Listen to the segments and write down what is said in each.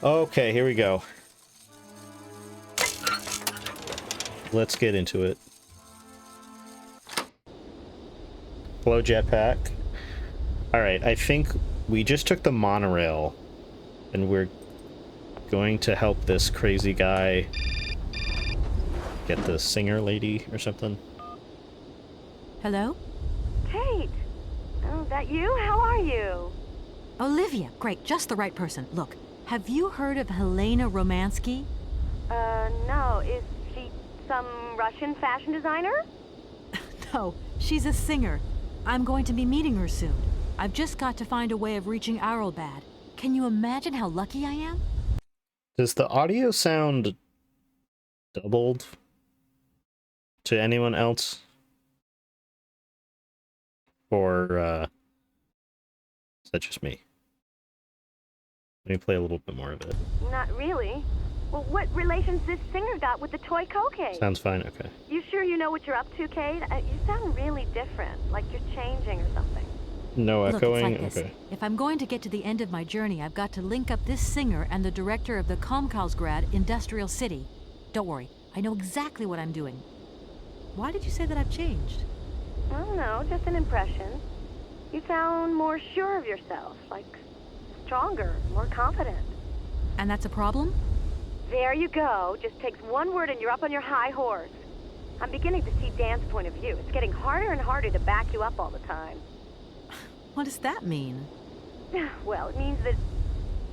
Okay, here we go. Let's get into it. Hello, jetpack. Alright, I think we just took the monorail, and we're going to help this crazy guy get the singer lady or something. Hello? Kate! Oh, that you? How are you? Olivia. Great, just the right person. Look, have you heard of Helena Romansky? No. Is she some Russian fashion designer? No, she's a singer. I'm going to be meeting her soon. I've just got to find a way of reaching Arlbad. Can you imagine how lucky I am? Does the audio sound doubled to anyone else? Or, is that just me? Let me play a little bit more of it. Not really. Well, what relation's this singer got with the toy cocaine? Sounds fine, okay. You sure you know what you're up to, Kate? You sound really different, like you're changing or something. No Look, echoing? it's like this. Okay. If I'm going to get to the end of my journey, I've got to link up this singer and the director of the Komkalsgrad Industrial City. Don't worry, I know exactly what I'm doing. Why did you say that I've changed? I don't know, just an impression. You sound more sure of yourself, like stronger, more confident. And that's a problem? There you go. Just takes one word and you're up on your high horse. I'm beginning to see Dan's point of view. It's getting harder and harder to back you up all the time. What does that mean? Well, it means that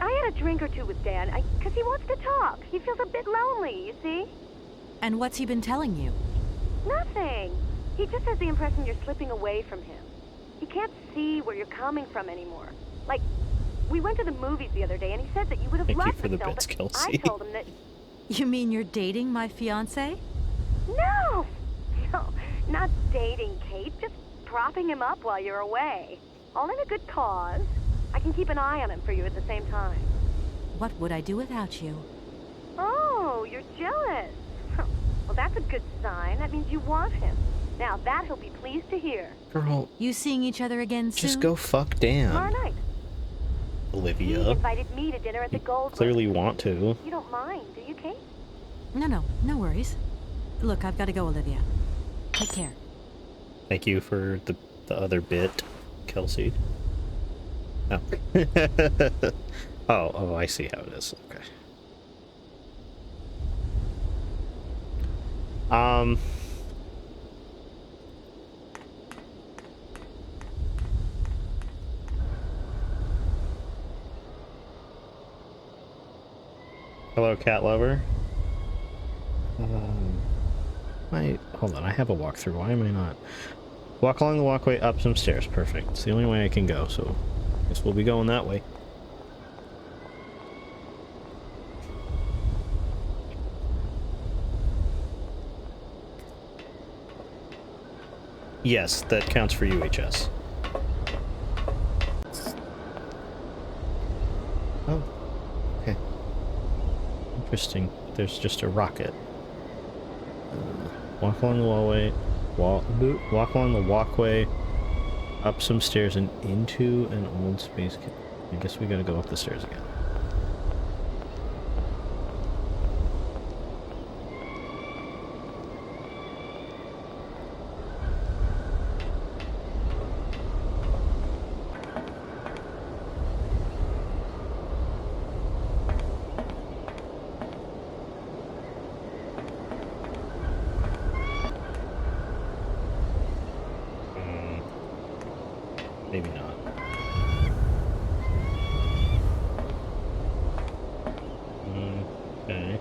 I had a drink or two with Dan, because he wants to talk. He feels a bit lonely, you see? And what's he been telling you? Nothing. He just has the impression you're slipping away from him. He can't see where you're coming from anymore. Like, we went to the movies the other day, and he said that you would have Thank you loved for the the film, bits, but Kelsey. I told him that... You mean you're dating my fiancé? No! No, not dating, Kate. Just propping him up while you're away. All in a good cause. I can keep an eye on him for you at the same time. What would I do without you? Oh, you're jealous. Well, that's a good sign. That means you want him. Now, that he'll be pleased to hear. Girl, You seeing each other again soon? just go fuck Dan. Tomorrow night. He Olivia. invited me to dinner at the Gold. Clearly want to. You don't mind, do you, Kate? No worries. Look, I've got to go, Olivia. Take care. Thank you for the other bit, Kelsey. Oh. oh, I see how it is. Okay. Hello, cat lover. Hold on, I have a walkthrough. Why am I not? Walk along the walkway up some stairs. Perfect. It's the only way I can go, so I guess we'll be going that way. Yes, that counts for UHS. Oh, okay. Interesting. There's just a rocket. Walk along the wallway. Walk along the walkway, up some stairs and into an old space. I guess we gotta go up the stairs again. Maybe not. Okay.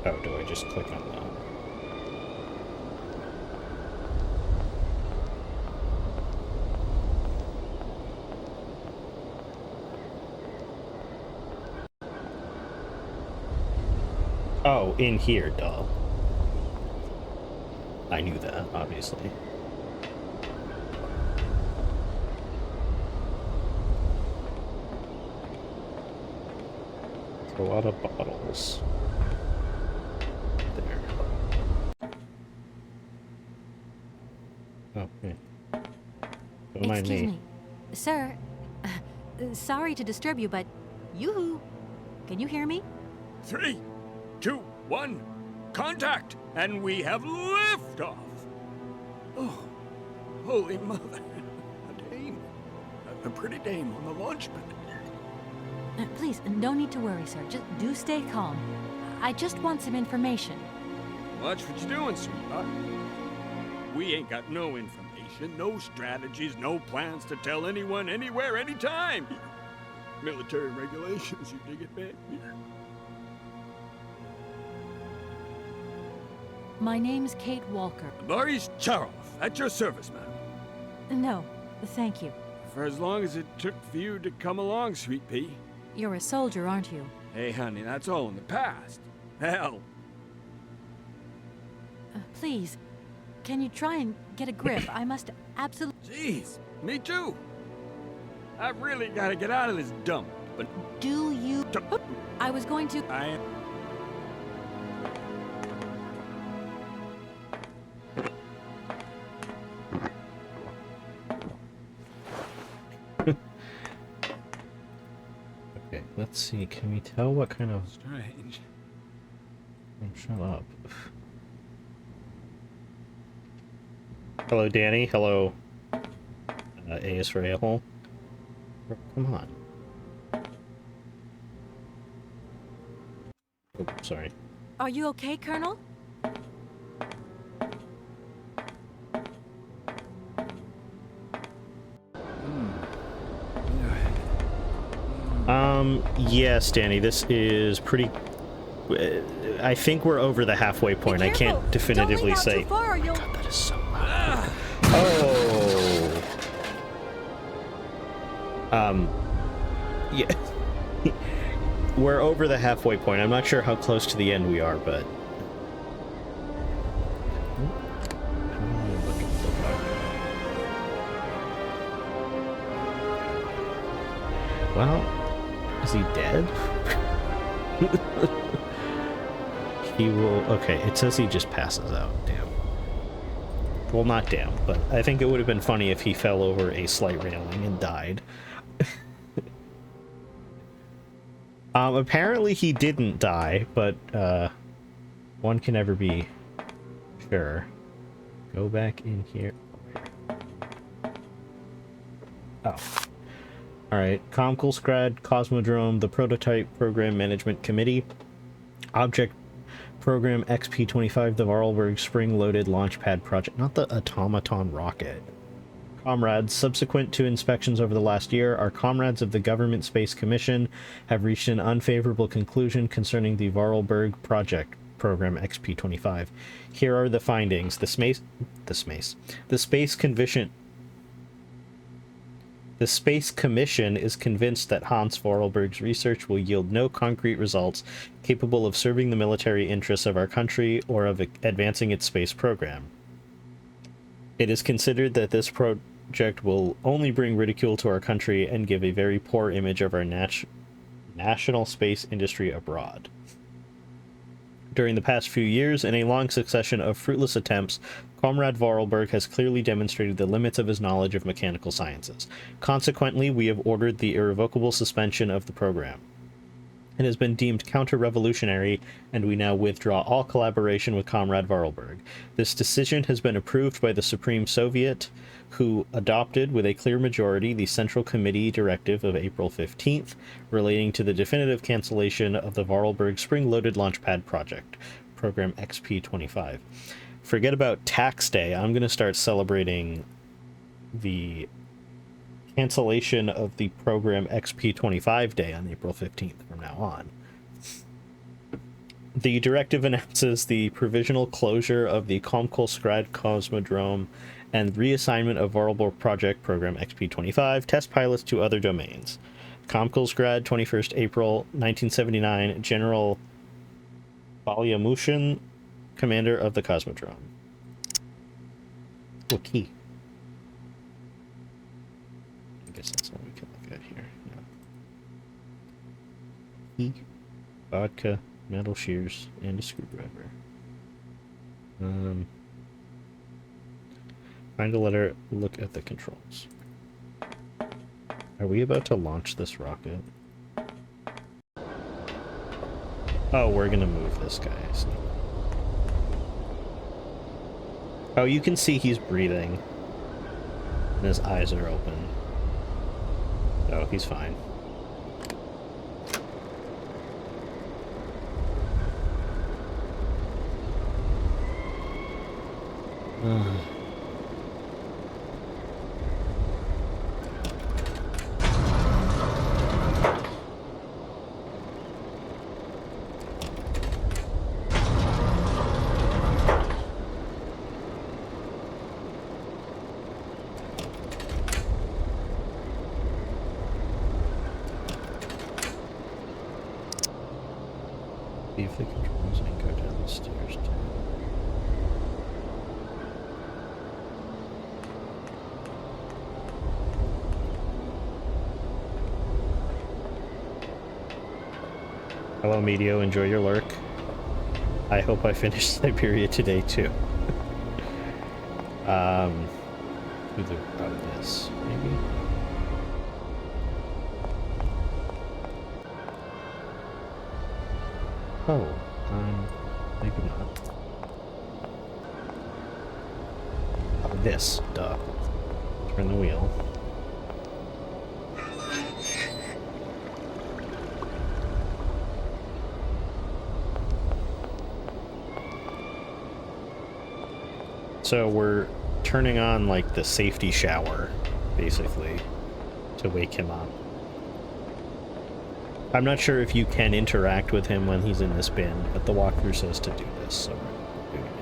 Oh, do I just click on that? Oh, in here, duh. I knew that, obviously. It's a lot of bottles. There. Oh, yeah. Don't mind Excuse me. me. Sir, sorry to disturb you, but yoo-hoo. Can you hear me? 3, 2, 1, contact! And we have liftoff! Oh, holy mother. A dame. A pretty dame on the launch pad. Please, no need to worry, sir. Just do stay calm. I just want some information. Watch what you're doing, sweetheart. We ain't got no information, no strategies, no plans to tell anyone, anywhere, anytime. Military regulations, you dig it, man? My name's Kate Walker. Boris Charov, at your service, madam. No, thank you. For as long as it took for you to come along, sweet pea. You're a soldier, aren't you? Hey, honey, that's all in the past. Hell, Please, can you try and get a grip? I must absolutely... jeez, me too. I've really got to get out of this dump, but Do you... I was going to... I... Okay, let's see. Can we tell what kind of... Strange. Oh, shut up. Hello, Danny. Hello, A Israel. Come on. Oh, sorry. Are you okay, Colonel? Yes, Danny, this is pretty... I think we're over the halfway point. I can't definitively Don't say... lean out too far or you'll... God, that is so loud. Oh! Yeah. We're over the halfway point. I'm not sure how close to the end we are, but... Well, is he dead? He will... Okay, it says he just passes out. Damn. Well, not damn, but I think it would have been funny if he fell over a slight railing and died. Apparently he didn't die, but, one can never be sure. Go back in here. Oh. Alright, Comcalsgrad, Cosmodrome, the Prototype Program Management Committee, Object Program XP-25, the Vorarlberg Spring-Loaded Launchpad Project, not the Automaton Rocket. Comrades, subsequent to inspections over the last year, our comrades of the Government Space Commission have reached an unfavorable conclusion concerning the Vorarlberg Project Program XP-25. Here are the findings. The Space Commission is convinced that Hans Vorarlberg's research will yield no concrete results capable of serving the military interests of our country or of advancing its space program. It is considered that this project will only bring ridicule to our country and give a very poor image of our national space industry abroad. During the past few years, in a long succession of fruitless attempts, Comrade Vorarlberg has clearly demonstrated the limits of his knowledge of mechanical sciences. Consequently, we have ordered the irrevocable suspension of the program. It has been deemed counter-revolutionary, and we now withdraw all collaboration with Comrade Vorarlberg. This decision has been approved by the Supreme Soviet, who adopted with a clear majority the Central Committee Directive of April 15th, relating to the definitive cancellation of the Vorarlberg Spring-Loaded Launchpad Project, Program XP-25. Forget about Tax Day. I'm going to start celebrating the cancellation of the Program XP-25 Day on April 15th from now on. The directive announces the provisional closure of the Comcalsgrad Cosmodrome and reassignment of Vorarlberg Project Program XP-25 test pilots to other domains. Comcalsgrad, 21st April 1979, General Balyamushin, commander of the Cosmodrome. Oh, key. I guess that's all we can look at here. Yeah. Key, vodka, metal shears, and a screwdriver. Find a letter, look at the controls. Are we about to launch this rocket? Oh, we're gonna move this guy, I see. Oh, you can see he's breathing. And his eyes are open. Oh, he's fine. See if the controls and go down the stairs too. Hello, Medio. Enjoy your lurk. I hope I finish Syberia today too. Through the this maybe. Oh, maybe not. Oh, this, duh. Turn the wheel. So we're turning on, like, the safety shower, basically, to wake him up. I'm not sure if you can interact with him when he's in this bin, but the walkthrough says to do this, so we're doing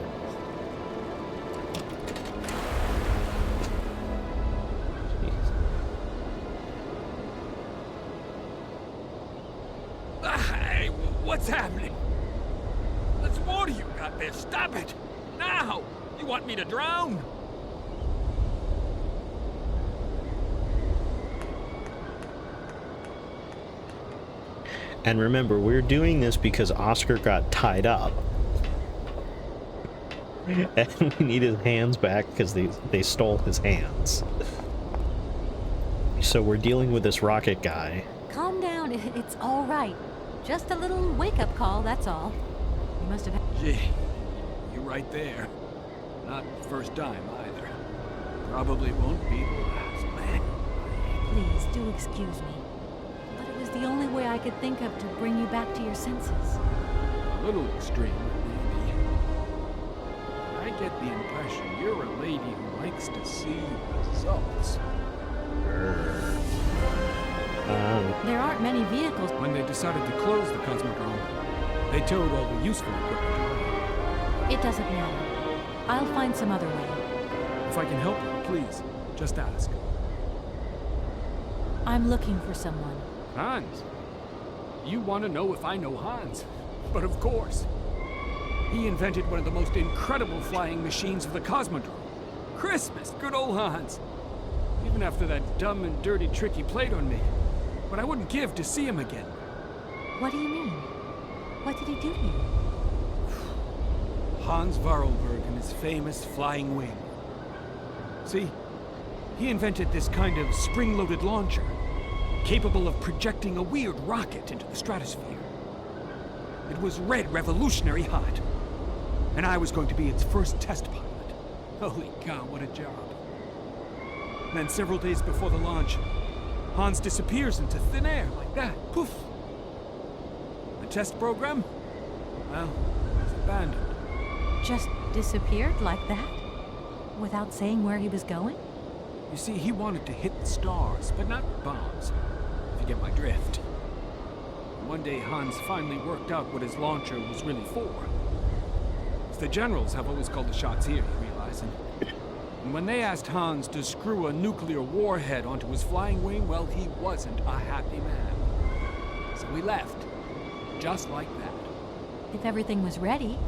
it. Hey, what's happening? There's water you got there. Stop it! Now! You want me to drown? And remember, we're doing this because Oscar got tied up. And we need his hands back because they stole his hands. So we're dealing with this rocket guy. Calm down. It's all right. Just a little wake-up call, that's all. You must have... Gee, you're right there. Not the first time either. Probably won't be the last, man. Please, do excuse me. But it was the only way I could think of to bring you back to your senses. A little extreme, maybe. I get the impression you're a lady who likes to see results. There aren't many vehicles. When they decided to close the Cosmodrome, they towed all the useful equipment away. It doesn't matter. I'll find some other way. If I can help you, please, just ask. I'm looking for someone. Hans? You want to know if I know Hans? But of course. He invented one of the most incredible flying machines of the Cosmodrome. Christmas, good old Hans. Even after that dumb and dirty trick he played on me. But I wouldn't give to see him again. What do you mean? What did he do to you? Hans Varlberg and his famous flying wing. See, he invented this kind of spring-loaded launcher, capable of projecting a weird rocket into the stratosphere. It was red revolutionary hot, and I was going to be its first test pilot. Holy cow, what a job. Then several days before the launch, Hans disappears into thin air like that. Poof! The test program? Well, it's abandoned. Just disappeared like that? Without saying where he was going? You see, he wanted to hit the stars, but not bombs, if you get my drift. One day, Hans finally worked out what his launcher was really for. The generals have always called the shots here, you realize, and when they asked Hans to screw a nuclear warhead onto his flying wing, well, he wasn't a happy man. So he left, just like that. If everything was ready,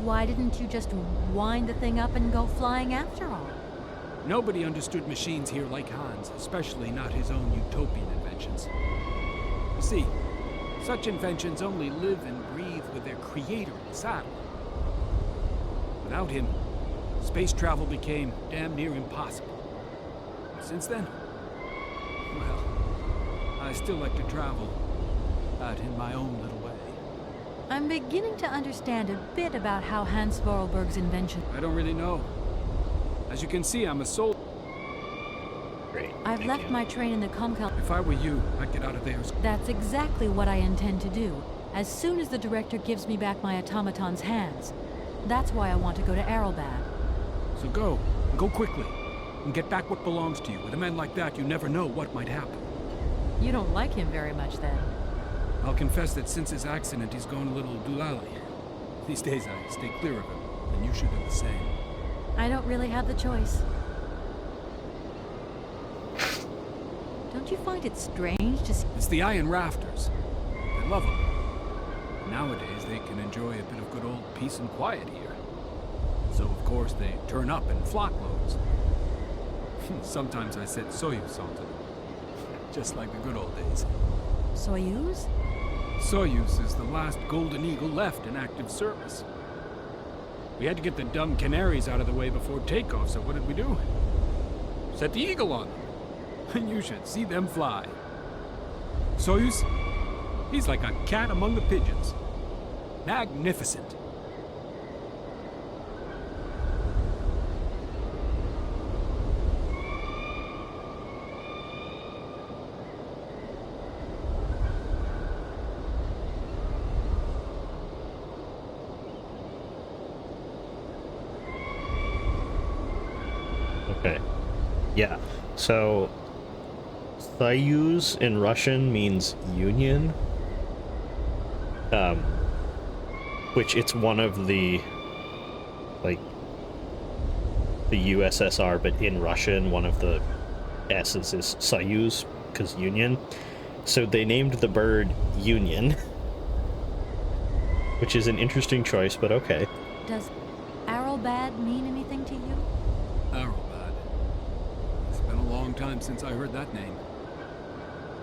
why didn't you just wind the thing up and go flying after all? Nobody understood machines here like Hans, especially not his own utopian inventions. You see, such inventions only live and breathe with their creator in the saddle. Without him, space travel became damn near impossible. Since then, well, I still like to travel, out in my own little way. I'm beginning to understand a bit about how Hans Vorarlberg's invention... I don't really know. As you can see, I'm a soul. Great. I've thank left you. my train in the Comcal... If I were you, I'd get out of there. That's exactly what I intend to do, as soon as the director gives me back my automaton's hands. That's why I want to go to Arelbad. So go, and go quickly, and get back what belongs to you. With a man like that, you never know what might happen. You don't like him very much, then? I'll confess that since his accident, he's gone a little doolally. These days, I stay clear of him, and you should do the same. I don't really have the choice. Don't you find it strange to see... It's the iron rafters. They love them. Nowadays, they can enjoy a bit of good old peace and quiet here. So, of course, they turn up in flockloads. Sometimes I set Soyuz onto them. Just like the good old days. Soyuz? Soyuz is the last Golden Eagle left in active service. We had to get the dumb canaries out of the way before takeoff, so what did we do? Set the Eagle on them. And you should see them fly. Soyuz, he's like a cat among the pigeons. Magnificent. Okay. Yeah. So, Soyuz in Russian means union. Which it's one of the, like, the USSR, but in Russian, one of the S's is Soyuz, because union. So they named the bird Union. Which is an interesting choice, but okay. Does Arelbad mean anything to you? Arrowbad. It's been a long time since I heard that name.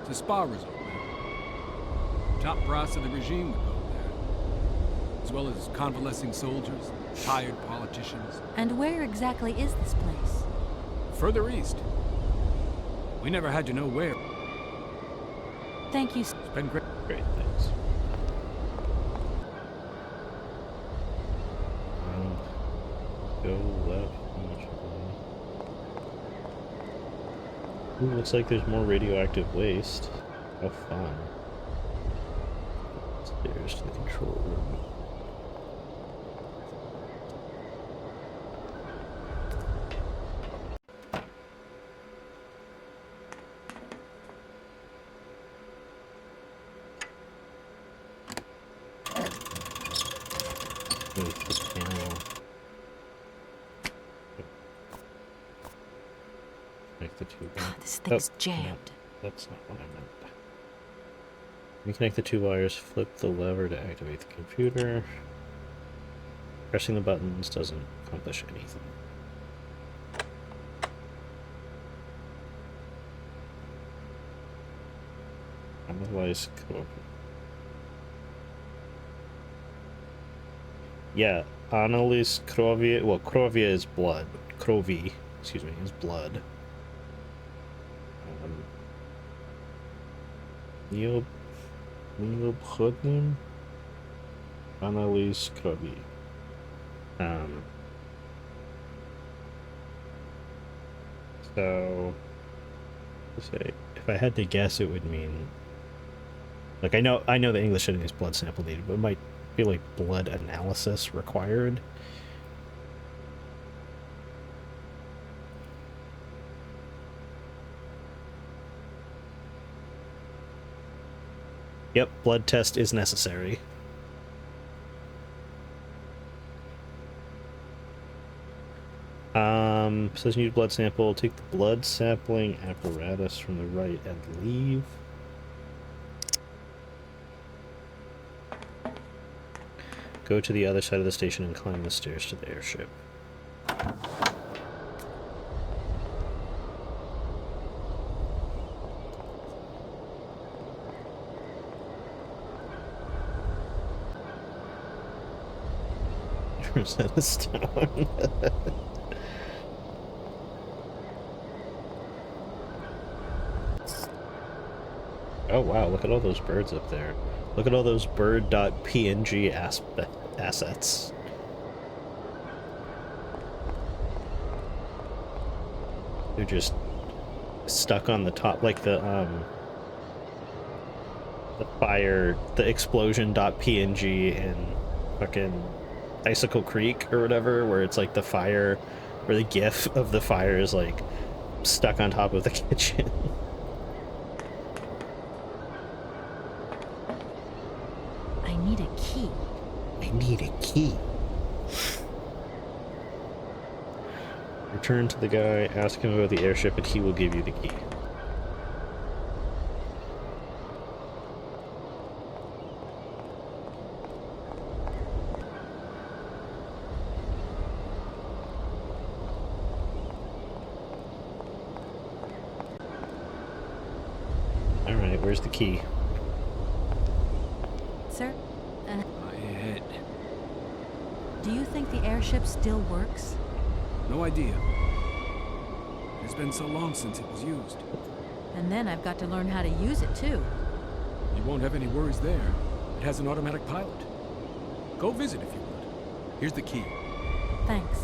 It's a spa resort now. Top brass of the regime would go there. As well as convalescing soldiers, tired politicians. And where exactly is this place? Further east. We never had to know where. Thank you. It's been great. Great, thanks. Go left. Ooh, looks like there's more radioactive waste. How fun. Stairs to the control room. Move this panel. Connect the two wires. This thing's jammed. No, that's not what I meant. Reconnect the two wires, flip the lever to activate the computer. Pressing the buttons doesn't accomplish anything. Otherwise, yeah, analyze krovia. Well, krovia is blood. Krovi, excuse me, is blood. Необходим анализ крови. So, say, if I had to guess, it would mean, like, I know the English ending is blood sample needed, but it might be like blood analysis required. Yep, blood test is necessary. Says need blood sample. Take the blood sampling apparatus from the right and leave. Go to the other side of the station and climb the stairs to the airship. Rosetta Stone. Oh wow, look at all those birds up there. Look at all those bird.png assets. They're just stuck on the top, like the fire, the explosion.png in fucking Icicle Creek or whatever, where it's like the fire, or the gif of the fire is like stuck on top of the kitchen. I need a key. I need a key. Return to the guy, ask him about the airship, and he will give you the key. Alright, where's the key? Sir, My head. do you think the airship still works? No idea. It's been so long since it was used. And then I've got to learn how to use it too. You won't have any worries there. It has an automatic pilot. Go visit if you want. Here's the key. Thanks.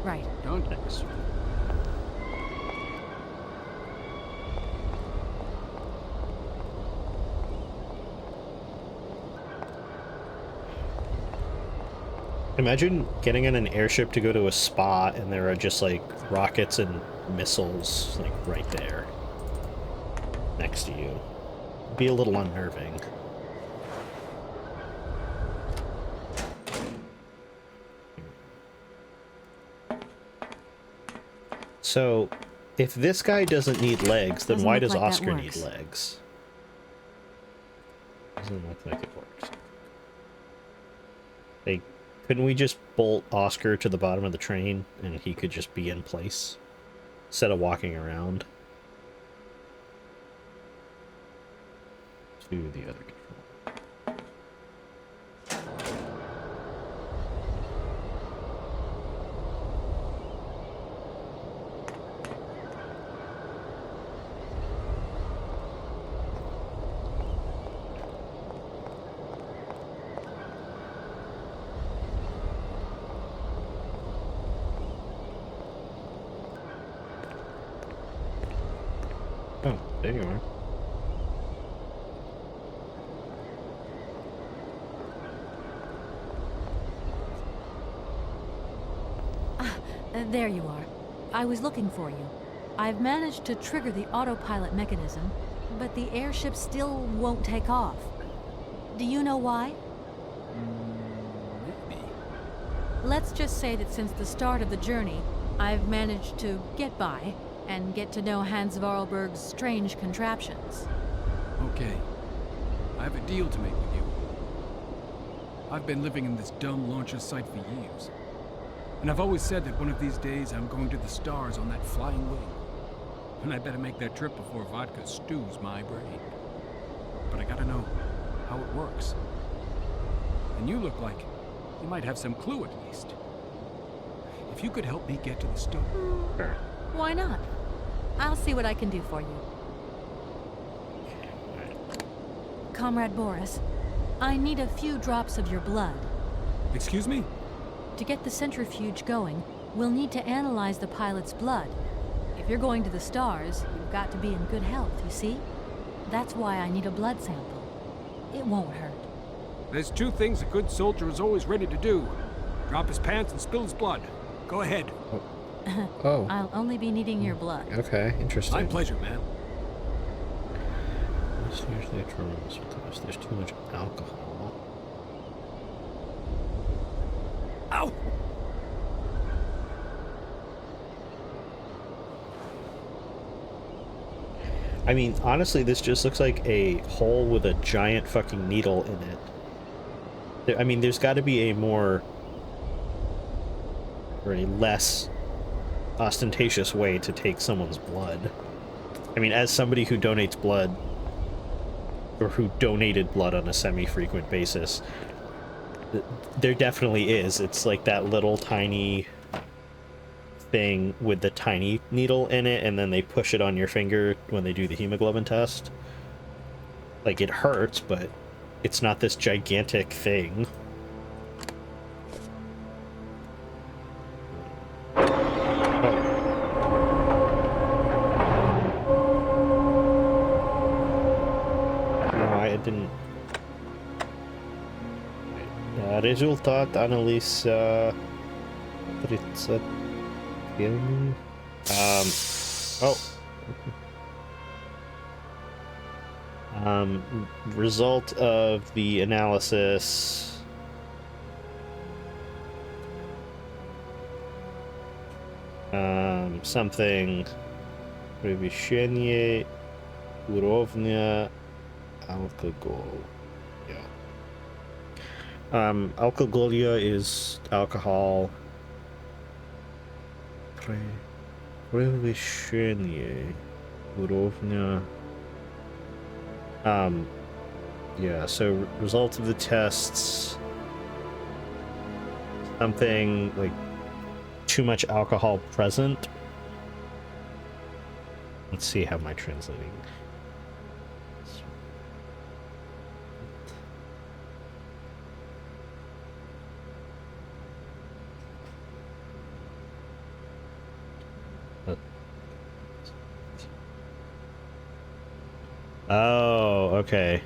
Right. Don't. Thanks. Imagine getting in an airship to go to a spa and there are just like rockets and missiles like right there next to you. It'd be a little unnerving. So, if this guy doesn't need legs, then Doesn't why look does like that Oscar need works. legs? Doesn't look like it works. Hey, couldn't we just bolt Oscar to the bottom of the train and he could just be in place instead of walking around to the other control? Oh, there you are. There you are. I was looking for you. I've managed to trigger the autopilot mechanism, but the airship still won't take off. Do you know why? Maybe. Let's just say that since the start of the journey, I've managed to get by and get to know Hans Vorarlberg's strange contraptions. Okay. I have a deal to make with you. I've been living in this dumb launcher site for years. And I've always said that one of these days I'm going to the stars on that flying wing. And I better make that trip before vodka stews my brain. But I gotta know how it works. And you look like you might have some clue at least. If you could help me get to the stars. Sure. Why not? I'll see what I can do for you. Comrade Boris, I need a few drops of your blood. Excuse me? To get the centrifuge going, we'll need to analyze the pilot's blood. If you're going to the stars, you've got to be in good health, you see? That's why I need a blood sample. It won't hurt. There's two things a good soldier is always ready to do. Drop his pants and spill his blood. Go ahead. Oh, I'll only be needing your blood. okay, interesting. My pleasure, man. Seriously, troubles with this. There's too much alcohol. Ow! I mean, honestly, this just looks like a hole with a giant fucking needle in it. I mean, there's got to be a more, or a less ostentatious way to take someone's blood. I mean, as somebody who donates blood, or who donated blood on a semi-frequent basis, there definitely is. It's like that little tiny thing with the tiny needle in it, and then they push it on your finger when they do the hemoglobin test. Like, it hurts, but it's not this gigantic thing. Didn't. Результат анализа отрицательный. Oh. Result of the analysis. Something. Превышение уровня alcohol. Yeah. Alcoholia is alcohol. Превышение уровня. Yeah, so result of the tests. Something like too much alcohol present. Let's see how am I translating. Oh, okay.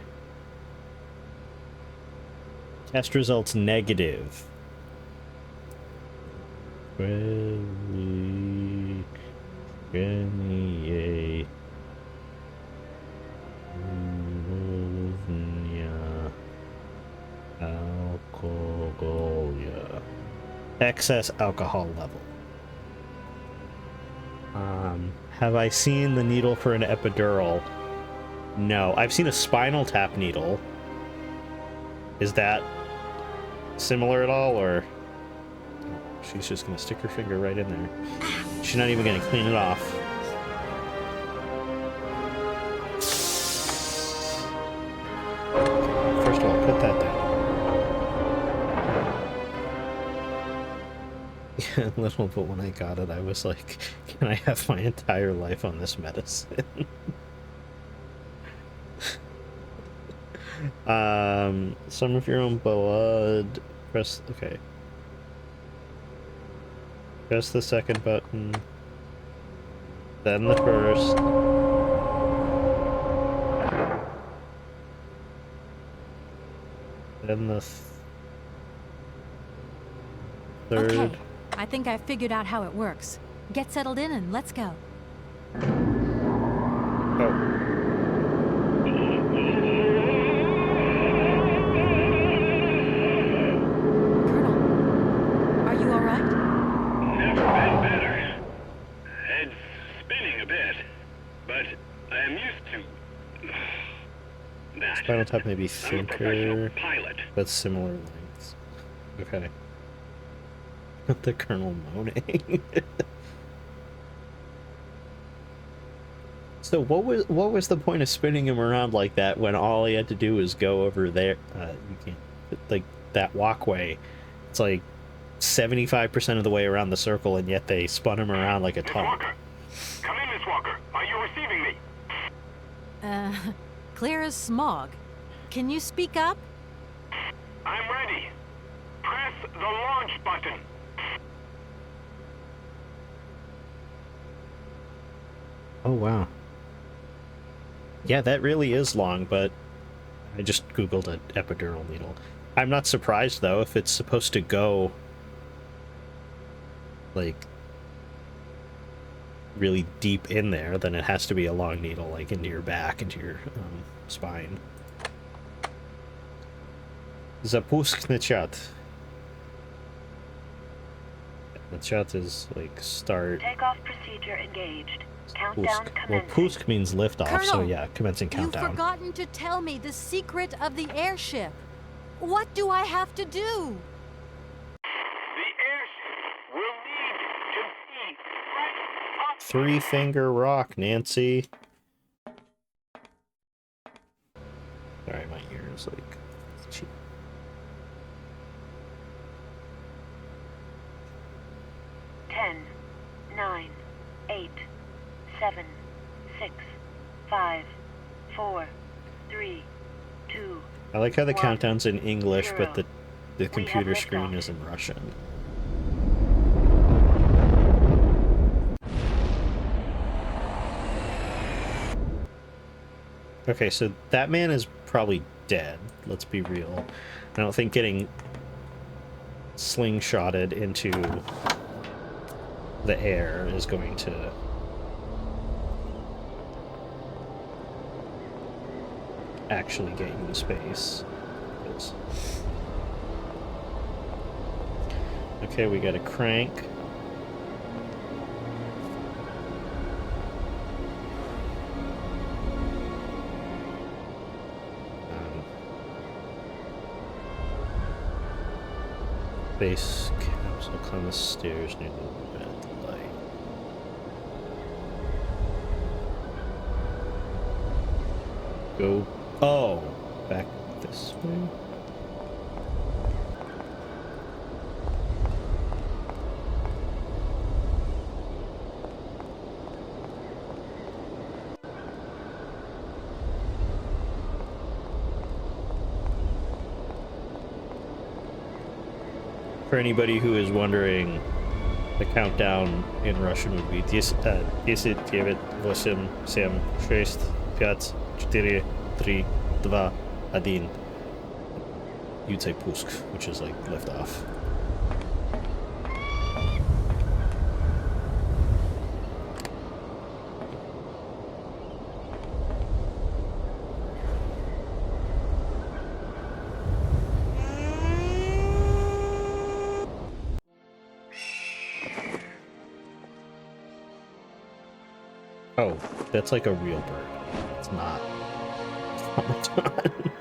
Test results negative. Alcoholia. Excess alcohol level. Have I seen the needle for an epidural? No. I've seen a spinal tap needle. Is that similar at all, or... She's just gonna stick her finger right in there. She's not even gonna clean it off. First of all, put that down. Yeah, a little, but when I got it, I was like, can I have my entire life on this medicine? Some of your own blood. Press, okay. Press the second button. Then the first. Then the third. Okay, I think I figured out how it works. Get settled in and let's go. Oh. Spinal tap may be thinker, but similar lengths. Okay. The Colonel moaning. So what was the point of spinning him around like that when all he had to do was go over there? You can't, like, that walkway. It's like 75% of the way around the circle, and yet they spun him around like a top. Walker, come in, Miss Walker. Are you receiving me? Clear as smog. Can you speak up? I'm ready. Press the launch button. Oh, wow. Yeah, that really is long, but I just googled an epidural needle. I'm not surprised, though, if it's supposed to go, like, really deep in there, then it has to be a long needle, like, into your back, into your spine. Запуск начат. Начат is, like, start. Takeoff procedure engaged. Countdown Pusk. Well, commencing. Pusk means liftoff, so Colonel, yeah, commencing countdown. You've forgotten to tell me the secret of the airship. What do I have to do? The airship will need to be right up. Three-finger rock, Nancy. seems like cheap. Ten, 9, 8, 7, 6, 5, 4, 3, 2. I like how the 1, countdown's in English, 0. but the have computer liftoff. screen is in Russian. Okay, so that man is probably dead. Let's be real. I don't think getting slingshotted into the air is going to actually get you to space. Okay, we got a crank. Base capsule, climb the stairs near the light. Go. Oh! Back this way? For anybody who is wondering, the countdown in Russian would be 10, 9, 8, 7, 6, 5, 4, 3, 2, 1. You'd say pusk, which is like lift off. Oh, that's like a real bird. It's not. It's not my time.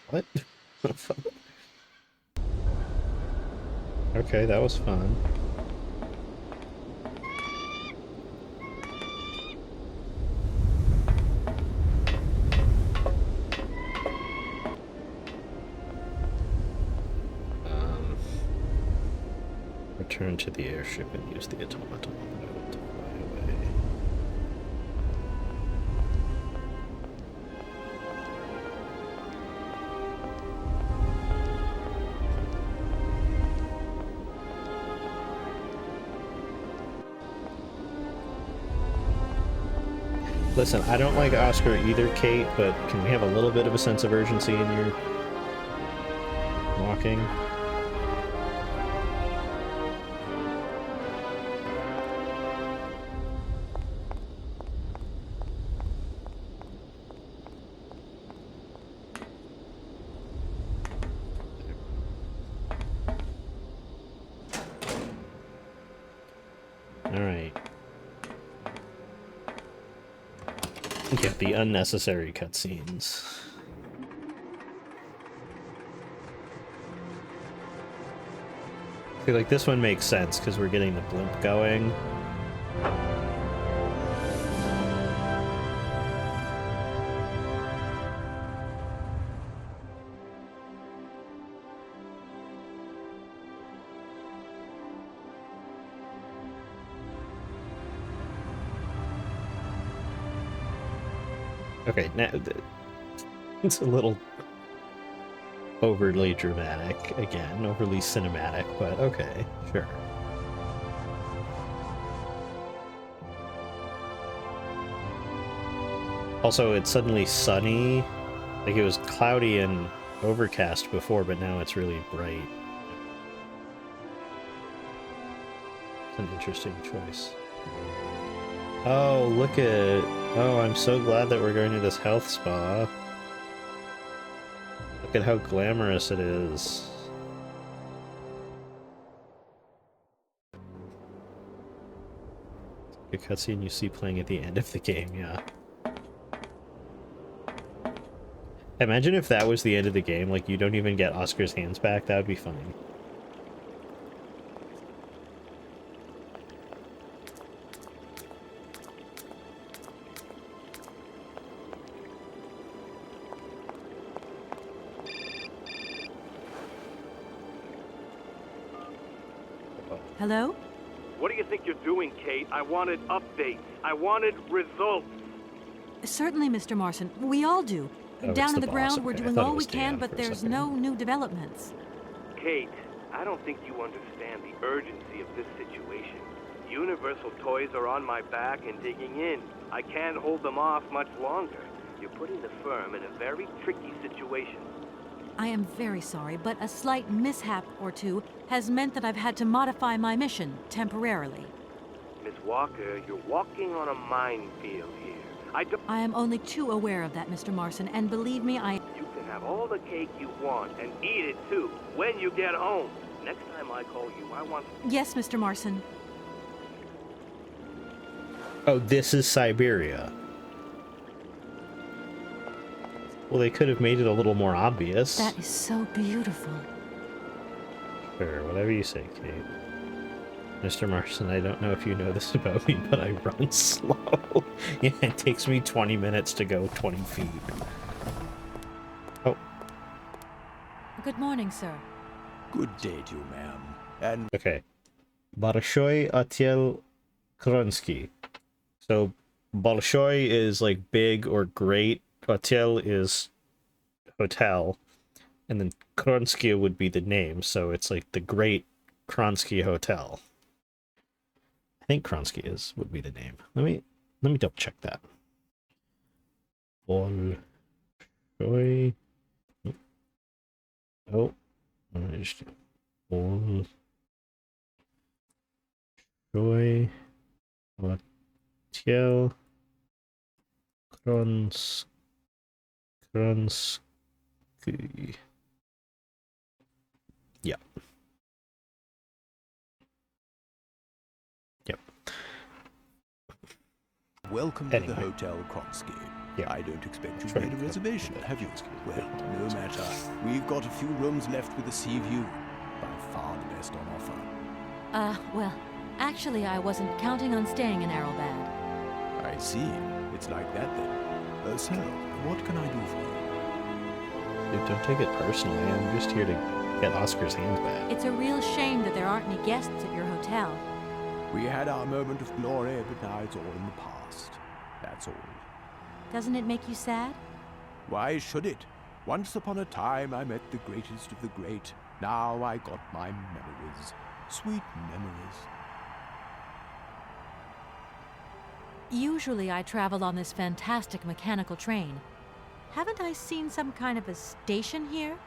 What? Okay, that was fun. Return to the airship and use the automaton to fly away. Listen, I don't like Oscar either, Kate, but can we have a little bit of a sense of urgency in your walking? Alright. Yeah, the unnecessary cutscenes. I feel like this one makes sense because we're getting the blimp going. Okay, now it's a little overly dramatic again, overly cinematic, but okay, sure. Also, it's suddenly sunny. Like, it was cloudy and overcast before, but now it's really bright. It's an interesting choice. Oh, look at... Oh, I'm so glad that we're going to this health spa. Look at how glamorous it is. A cutscene you see playing at the end of the game, yeah. Imagine if that was the end of the game, like you don't even get Oscar's hands back, that would be funny. Hello? What do you think you're doing, Kate? I wanted updates. I wanted results. Certainly, Mr. Marson. We all do. Oh, Down it's on the the boss. ground, we're Okay, I doing thought it all we was can, Dan but for a there's second. no new developments. Kate, I don't think you understand the urgency of this situation. Universal toys are on my back and digging in. I can't hold them off much longer. You're putting the firm in a very tricky situation. I am very sorry, but a slight mishap or two has meant that I've had to modify my mission temporarily. Miss Walker, you're walking on a minefield here. I am only too aware of that, Mr. Marson, and believe me, You can have all the cake you want and eat it too when you get home. Next time I call you, I want... Yes, Mr. Marson. Oh, this is Syberia. Well, they could have made it a little more obvious. That is so beautiful. Sure, whatever you say, Kate. Mr. Marson, I don't know if you know this about me, but I run slow. Yeah, it takes me 20 minutes to go 20 feet. Oh, Good morning, sir. Good day to you, ma'am. And okay. Bolshoi Otel Kronsky. So, Bolshoi is like big or great. Hotel is hotel. And then Kronsky would be the name, so it's like the Great Kronsky Hotel. I think Kronsky would be the name. Let me double check that. Bolshoi. Oh, Bolshoi Hotel Kronsky. Yeah. Yep. welcome to the Hotel Kronsky. Yeah. I don't expect you've Sure. made a reservation, have you? Well, no matter. We've got a few rooms left with a sea view. By far the best on offer. Well, actually, I wasn't counting on staying in Arrowbad. I see. It's like that then. So, what can I do for you? Dude, don't take it personally. I'm just here to get Oscar's hands back. It's a real shame that there aren't any guests at your hotel. We had our moment of glory, but now it's all in the past. That's all. Doesn't it make you sad? Why should it? Once upon a time I met the greatest of the great. Now I got my memories. Sweet memories. Usually I travel on this fantastic mechanical train. Haven't I seen some kind of a station here?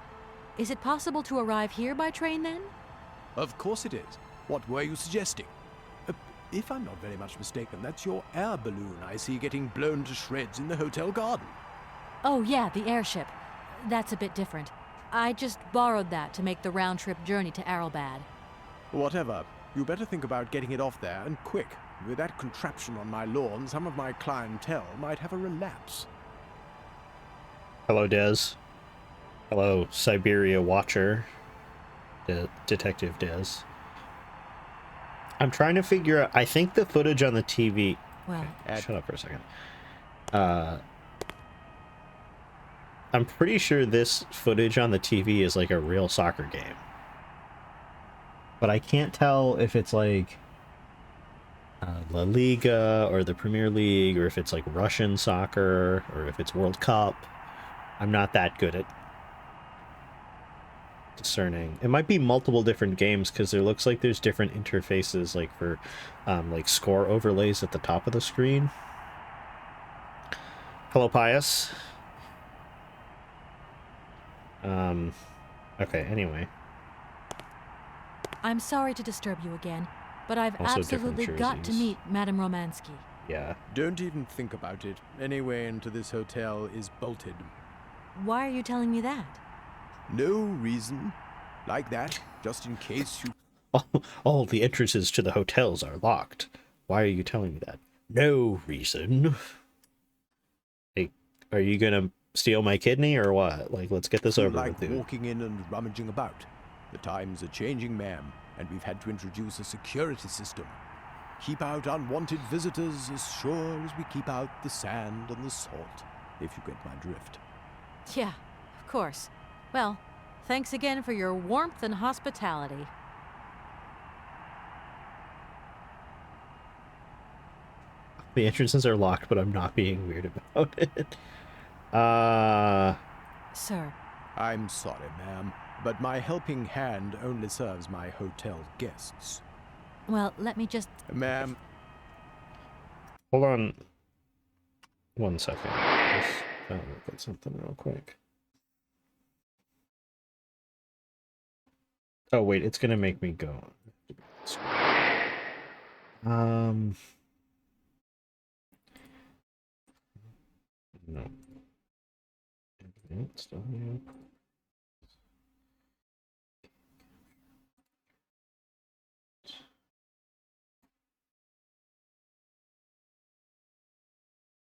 Is it possible to arrive here by train then? Of course it is. What were you suggesting? If I'm not very much mistaken, that's your air balloon I see getting blown to shreds in the hotel garden. Oh yeah, the airship. That's a bit different. I just borrowed that to make the round-trip journey to Arrowbad. Whatever. You better think about getting it off there, and quick. With that contraption on my lawn, some of my clientele might have a relapse. Hello, Des. Hello, Syberia Watcher. Detective Des. I'm trying to figure out... I think the footage on the TV... Well, Okay, shut up for a second. I'm pretty sure this footage on the TV is like a real soccer game. But I can't tell if it's like La Liga or the Premier League, or if it's like Russian soccer, or if it's World Cup. I'm not that good at discerning. It might be multiple different games, because there looks like there's different interfaces, like for like score overlays at the top of the screen. Hello, Pius. Okay, anyway. I'm sorry to disturb you again, but I've Also different absolutely got to jerseys. meet Madame Romansky. Yeah. Don't even think about it. Any way into this hotel is bolted. Why are you telling me that? No reason. Like that, just in case you... All the entrances to the hotels are locked. Why are you telling me that? No reason. Hey, are you gonna steal my kidney or what? Like, let's get this over like with, dude. walking in and rummaging about. The times are changing, ma'am, and we've had to introduce a security system. Keep out unwanted visitors as sure as we keep out the sand and the salt, if you get my drift. Yeah, of course. Well, thanks again for your warmth and hospitality. The entrances are locked, but I'm not being weird about it. Sir, I'm sorry, ma'am, but my helping hand only serves my hotel guests. well, let me just... Ma'am, hold on 1 second. Just look at something real quick. Oh wait, it's gonna make me go. No. Still here.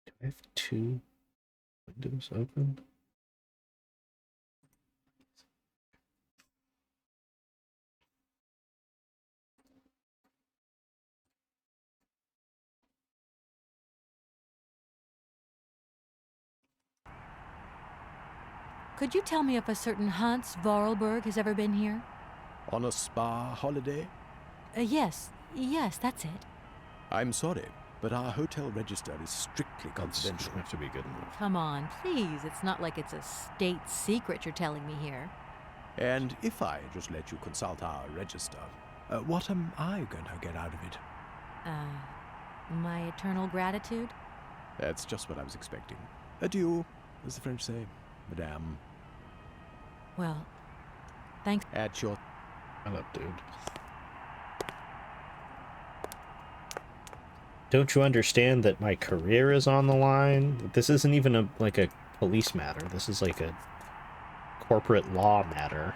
Do I have 2 windows open? Could you tell me if a certain Hans Vorarlberg has ever been here? on a spa holiday? Yes, that's it. I'm sorry, but our hotel register is strictly That's confidential. have to be good enough. Come on, please. It's not like it's a state secret you're telling me here. And if I just let you consult our register, what am I gonna get out of it? My eternal gratitude? That's just what I was expecting. Adieu, as the French say, madame. Well, thanks. At your... Shut up, dude. Don't you understand that my career is on the line? This isn't even a police matter. This is like a corporate law matter.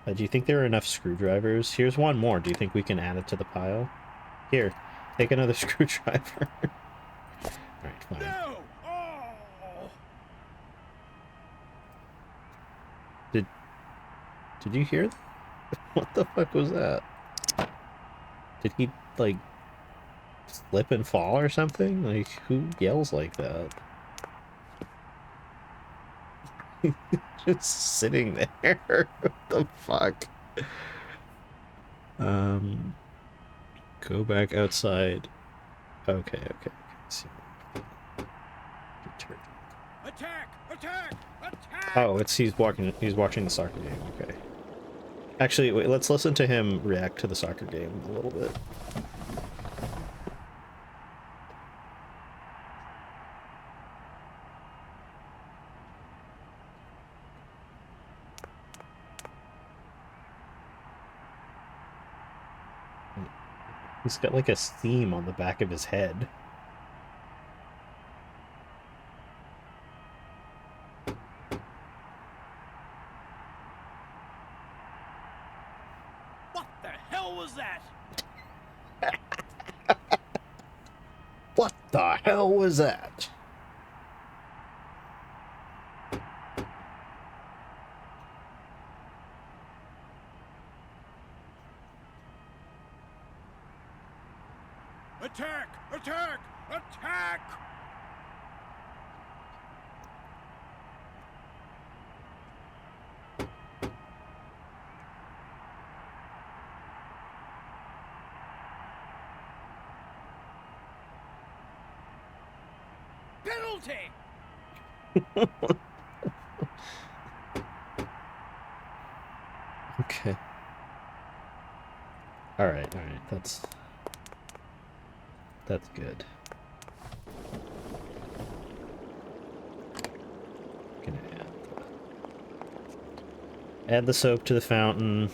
Do you think there are enough screwdrivers? Here's one more. Do you think we can add it to the pile? Here, take another screwdriver. Alright, fine. No! Oh! Did you hear that? What the fuck was that? Did he, like, slip and fall or something? Like, who yells like that? Just sitting there. What the fuck? Go back outside. Okay. See. Return. Attack! Attack! Attack! Oh, he's watching the soccer game. Okay. Actually, wait, let's listen to him react to the soccer game a little bit. He's got like a seam on the back of his head. What the hell was that? What the hell was that? Attack! Attack! Attack! Penalty! Okay. Alright, that's good. Gonna add the soap to the fountain.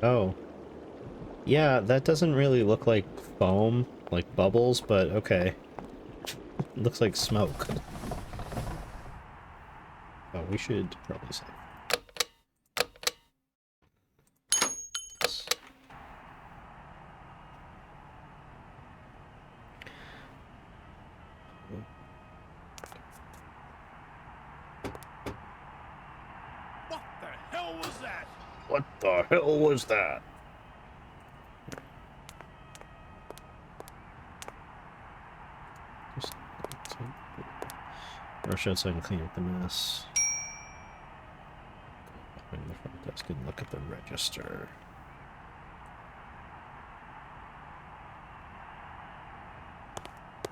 Oh. Yeah, that doesn't really look like foam, like bubbles, but okay. It looks like smoke. Oh, we should probably say. What the hell was that? What the hell was that? Rush outside and clean up the mess. Go behind the front desk and look at the register.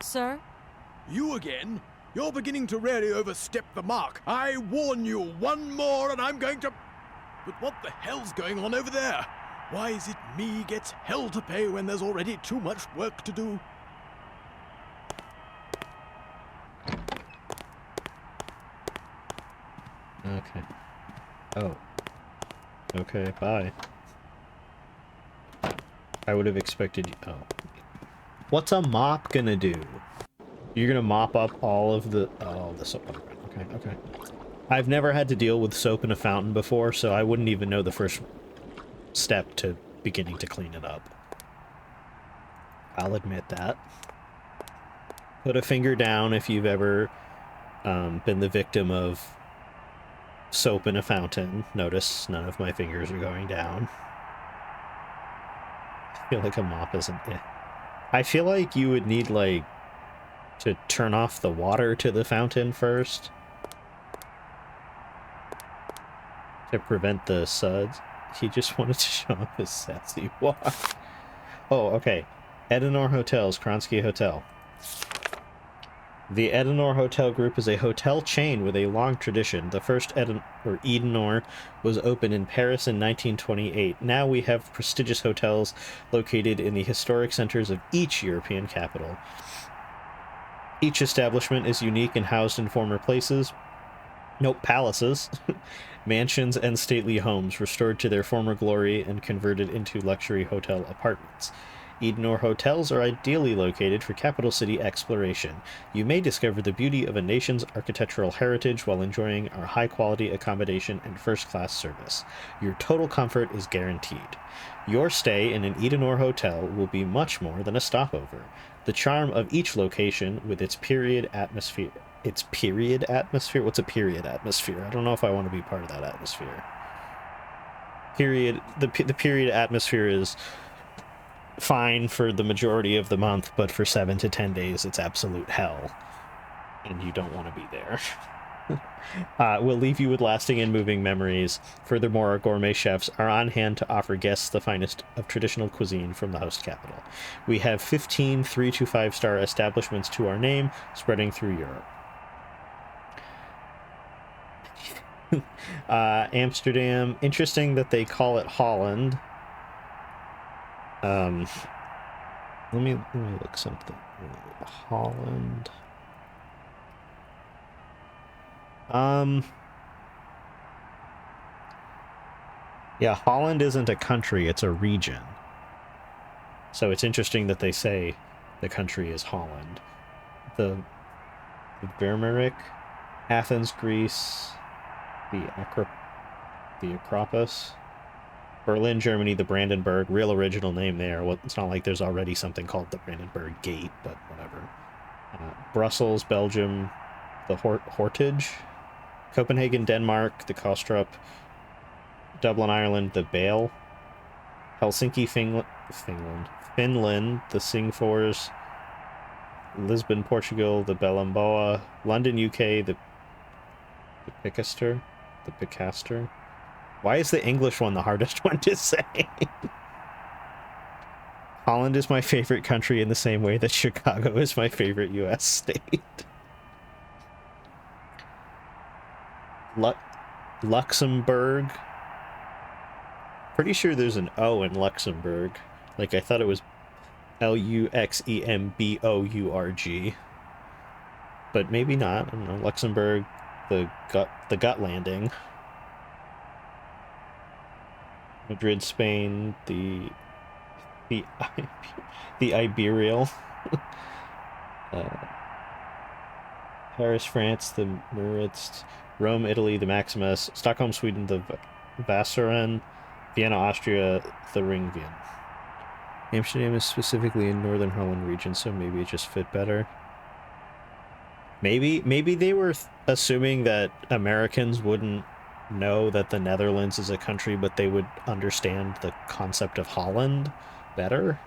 Sir? You again? You're beginning to really overstep the mark. I warn you, one more and I'm going to... But what the hell's going on over there? Why is it me gets hell to pay when there's already too much work to do? Okay. Oh. Okay, bye. I would have expected you... Oh. What's a mop gonna do? You're gonna mop up all of the... Oh, the soap. Okay, okay. I've never had to deal with soap in a fountain before, so I wouldn't even know the first step to beginning to clean it up. I'll admit that. Put a finger down if you've ever been the victim of soap in a fountain. Notice none of my fingers are going down. I feel like a mop isn't... I feel like you would need, like, to turn off the water to the fountain first to prevent the suds. He just wanted to show off his sassy walk. Oh, okay. Edenor Hotels, Kronsky Hotel. The Edenor Hotel Group is a hotel chain with a long tradition. The first Edenor was opened in Paris in 1928. Now we have prestigious hotels located in the historic centers of each European capital. Each establishment is unique and housed in former places. Nope, palaces. Mansions and stately homes restored to their former glory and converted into luxury hotel apartments. Edenor hotels are ideally located for capital city exploration. You may discover the beauty of a nation's architectural heritage while enjoying our high-quality accommodation and first-class service. Your total comfort is guaranteed. Your stay in an Edenor hotel will be much more than a stopover. The charm of each location with its period atmosphere... Its period atmosphere? What's a period atmosphere? I don't know if I want to be part of that atmosphere. The period atmosphere is fine for the majority of the month, but for 7 to 10 days it's absolute hell. And you don't want to be there. We'll leave you with lasting and moving memories. Furthermore, our gourmet chefs are on hand to offer guests the finest of traditional cuisine from the host capital. We have 15 3- to 5-star establishments to our name, spreading through Europe. Amsterdam. Interesting that they call it Holland. Let me look something. Holland. Yeah, Holland isn't a country, it's a region. So it's interesting that they say the country is Holland. The Vermerik, Athens, Greece, the Acropolis, Berlin, Germany, the Brandenburg, real original name there. Well, it's not like there's already something called the Brandenburg Gate, but whatever. Brussels, Belgium, the Hortage, Copenhagen, Denmark, the Kostrup, Dublin, Ireland, the Bale, Helsinki, Finland, the Singfors, Lisbon, Portugal, the Belamboa, London, UK, the Picaster. Why is the English one the hardest one to say? Holland is my favorite country in the same way that Chicago is my favorite U.S. state. Luxembourg. Pretty sure there's an O in Luxembourg. Like, I thought it was Luxembourg. But maybe not. I don't know. Luxembourg, the gut landing. Madrid, Spain, the Iberial. Paris, France, the Muritz. Rome, Italy, the Maximus. Stockholm, Sweden, the Vassaren. Vienna, Austria, the Ringvian. Amsterdam is specifically in Northern Holland region, so maybe it just fit better. Maybe they were assuming that Americans wouldn't know that the Netherlands is a country, but they would understand the concept of Holland better.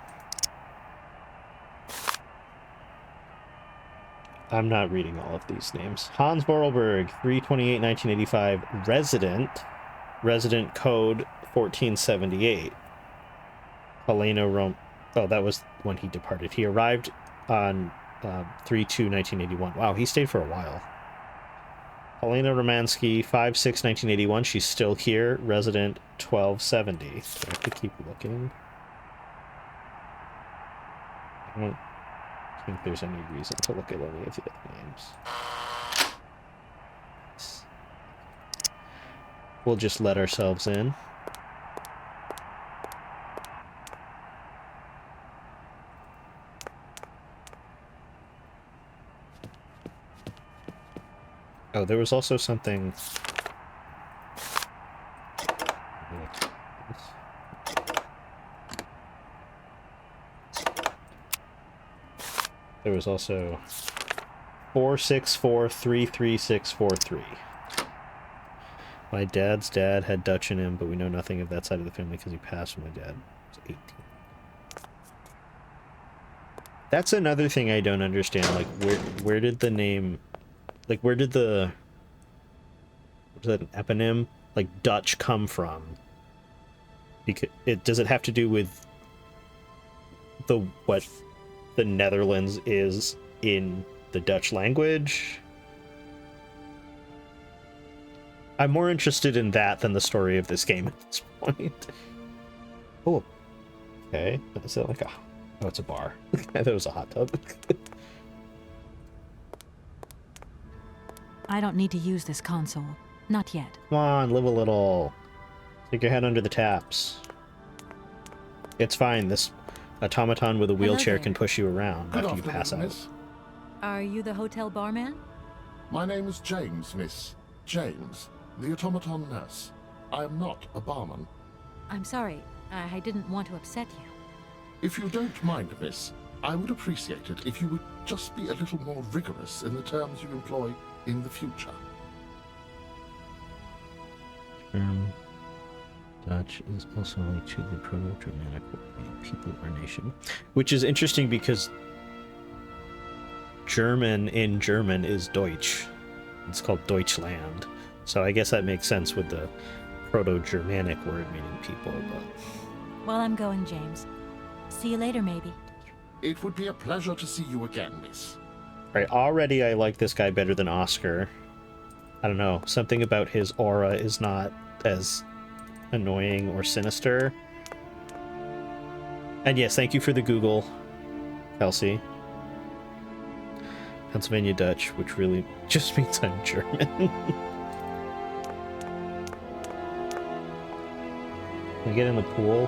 I'm not reading all of these names. Hans Vorarlberg, 3/28/1985, resident code 1478. Helena Rome. Oh, that was when he departed. He arrived on 3/2/1981. Wow, he stayed for a while. Helena Romansky, 5/6/1981. She's still here. Resident 1270. Do I have to keep looking? I don't think there's any reason to look at any of the other names. We'll just let ourselves in. Oh, there was also something... There was also 464-33643. My dad's dad had Dutch in him, but we know nothing of that side of the family because he passed when my dad was 18. That's another thing I don't understand. Like, where did the name... Like, where did the... Was that an eponym? Like, Dutch come from? Because does it have to do with what the Netherlands is in the Dutch language? I'm more interested in that than the story of this game at this point. Oh, okay. Is that like a... Oh, it's a bar. I thought it was a hot tub. I don't need to use this console. Not yet. Come on, live a little. Stick your head under the taps. It's fine. This automaton with a wheelchair there. can push you around Good after you pass afternoon, out. miss. Are you the hotel barman? My name is James, miss. James, the automaton nurse. I am not a barman. I'm sorry. I didn't want to upset you. If you don't mind, miss, I would appreciate it if you would just be a little more rigorous in the terms you employ in the future. Dutch is also linked to the Proto-Germanic people or nation, which is interesting because German in German is Deutsch. It's called Deutschland, so I guess that makes sense with the Proto-Germanic word meaning people. But Well, I'm going, James. See you later, maybe. It would be a pleasure to see you again, miss. right, already I like this guy better than Oscar. I don't know, something about his aura is not as annoying or sinister. And yes, thank you for the Google, Kelsey. Pennsylvania Dutch, which really just means I'm German. Can we get in the pool?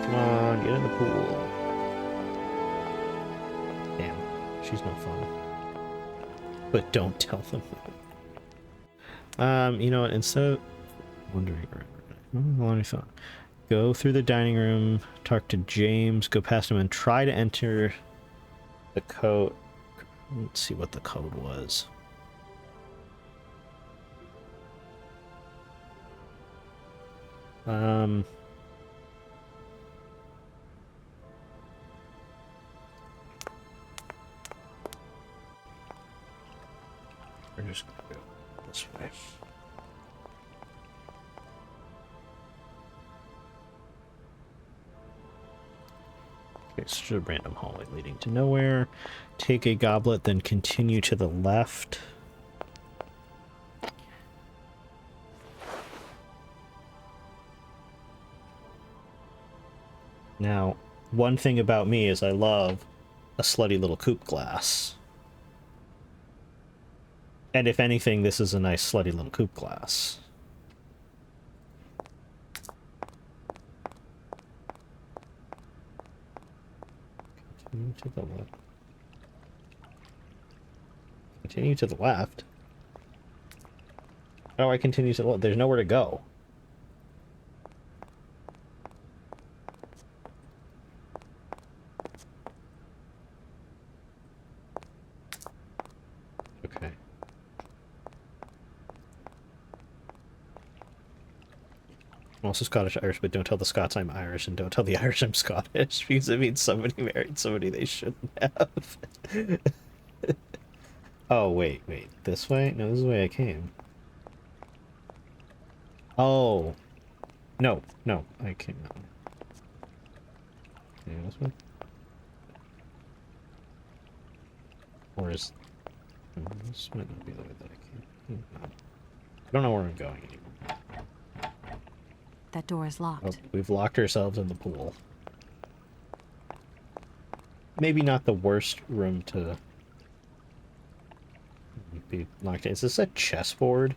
Come on, get in the pool. Damn, she's no fun. But don't tell them. You know what, instead of wondering, go through the dining room, talk to James, go past him, and try to enter the code. Let's see what the code was. We're just gonna go this way. Okay, it's just a random hallway leading to nowhere. Take a goblet, then continue to the left. Now, one thing about me is I love a slutty little coupe glass. And if anything, this is a nice slutty little coupe glass. Continue to the left. Continue to the left? Oh, I continue to the left. There's nowhere to go. Okay. I'm also Scottish Irish, but don't tell the Scots I'm Irish, and don't tell the Irish I'm Scottish, because it means somebody married somebody they shouldn't have. Oh, wait. This way? No, this is the way I came. Oh. No, I came that way. Yeah, this way? Or is... oh, this might not be the way that I came. No. I don't know where I'm going anymore. That door is locked. Oh, we've locked ourselves in the pool. Maybe not the worst room to be locked in. Is this a chessboard?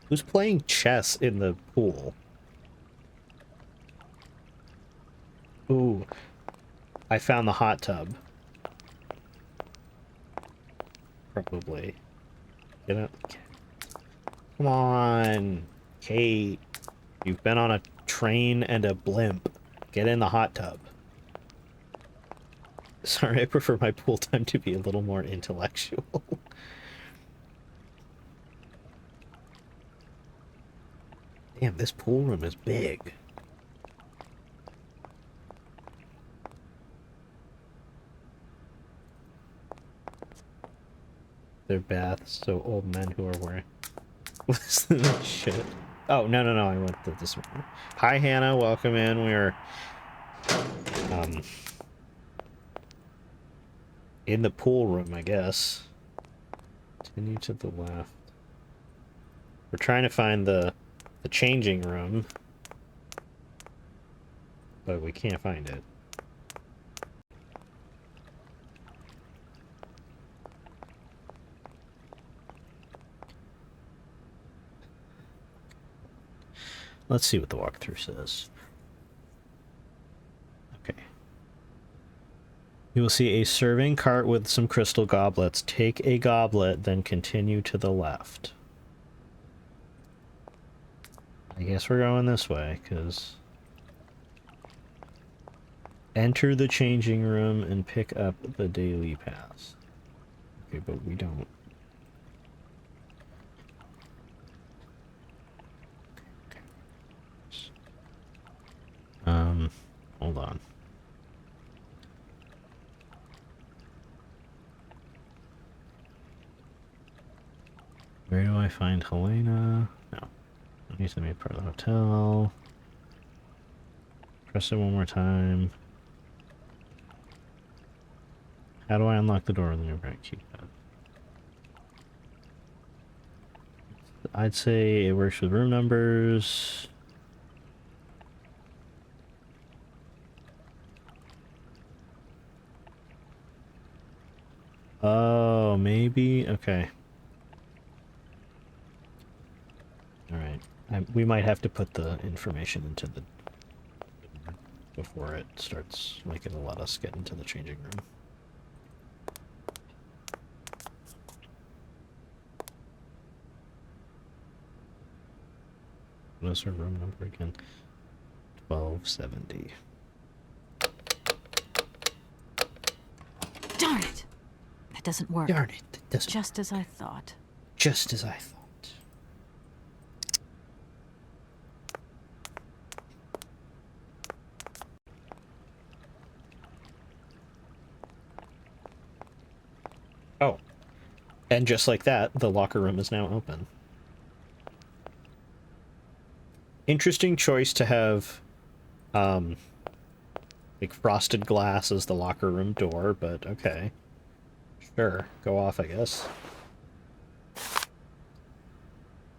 Who's playing chess in the pool? Ooh. I found the hot tub. Probably. Get it? Come on, Kate. You've been on a train and a blimp. Get in the hot tub. Sorry, I prefer my pool time to be a little more intellectual. Damn, this pool room is big. Their baths, so old men who are wearing... What's the shit? Oh, no, I went to this one. Hi, Hannah, welcome in. We're... in the pool room, I guess. Continue to the left. We're trying to find the changing room. But we can't find it. Let's see what the walkthrough says. Okay. You will see a serving cart with some crystal goblets. Take a goblet, then continue to the left. I guess we're going this way, because... Enter the changing room and pick up the daily pass. Okay, but we don't. Hold on. Where do I find Helena? No. It needs to be part of the hotel. Press it one more time. How do I unlock the door with the new bright keypad? I'd say it works with room numbers. Oh, maybe? Okay. Alright. We might have to put the information into the... before it starts, like, it'll let us get into the changing room. What is her room number again? 1270. Darn it! That doesn't work. Darn it, that doesn't Just as I thought. Just as I thought. Oh. And just like that, the locker room is now open. Interesting choice to have, like, frosted glass as the locker room door, but okay. Sure, go off, I guess.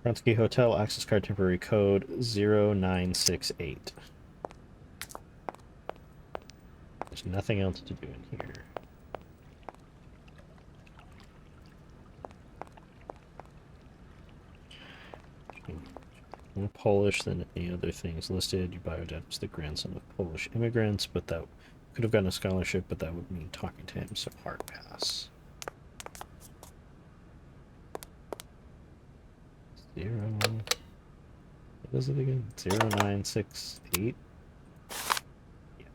Kronsky Hotel, access card temporary code 0968. There's nothing else to do in here. More Polish than any other things listed. Your biodad was the grandson of Polish immigrants, but that could have gotten a scholarship, but that would mean talking to him, so hard pass. 0. What is it again? 0968. Yeah.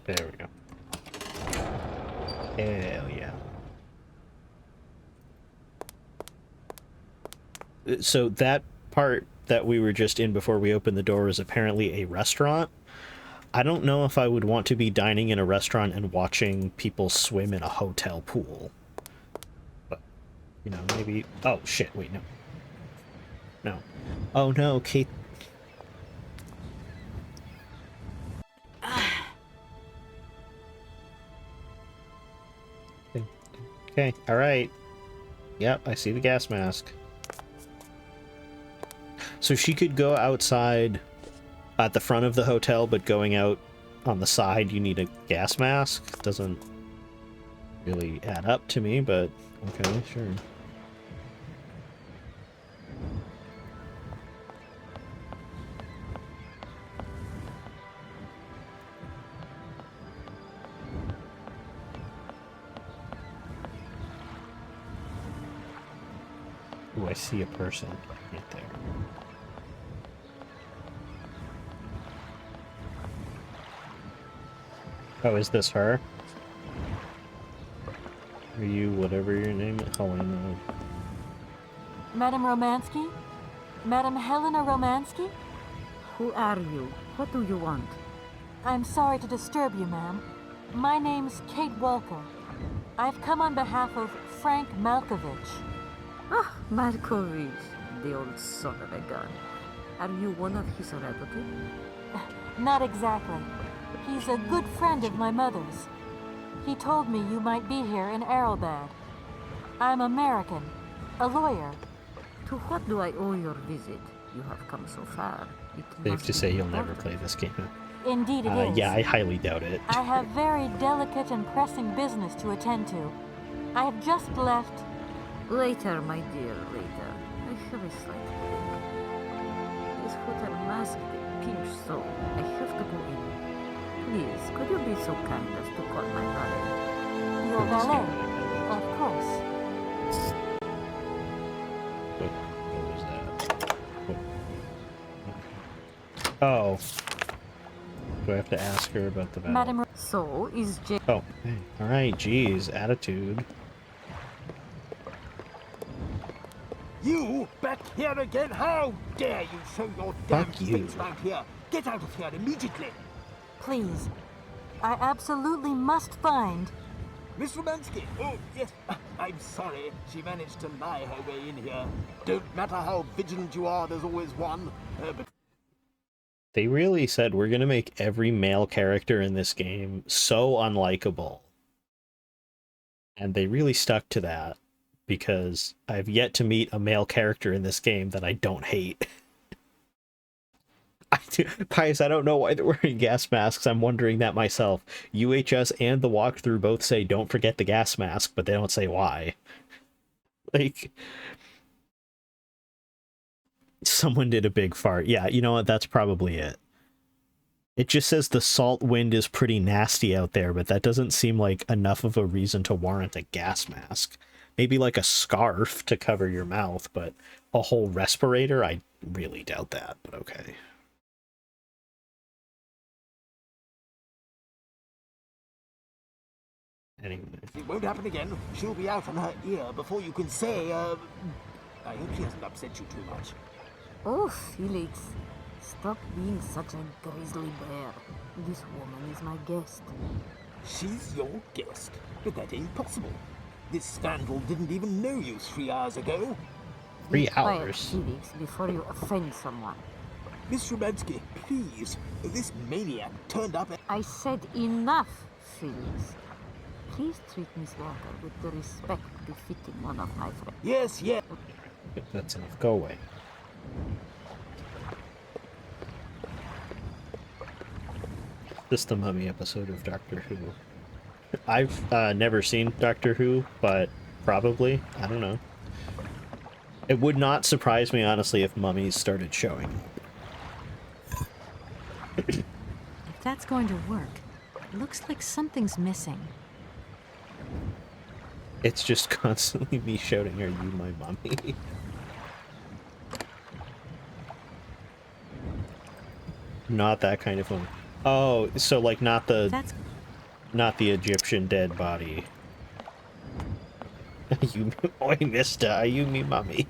There we go. Hell yeah. So that part that we were just in before we opened the door is apparently a restaurant. I don't know if I would want to be dining in a restaurant and watching people swim in a hotel pool. But, you know, maybe... Oh, shit, wait, no. No. Oh, no, Kate... Okay, alright. Yep, I see the gas mask. So she could go outside at the front of the hotel, but going out on the side, you need a gas mask? Doesn't really add up to me, but okay, sure. Ooh, I see a person right there. Oh, is this her? Are you whatever your name is? Helena. Madam Romansky? Madam Helena Romansky? Who are you? What do you want? I'm sorry to disturb you, ma'am. My name's Kate Walker. I've come on behalf of Frank Malkovich. Ah, Markovich, the old son of a gun. Are you one of his relatives? Not exactly. He's a good friend of my mother's. He told me you might be here in Arrowbad. I'm American, a lawyer. To what do I owe your visit? You have come so far. Safe to say you'll never play this game. Indeed it is. Yeah, I highly doubt it. I have very delicate and pressing business to attend to. I have just left... Later, my dear, later. I have a slight headache. This hotel masked a pinch, so I have to go in. Please, could you be so kind as to call my valet? Your valet? Of course. What was that? Oh. Do I have to ask her about the valet? Madam... So, is J... Oh, hey. Alright, geez. Attitude. You back here again? How dare you show your damn Fuck you. face round here? Get out of here immediately. Please. I absolutely must find... Miss Romansky. Oh, yes. I'm sorry. She managed to lie her way in here. Don't matter how vigilant you are, there's always one. But They really said we're gonna make every male character in this game so unlikable. And they really stuck to that, because I've yet to meet a male character in this game that I don't hate. Pius, I don't know why they're wearing gas masks. I'm wondering that myself. UHS and the walkthrough both say don't forget the gas mask, but they don't say why. Like... Someone did a big fart. Yeah, you know what? That's probably it. It just says the salt wind is pretty nasty out there, but that doesn't seem like enough of a reason to warrant a gas mask. Maybe like a scarf to cover your mouth, but a whole respirator? I really doubt that, but okay. Anyway. it won't happen again. She'll be out on her ear before you can say, I hope she hasn't upset you too much. Oh, Felix. Stop being such a grizzly bear. This woman is my guest. She's your guest? But that ain't possible. This vandal didn't even know you 3 hours ago. 3 Be quiet, hours. Felix, before you offend someone. Miss Romansky, please. This maniac turned up at... I said enough, Felix. Please treat Miss Walker with the respect befitting one of my friends. Yes, yes. That's enough. Go away. This is the Mummy episode of Doctor Who. I've never seen Doctor Who, but probably. I don't know. It would not surprise me, honestly, if mummies started showing. If that's going to work, it looks like something's missing. It's just constantly me shouting, "Are you my mummy?" Not that kind of one. Oh, so like not the Egyptian dead body. You, oi, mister, are you me mummy?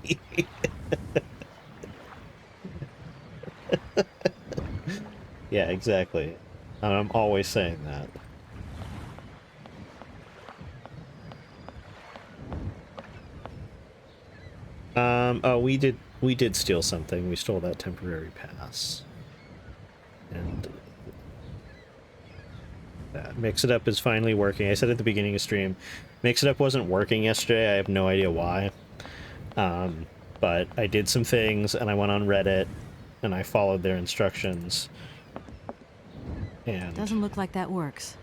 Yeah, exactly. And I'm always saying that. Oh, we did steal something. We stole that temporary pass. And Mix It Up is finally working. I said at the beginning of stream, Mix It Up wasn't working yesterday. I have no idea why. But I did some things, and I went on Reddit, and I followed their instructions. And Doesn't look like that works.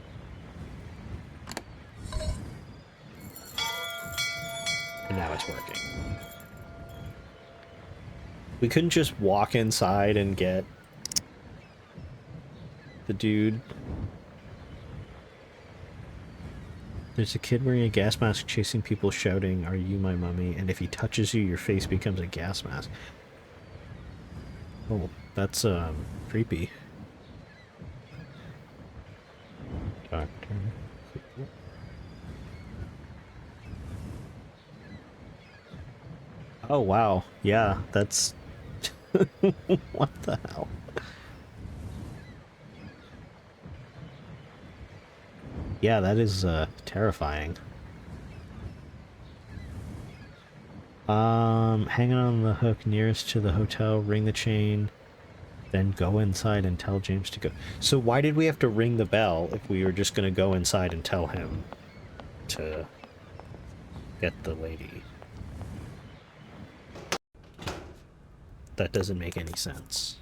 now it's working. We couldn't just walk inside and get the dude. There's a kid wearing a gas mask chasing people shouting, "Are you my mummy?" And if he touches you, your face becomes a gas mask. Oh, that's creepy. Doctor. Oh wow, yeah, that's what the hell? Yeah, that is terrifying. Hanging on the hook nearest to the hotel, ring the chain, then go inside and tell James to go. So why did we have to ring the bell if we were just gonna go inside and tell him to get the lady? That doesn't make any sense.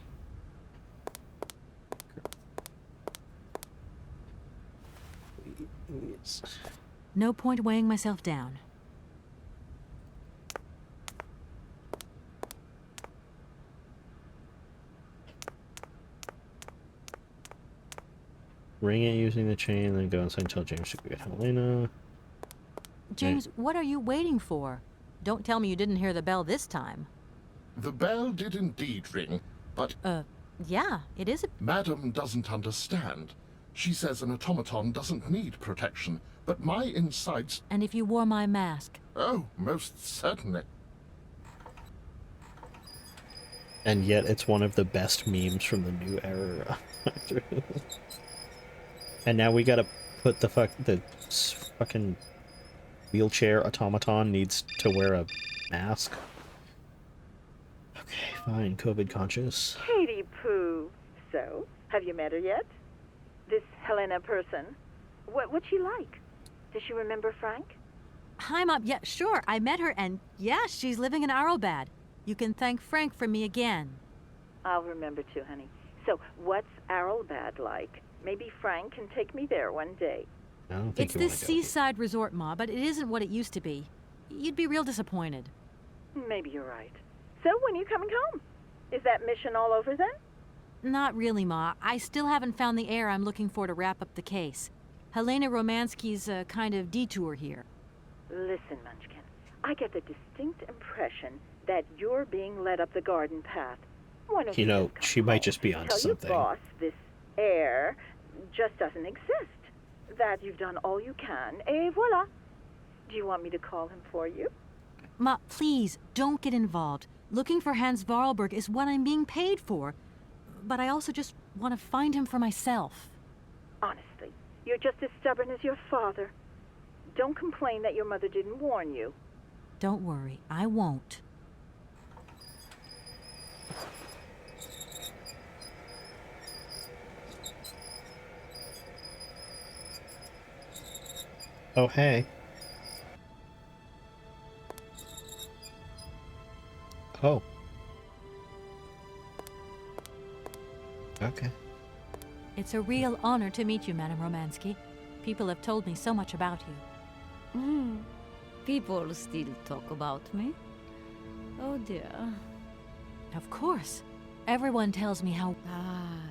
Please. No point weighing myself down. Ring it using the chain, then go inside and tell James to go get Helena. James, what are you waiting for? Don't tell me you didn't hear the bell this time. The bell did indeed ring, but... Yeah, it is a... Madam doesn't understand. She says an automaton doesn't need protection, but my insides... And if you wore my mask? Oh, most certainly. And yet it's one of the best memes from the new era. And now we gotta put the fucking wheelchair automaton needs to wear a mask. Okay, fine, COVID conscious. Katie Pooh. So, have you met her yet? This Helena person? What's she like? Does she remember Frank? Hi, Mom. Yeah, sure. I met her, and yeah, she's living in Arrowbad. You can thank Frank for me again. I'll remember too, honey. So, what's Arrowbad like? Maybe Frank can take me there one day. I don't think it's this seaside resort, Ma, but it isn't what it used to be. You'd be real disappointed. Maybe you're right. So, when are you coming home? Is that mission all over then? Not really, Ma. I still haven't found the heir I'm looking for to wrap up the case. Helena Romansky's a kind of detour here. Listen, Munchkin. I get the distinct impression that you're being led up the garden path. Why don't you know, just come she might home, just be onto tell something. Your boss this heir just doesn't exist. That you've done all you can, et voila. Do you want me to call him for you? Ma, please, don't get involved. Looking for Hans Varlberg is what I'm being paid for. But I also just want to find him for myself. Honestly, you're just as stubborn as your father. Don't complain that your mother didn't warn you. Don't worry, I won't. Oh, hey. Oh. Okay. It's a real honor to meet you, Madame Romansky. People have told me so much about you. People still talk about me? Oh dear. Of course. Everyone tells me how...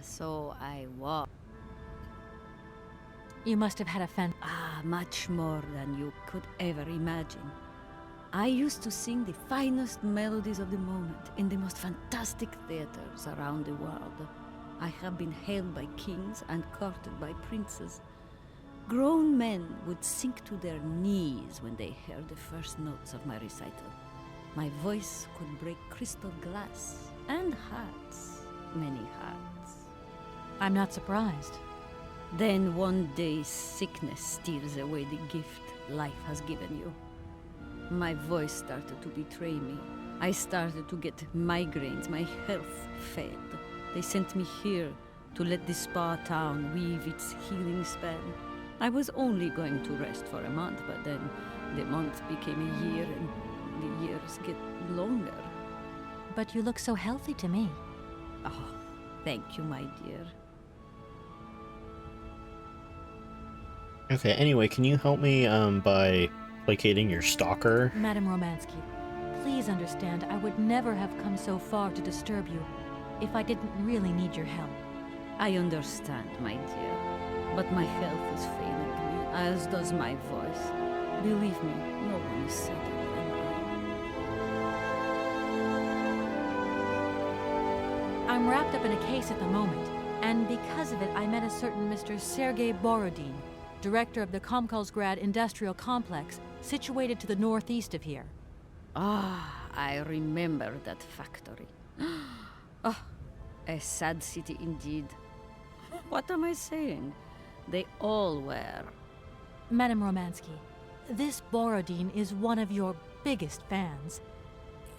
So I was. You must have had a much more than you could ever imagine. I used to sing the finest melodies of the moment in the most fantastic theaters around the world. I have been hailed by kings and courted by princes. Grown men would sink to their knees when they heard the first notes of my recital. My voice could break crystal glass and hearts, many hearts. I'm not surprised. Then one day sickness steals away the gift life has given you. My voice started to betray me. I started to get migraines. My health failed. They sent me here to let the spa town weave its healing spell. I was only going to rest for a month, but then the month became a year and the years get longer. But you look so healthy to me. Oh, thank you, my dear. Okay, anyway, can you help me by placating your stalker? Madame Romansky, please understand I would never have come so far to disturb you if I didn't really need your help. I understand, my dear, but my health is failing me, as does my voice. Believe me, no one is sadder than I. I'm wrapped up in a case at the moment, and because of it, I met a certain Mr. Sergei Borodin, director of the Komkolsgrad Industrial Complex, situated to the northeast of here. Ah, I remember that factory. Oh, a sad city indeed. What am I saying? They all were. Madame Romansky, this Borodin is one of your biggest fans.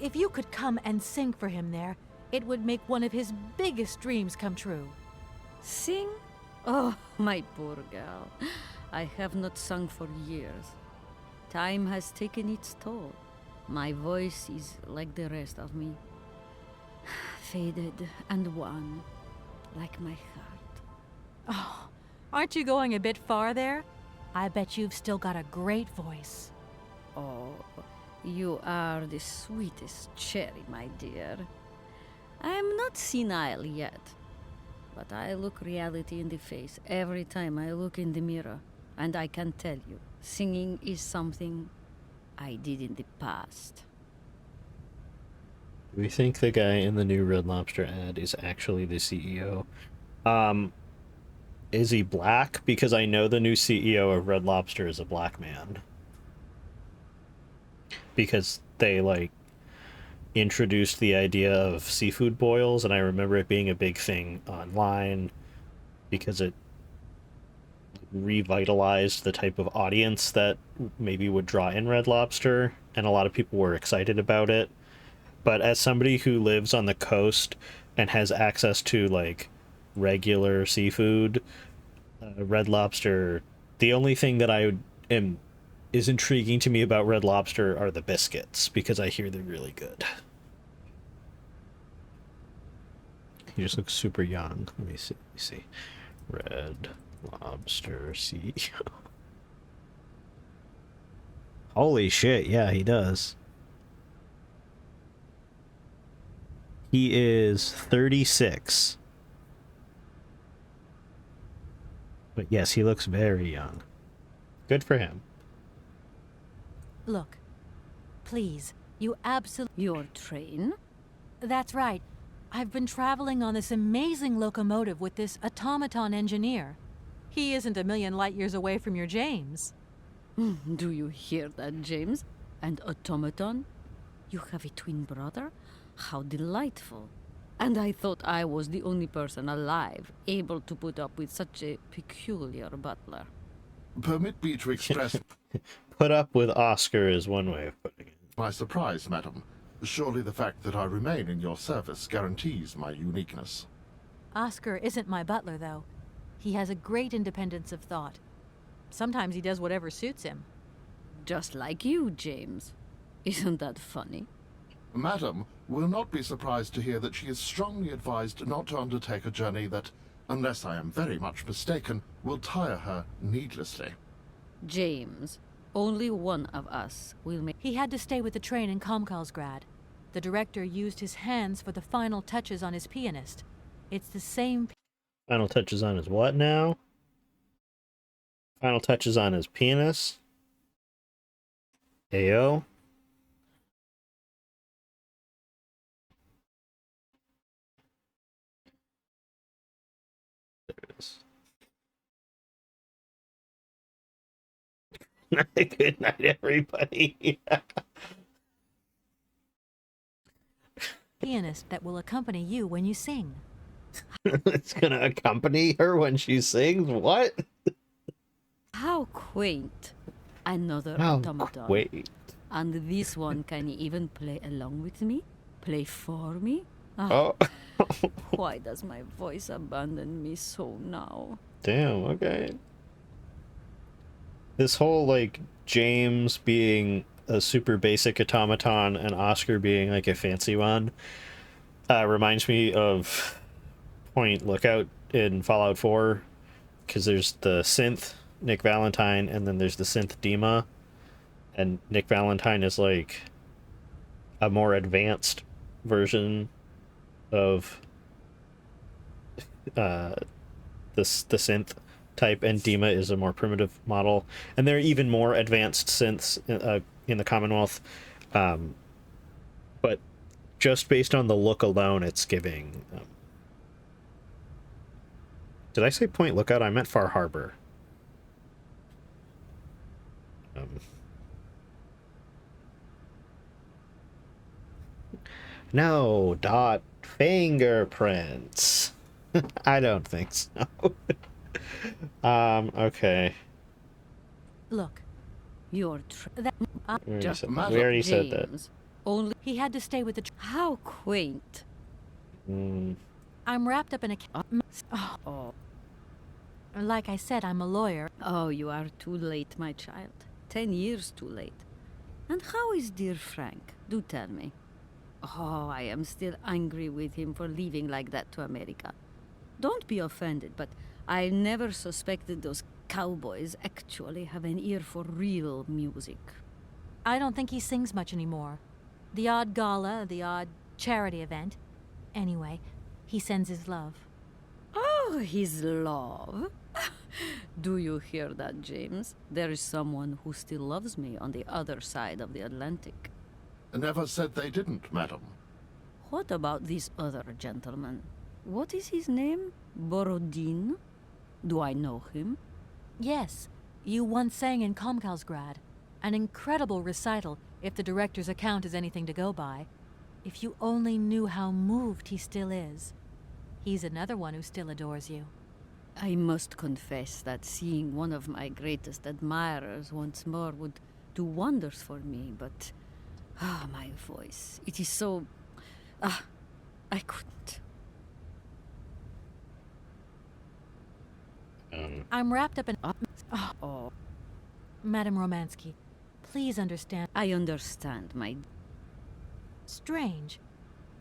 If you could come and sing for him there, it would make one of his biggest dreams come true. Sing? Oh, my poor girl. I have not sung for years. Time has taken its toll. My voice is like the rest of me. Faded and wan, like my heart. Oh, aren't you going a bit far there? I bet you've still got a great voice. Oh, you are the sweetest cherry, my dear. I am not senile yet, but I look reality in the face every time I look in the mirror, and I can tell you, singing is something I did in the past. Do we think the guy in the new Red Lobster ad is actually the CEO? Is he black? Because I know the new CEO of Red Lobster is a black man. Because they, like, introduced the idea of seafood boils, and I remember it being a big thing online because it revitalized the type of audience that maybe would draw in Red Lobster, and a lot of people were excited about it. But as somebody who lives on the coast and has access to, like, regular seafood, Red Lobster, the only thing that is intriguing to me about Red Lobster are the biscuits, because I hear they're really good. He just looks super young. Let me see. Red Lobster CEO. Holy shit, yeah, he does. He is 36. But yes, he looks very young. Good for him. Look, please, you absolutely... Your train? That's right. I've been traveling on this amazing locomotive with this automaton engineer. He isn't a million light years away from your James. Do you hear that, James? And automaton? You have a twin brother? How delightful. And I thought I was the only person alive able to put up with such a peculiar butler. Permit me to express Put up with Oscar is one way of putting it. my surprise, madam. Surely the fact that I remain in your service guarantees my uniqueness. Oscar isn't my butler, though. He has a great independence of thought. Sometimes he does whatever suits him. Just like you, James. Isn't that funny? Madam will not be surprised to hear that she is strongly advised not to undertake a journey that, unless I am very much mistaken, will tire her needlessly. James, only one of us will make... He had to stay with the train in Komkolsgrad. The director used his hands for the final touches on his pianist. It's the same... Final touches on his what now? Final touches on his penis? Ayo. There it is. Good night, everybody. Pianist that will accompany you when you sing. It's gonna accompany her when she sings? What? How quaint. Another How automaton. quaint. And this one can even play along with me? Play for me? Oh. Why does my voice abandon me so now? Damn, okay. This whole, like, James being a super basic automaton and Oscar being, like, a fancy one reminds me of Point Lookout in Fallout 4, because there's the synth, Nick Valentine, and then there's the synth Dima, and Nick Valentine is, like, a more advanced version of the synth type, and Dima is a more primitive model, and there are even more advanced synths in the Commonwealth, but just based on the look alone, it's giving. Did I say Point Lookout? I meant Far Harbor. No, dot fingerprints. I don't think so. Okay. Look, you're Just we already said that. Only he had to stay with the. How quaint. I'm wrapped up in a. Oh. Like I said, I'm a lawyer. Oh, you are too late, my child. 10 years too late. And how is dear Frank? Do tell me. Oh, I am still angry with him for leaving like that to America. Don't be offended, but I never suspected those cowboys actually have an ear for real music. I don't think he sings much anymore. The odd gala, the odd charity event. Anyway, he sends his love. Oh, his love? Do you hear that, James? There is someone who still loves me on the other side of the Atlantic. Never said they didn't, madam. What about this other gentleman? What is his name? Borodin? Do I know him? Yes, you once sang in Komkalsgrad. An incredible recital, if the director's account is anything to go by. If you only knew how moved he still is. He's another one who still adores you. I must confess that seeing one of my greatest admirers once more would do wonders for me, but... my voice. It is so... I couldn't. I'm wrapped up in... Madame Romansky, please understand. I understand, my... Strange.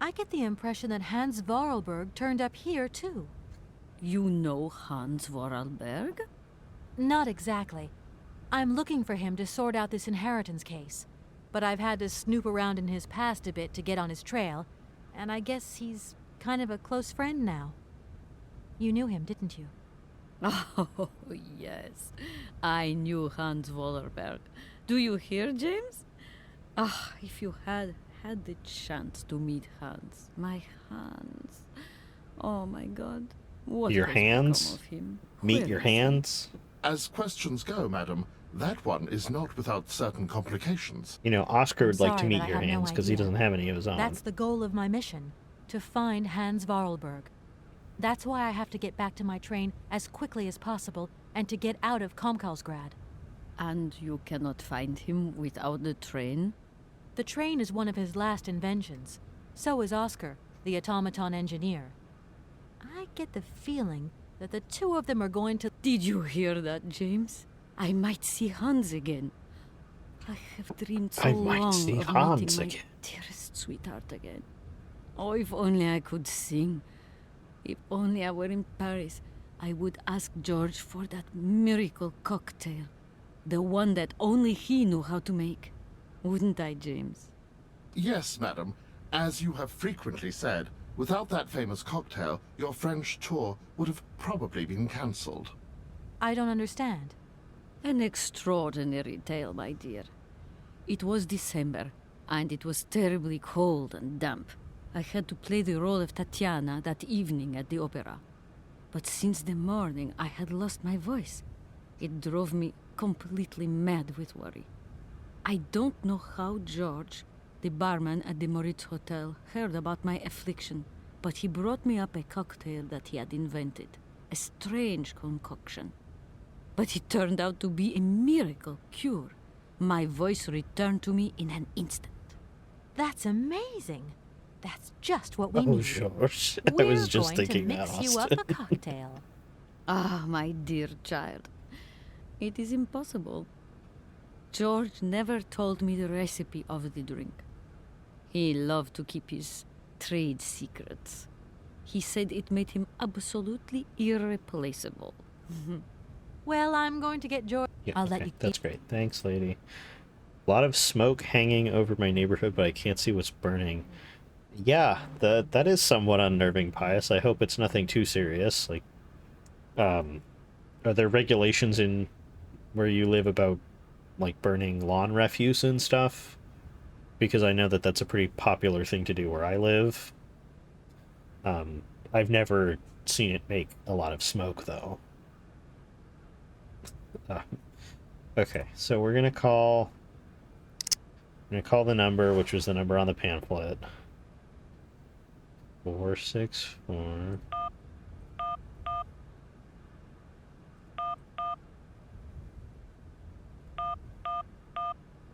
I get the impression that Hans Vorarlberg turned up here, too. You know Hans Vorarlberg? Not exactly. I'm looking for him to sort out this inheritance case. But I've had to snoop around in his past a bit to get on his trail, and I guess he's kind of a close friend now. You knew him, didn't you? Oh, yes. I knew Hans Vorarlberg. Do you hear, James? If you had the chance to meet Hans. My Hans. Oh, my God. What your has hands? become of him? Meet Where your is he? hands? As questions go, madam, that one is not without certain complications. You know, Oscar would like to sorry, meet but I your have no hands because he idea. doesn't have any of his own. That's the goal of my mission, to find Hans Vorarlberg. That's why I have to get back to my train as quickly as possible and to get out of Komkalsgrad. And you cannot find him without the train? The train is one of his last inventions. So is Oscar, the automaton engineer. I get the feeling that the two of them are going to... Did you hear that, James? I might see Hans again. I have dreamed so I long might see of Hans meeting my again. dearest sweetheart again. Oh, if only I could sing. If only I were in Paris, I would ask George for that miracle cocktail. The one that only he knew how to make. Wouldn't I, James? Yes, madam. As you have frequently said, without that famous cocktail, your French tour would have probably been cancelled. I don't understand. An extraordinary tale, my dear. It was December, and it was terribly cold and damp. I had to play the role of Tatiana that evening at the opera. But since the morning, I had lost my voice. It drove me completely mad with worry. I don't know how George, the barman at the Moritz Hotel, heard about my affliction, but he brought me up a cocktail that he had invented. A strange concoction. But it turned out to be a miracle cure. My voice returned to me in an instant. That's amazing. That's just what we Oh, need. George. I We're was just going thinking to that, mix you up Austin. a cocktail. Ah, my dear child. It is impossible. George never told me the recipe of the drink. He loved to keep his trade secrets. He said it made him absolutely irreplaceable. Well, I'm going to get George. Yeah, I'll okay, let you that's great. Thanks, lady. A lot of smoke hanging over my neighborhood, but I can't see what's burning. Yeah, that is somewhat unnerving, Pius. I hope it's nothing too serious. Like, are there regulations in where you live about, like, burning lawn refuse and stuff? Because I know that that's a pretty popular thing to do where I live. I've never seen it make a lot of smoke, though. Okay, so we're gonna call the number, which was the number on the pamphlet. 464.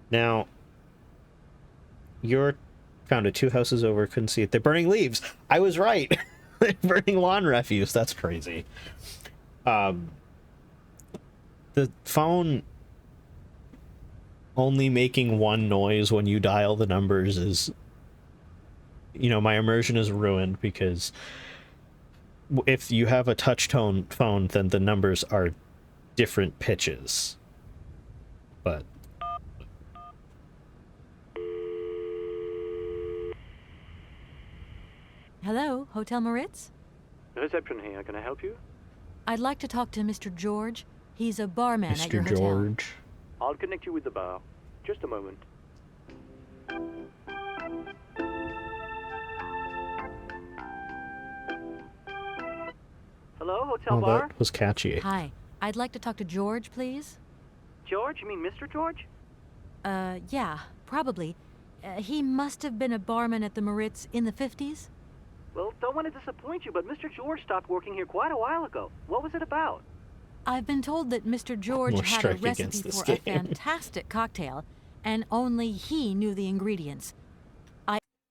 Now, you're found it 2 houses over, couldn't see it. They're burning leaves. I was right. They're burning lawn refuse. That's crazy. The phone only making one noise when you dial the numbers is, you know, my immersion is ruined, because if you have a touch tone phone, then the numbers are different pitches. But Hello, Hotel Moritz? Reception here. Can I help you? I'd like to talk to Mr. George. He's a barman at your Mr. hotel. George. I'll connect you with the bar. Just a moment. Hello, Hotel Oh, Bar? that was catchy. Hi, I'd like to talk to George, please. George? You mean Mr. George? Yeah, probably. He must have been a barman at the Moritz in the 50s. Well, don't want to disappoint you, but Mr. George stopped working here quite a while ago. What was it about? I've been told that Mr. George More had a strike recipe against this for a game. fantastic cocktail, and only he knew the ingredients.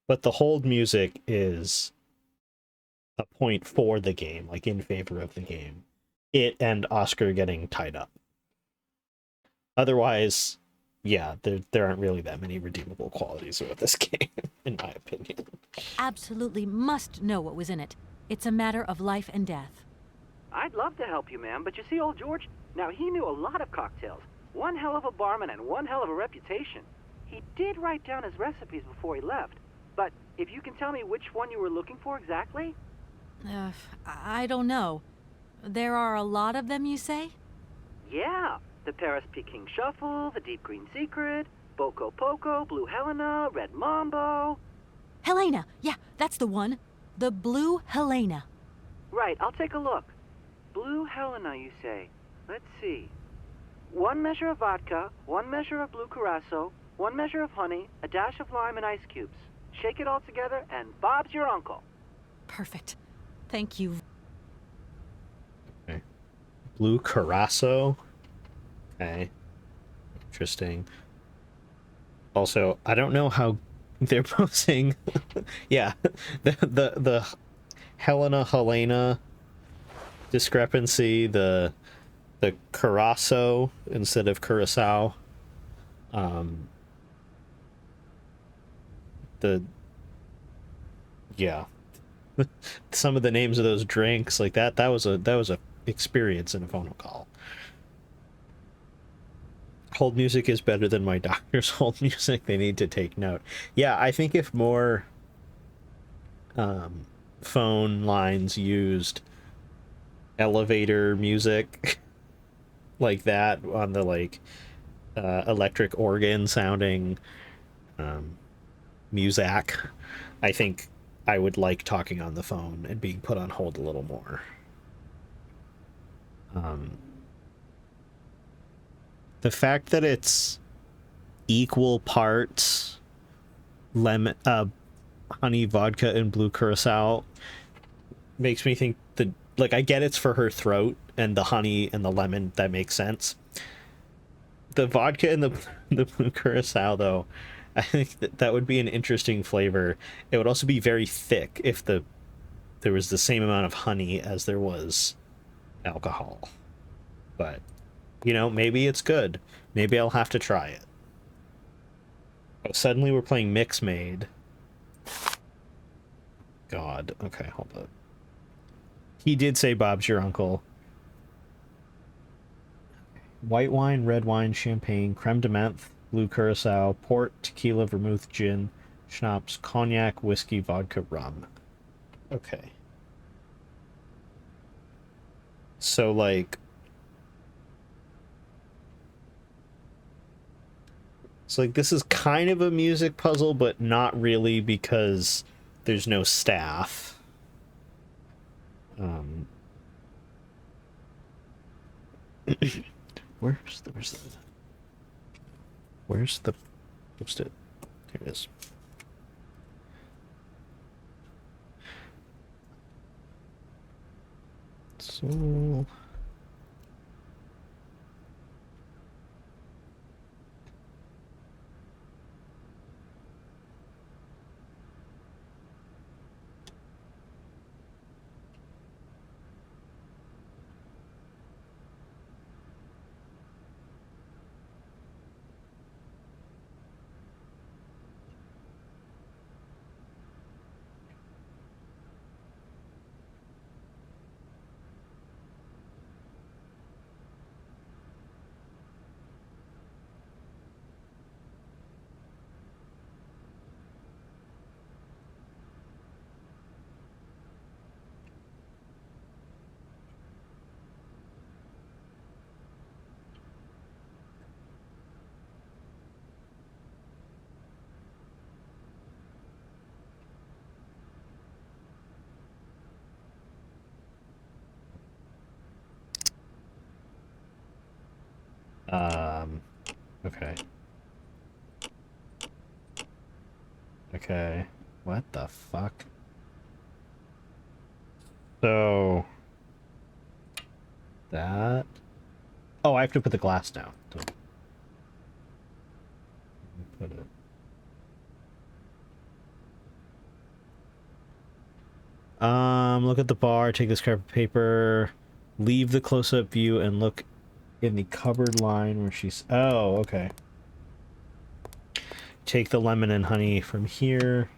But the hold music is a point for the game, like in favor of the game. It and Oscar getting tied up. Otherwise, yeah, there aren't really that many redeemable qualities with this game, in my opinion. Absolutely must know what was in it. It's a matter of life and death. I'd love to help you, ma'am, but you see, old George, now he knew a lot of cocktails. One hell of a barman and one hell of a reputation. He did write down his recipes before he left. But if you can tell me which one you were looking for exactly? I don't know. There are a lot of them, you say? Yeah. The Paris Peking Shuffle, the Deep Green Secret, Boko Poco, Blue Helena, Red Mambo. Helena! Yeah, that's the one. The Blue Helena. Right, I'll take a look. Blue Helena, you say? Let's see. 1 measure of vodka, 1 measure of blue curacao, 1 measure of honey, a dash of lime and ice cubes. Shake it all together, and Bob's your uncle. Perfect. Thank you. Okay. Blue Curacao. Okay. Interesting. Also, I don't know how they're both saying. Yeah, the Helena discrepancy. The Curacao instead of Curacao. Yeah. Some of the names of those drinks, like that was a experience in a phone call. Hold music is better than my doctor's hold music. They need to take note. Yeah, I think if more phone lines used elevator music like that on the electric organ sounding music, I think I would like talking on the phone and being put on hold a little more. The fact that it's equal parts lemon, honey, vodka, and blue curacao makes me think that, like, I get it's for her throat, and the honey and the lemon, that makes sense. The vodka and the blue curacao, though, I think that would be an interesting flavor. It would also be very thick if there was the same amount of honey as there was alcohol. But, you know, maybe it's good. Maybe I'll have to try it. Oh, suddenly we're playing Mix Made. God. Okay, hold up. He did say Bob's your uncle. White wine, red wine, champagne, creme de menthe, blue curacao, port, tequila, vermouth, gin, schnapps, cognac, whiskey, vodka, rum. Okay. So, like... So, like, this is kind of a music puzzle, but not really because there's no staff. Where's the post-it? Here it is. So... Okay. Okay. What the fuck? So... That... Oh, I have to put the glass down. Put it... Look at the bar, take this scrap of paper, leave the close-up view, and look in the cupboard line where she's... Oh, okay. Take the lemon and honey from here.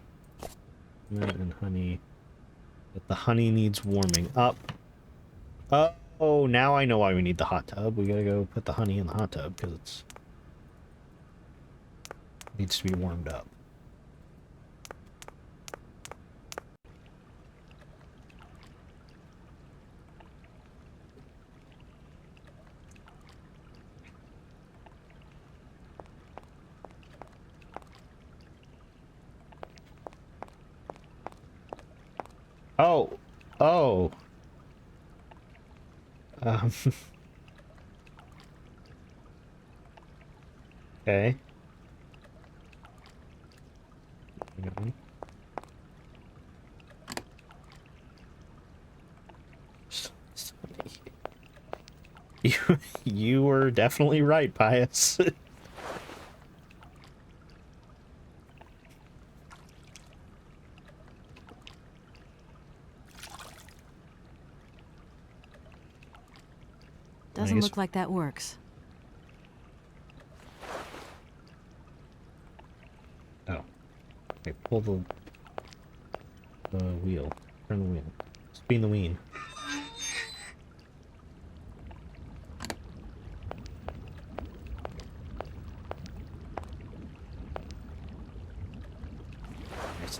Lemon and honey. But the honey needs warming up. Oh, now I know why we need the hot tub. We gotta go put the honey in the hot tub because it's... needs to be warmed up. Oh. Oh. Okay. You were definitely right, Pius. Doesn't look like that works. Oh. Okay, pull the wheel. Turn the wheel. Spin the wheel.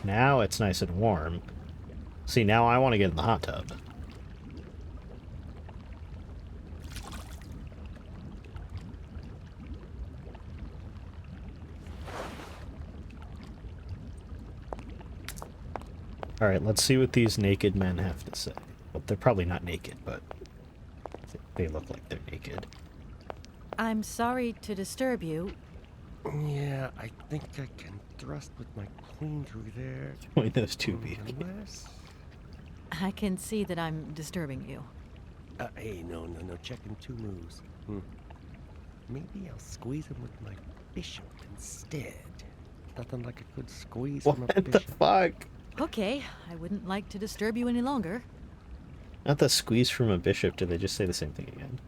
Now it's nice and warm. See, now I want to get in the hot tub. Alright, let's see what these naked men have to say. Well, they're probably not naked, but they look like they're naked. I'm sorry to disturb you. Yeah, I think I can thrust with my queen through there. Point those two big. Unless... I can see that I'm disturbing you. Hey, no, checking two moves. Maybe I'll squeeze him with my bishop instead. Nothing like a good squeeze from a What the bishop. fuck? Okay, I wouldn't like to disturb you any longer. Not the squeeze from a bishop. Did they just say the same thing again?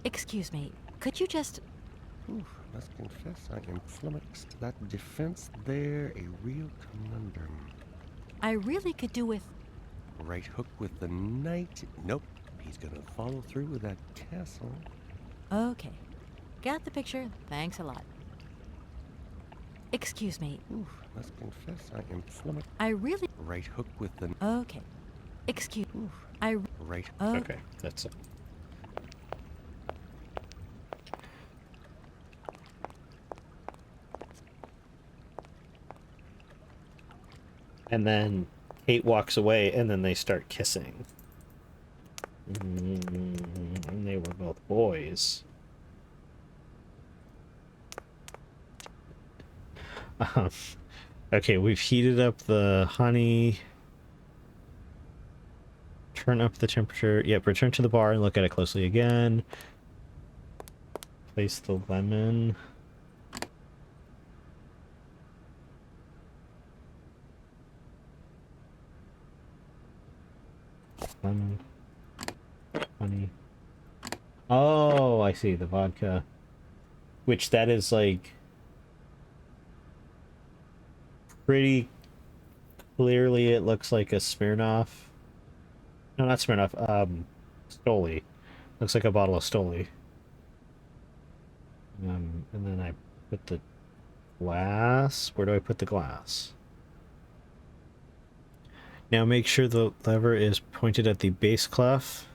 Excuse me, could you just... Oof, must confess I am flummoxed. That defense there, a real conundrum. I really could do with... Right hook with the knight. Nope, he's gonna follow through with that castle. Okay. Got the picture. Thanks a lot. Excuse me. Oof, must confess I am flummoxed. I really... Right hook with the... Okay. Excuse... Oof. I... Right... Okay, that's it. And then Kate walks away, and then they start kissing. And they were both boys. Okay, we've heated up the honey. Turn up the temperature. Yep, return to the bar and look at it closely again. Place the lemon. Lemon. Honey. Oh, I see, the vodka. Which that is like pretty clearly it looks like a Smirnoff. No, not Smirnoff, Stoli. Looks like a bottle of Stoli. And then I put the glass. Where do I put the glass? Now make sure the lever is pointed at the bass clef.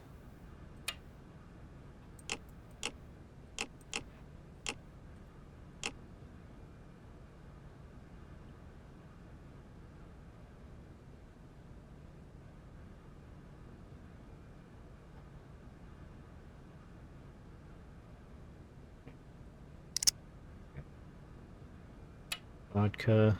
Vodka.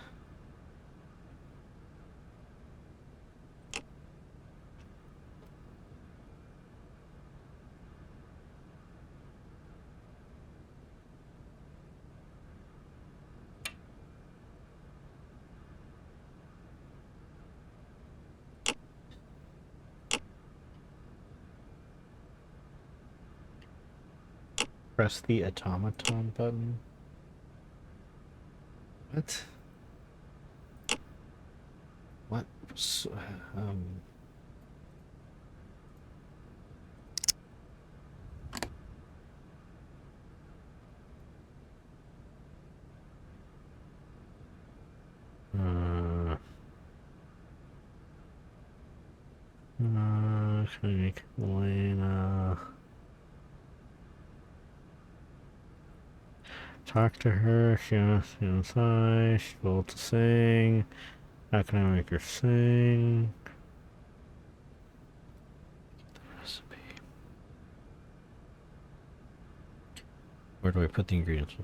Press the automaton button. What? What? Clinic, Elena. Talk to her. She wants to be inside. She's able to sing. How can I make her sing? The recipe. Where do I put the ingredients?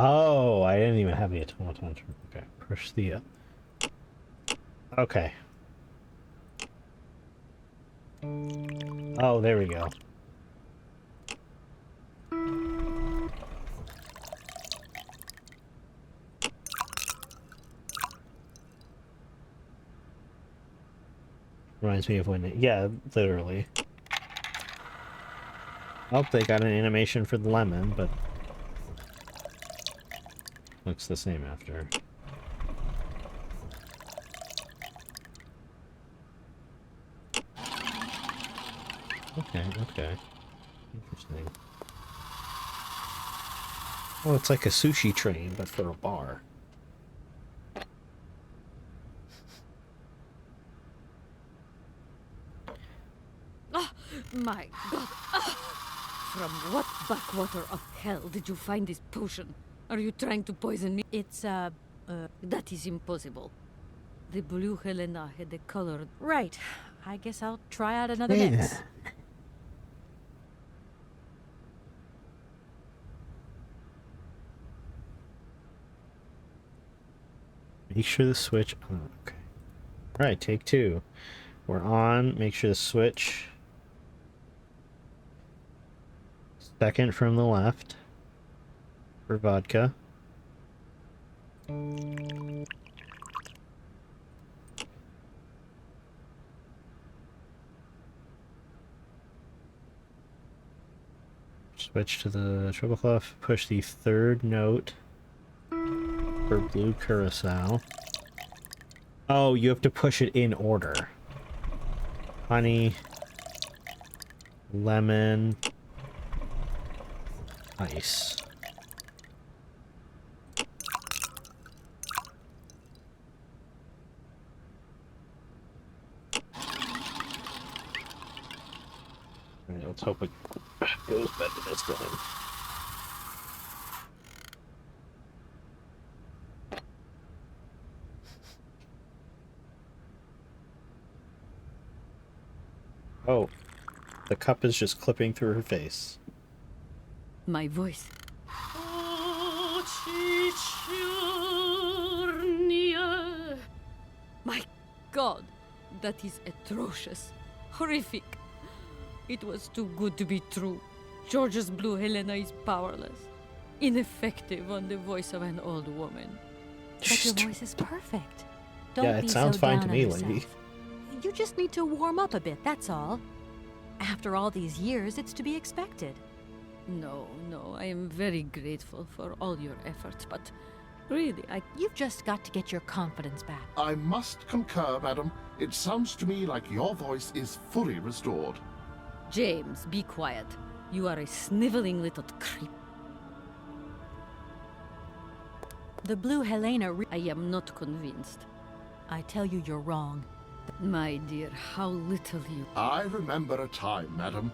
Oh, I didn't even have the automaton. Okay, push the... Okay. Oh, there we go. Reminds me of when... Yeah, literally. Oh, they got an animation for the lemon, but... Looks the same after. Okay, okay. Interesting. Oh, it's like a sushi train, but for a bar. My God. From what backwater of hell did you find this potion? Are you trying to poison me? It's, That is impossible. The blue Helena had the color. Right. I guess I'll try out another Yeah. mix. Make sure the switch. Oh, okay. All right, take two. We're on. Make sure the switch. Second from the left. For vodka. Switch to the treble clef. Push the third note for blue curacao. Oh, you have to push it in order. Honey, lemon, ice. Alright, let's hope it goes better this time. Oh, the cup is just clipping through her face. My voice. My God, that is atrocious. Horrific. It was too good to be true. George's blue Helena is powerless. Ineffective on the voice of an old woman. But your voice is perfect. Don't Yeah, be it sounds so fine down to on me, yourself. lady. You just need to warm up a bit, that's all. After all these years, it's to be expected. No, I am very grateful for all your efforts, but really, You've just got to get your confidence back. I must concur, madam. It sounds to me like your voice is fully restored. James, be quiet. You are a sniveling little creep. The blue Helena I am not convinced. I tell you, you're wrong. My dear, how little you... I remember a time, madam,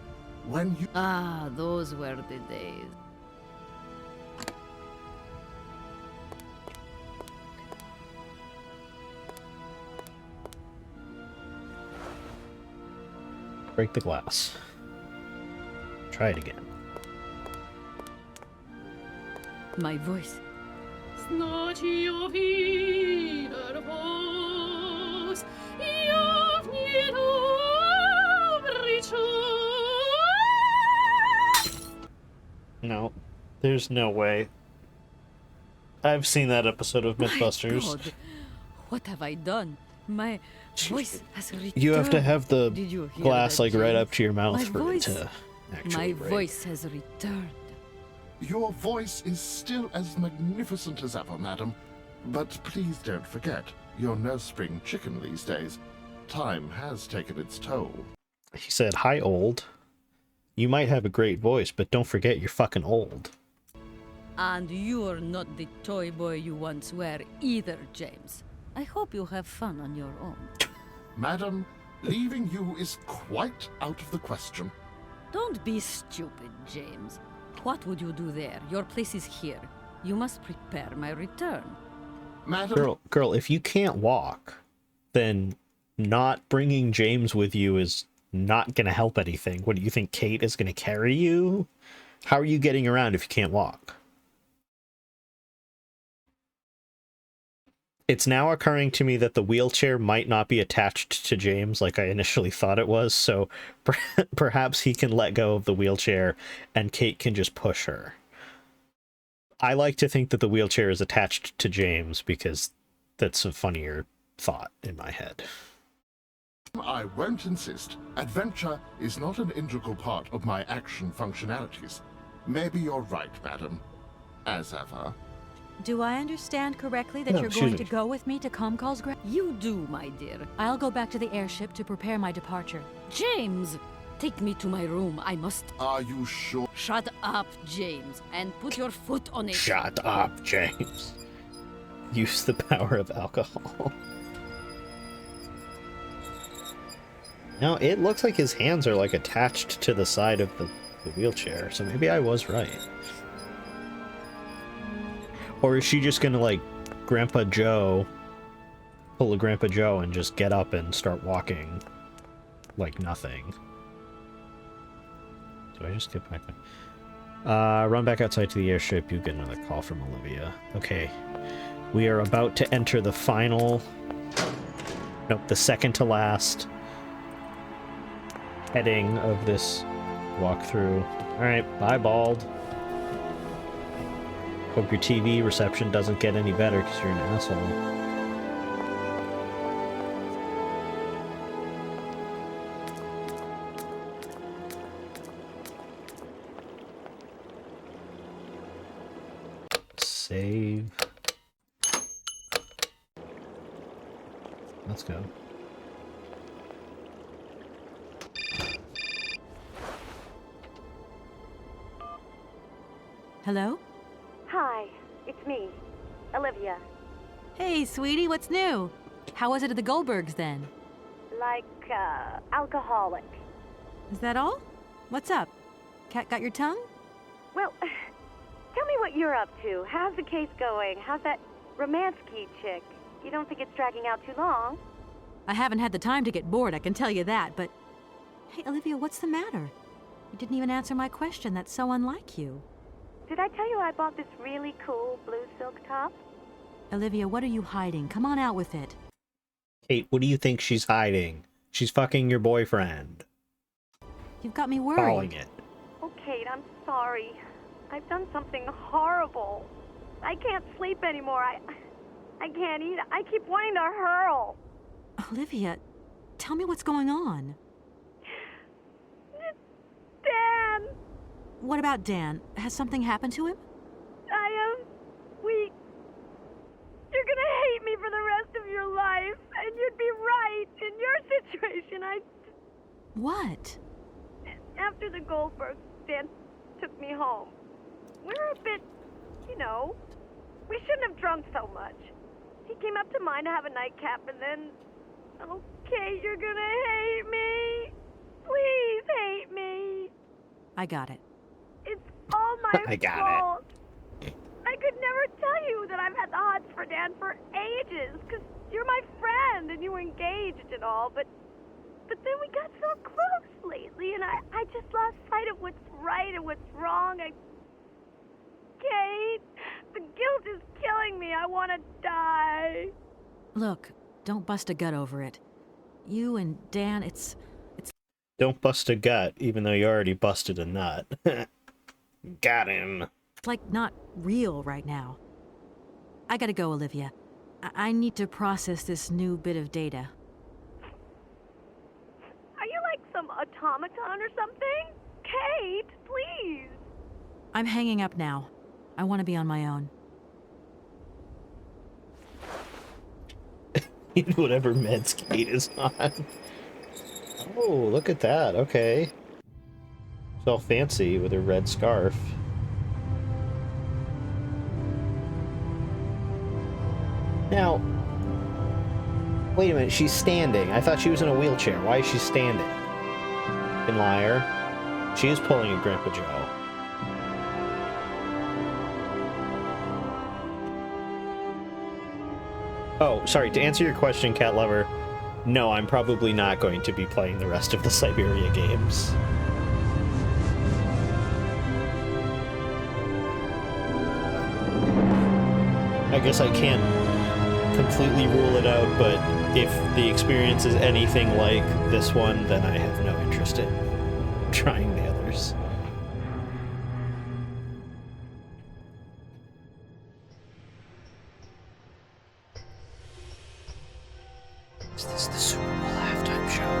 when you... Ah, those were the days. Break the glass. Try it again. My voice. No, there's no way. I've seen that episode of Mythbusters. God, what have I done? My voice has returned. You have to have the Did you hear glass that, like right James? up to your mouth My for voice, it to actually My break. voice has returned. Your voice is still as magnificent as ever, madam. But please don't forget, you're no spring chicken these days. Time has taken its toll. He said, "Hi, old. You might have a great voice, but don't forget you're fucking old." And you're not the toy boy you once were either, James. I hope you have fun on your own. Madam, leaving you is quite out of the question. Don't be stupid, James. What would you do there? Your place is here. You must prepare my return. Madam... Girl, if you can't walk, then not bringing James with you is not gonna help anything. What do you think, Kate is gonna carry you? How are you getting around if you can't walk? It's now occurring to me that the wheelchair might not be attached to James like I initially thought it was, so perhaps he can let go of the wheelchair and Kate can just push her. I like to think that the wheelchair is attached to James because that's a funnier thought in my head. I won't insist. Adventure is not an integral part of my action functionalities. Maybe you're right, madam. As ever. Do I understand correctly that No, you're excuse going me. to go with me to Comcall's ground? You do, my dear. I'll go back to the airship to prepare my departure. James! Take me to my room. I must... Are you sure? Shut up, James, and put your foot on it. Shut up, James. Use the power of alcohol. Now, it looks like his hands are, like, attached to the side of the wheelchair, so maybe I was right. Or is she just gonna, like, pull a Grandpa Joe and just get up and start walking like nothing? Do I just get back there? Run back outside to the airstrip. You get another call from Olivia. Okay. We are about to enter the final... Nope, the second to last heading of this walkthrough. Alright, bye, Bald. Hope your TV reception doesn't get any better because you're an asshole. Save. Let's go. Hello? Hi, it's me, Olivia. Hey, sweetie, what's new? How was it at the Goldbergs, then? Like, alcoholic. Is that all? What's up? Cat got your tongue? Well, tell me what you're up to. How's the case going? How's that Romansky chick? You don't think it's dragging out too long? I haven't had the time to get bored, I can tell you that, but... Hey, Olivia, what's the matter? You didn't even answer my question. That's so unlike you. Did I tell you I bought this really cool blue silk top? Olivia, what are you hiding? Come on out with it. Kate, what do you think she's hiding? She's fucking your boyfriend. You've got me worried. Calling it. Oh, Kate, I'm sorry. I've done something horrible. I can't sleep anymore. I can't eat. I keep wanting to hurl. Olivia, tell me what's going on. Dan! What about Dan? Has something happened to him? You're gonna hate me for the rest of your life, and you'd be right. In your situation, What? After the Goldbergs, Dan took me home. We were a bit, we shouldn't have drunk so much. He came up to mine to have a nightcap, and then... Okay, you're gonna hate me. Please hate me. I got it. It's all my I got fault. I could never tell you that I've had the hots for Dan for ages, because you're my friend and you were engaged and all, but then we got so close lately, and I just lost sight of what's right and what's wrong. Kate, the guilt is killing me. I want to die. Look, don't bust a gut over it. You and Dan, it's... Don't bust a gut, even though you already busted a nut. Got him. It's like not real right now. I gotta go, Olivia. I need to process this new bit of data. Are you like some automaton or something? Kate, please. I'm hanging up now. I want to be on my own. Whatever meds Kate is on. Oh, look at that. Okay. She's all fancy with her red scarf. Now, wait a minute. She's standing. I thought she was in a wheelchair. Why is she standing? Fucking liar. She is pulling a Grandpa Joe. Oh, sorry, to answer your question, Cat Lover, no, I'm probably not going to be playing the rest of the Syberia games. I guess I can't completely rule it out, but if the experience is anything like this one, then I have no interest in trying the others. Is this the Super Bowl halftime show?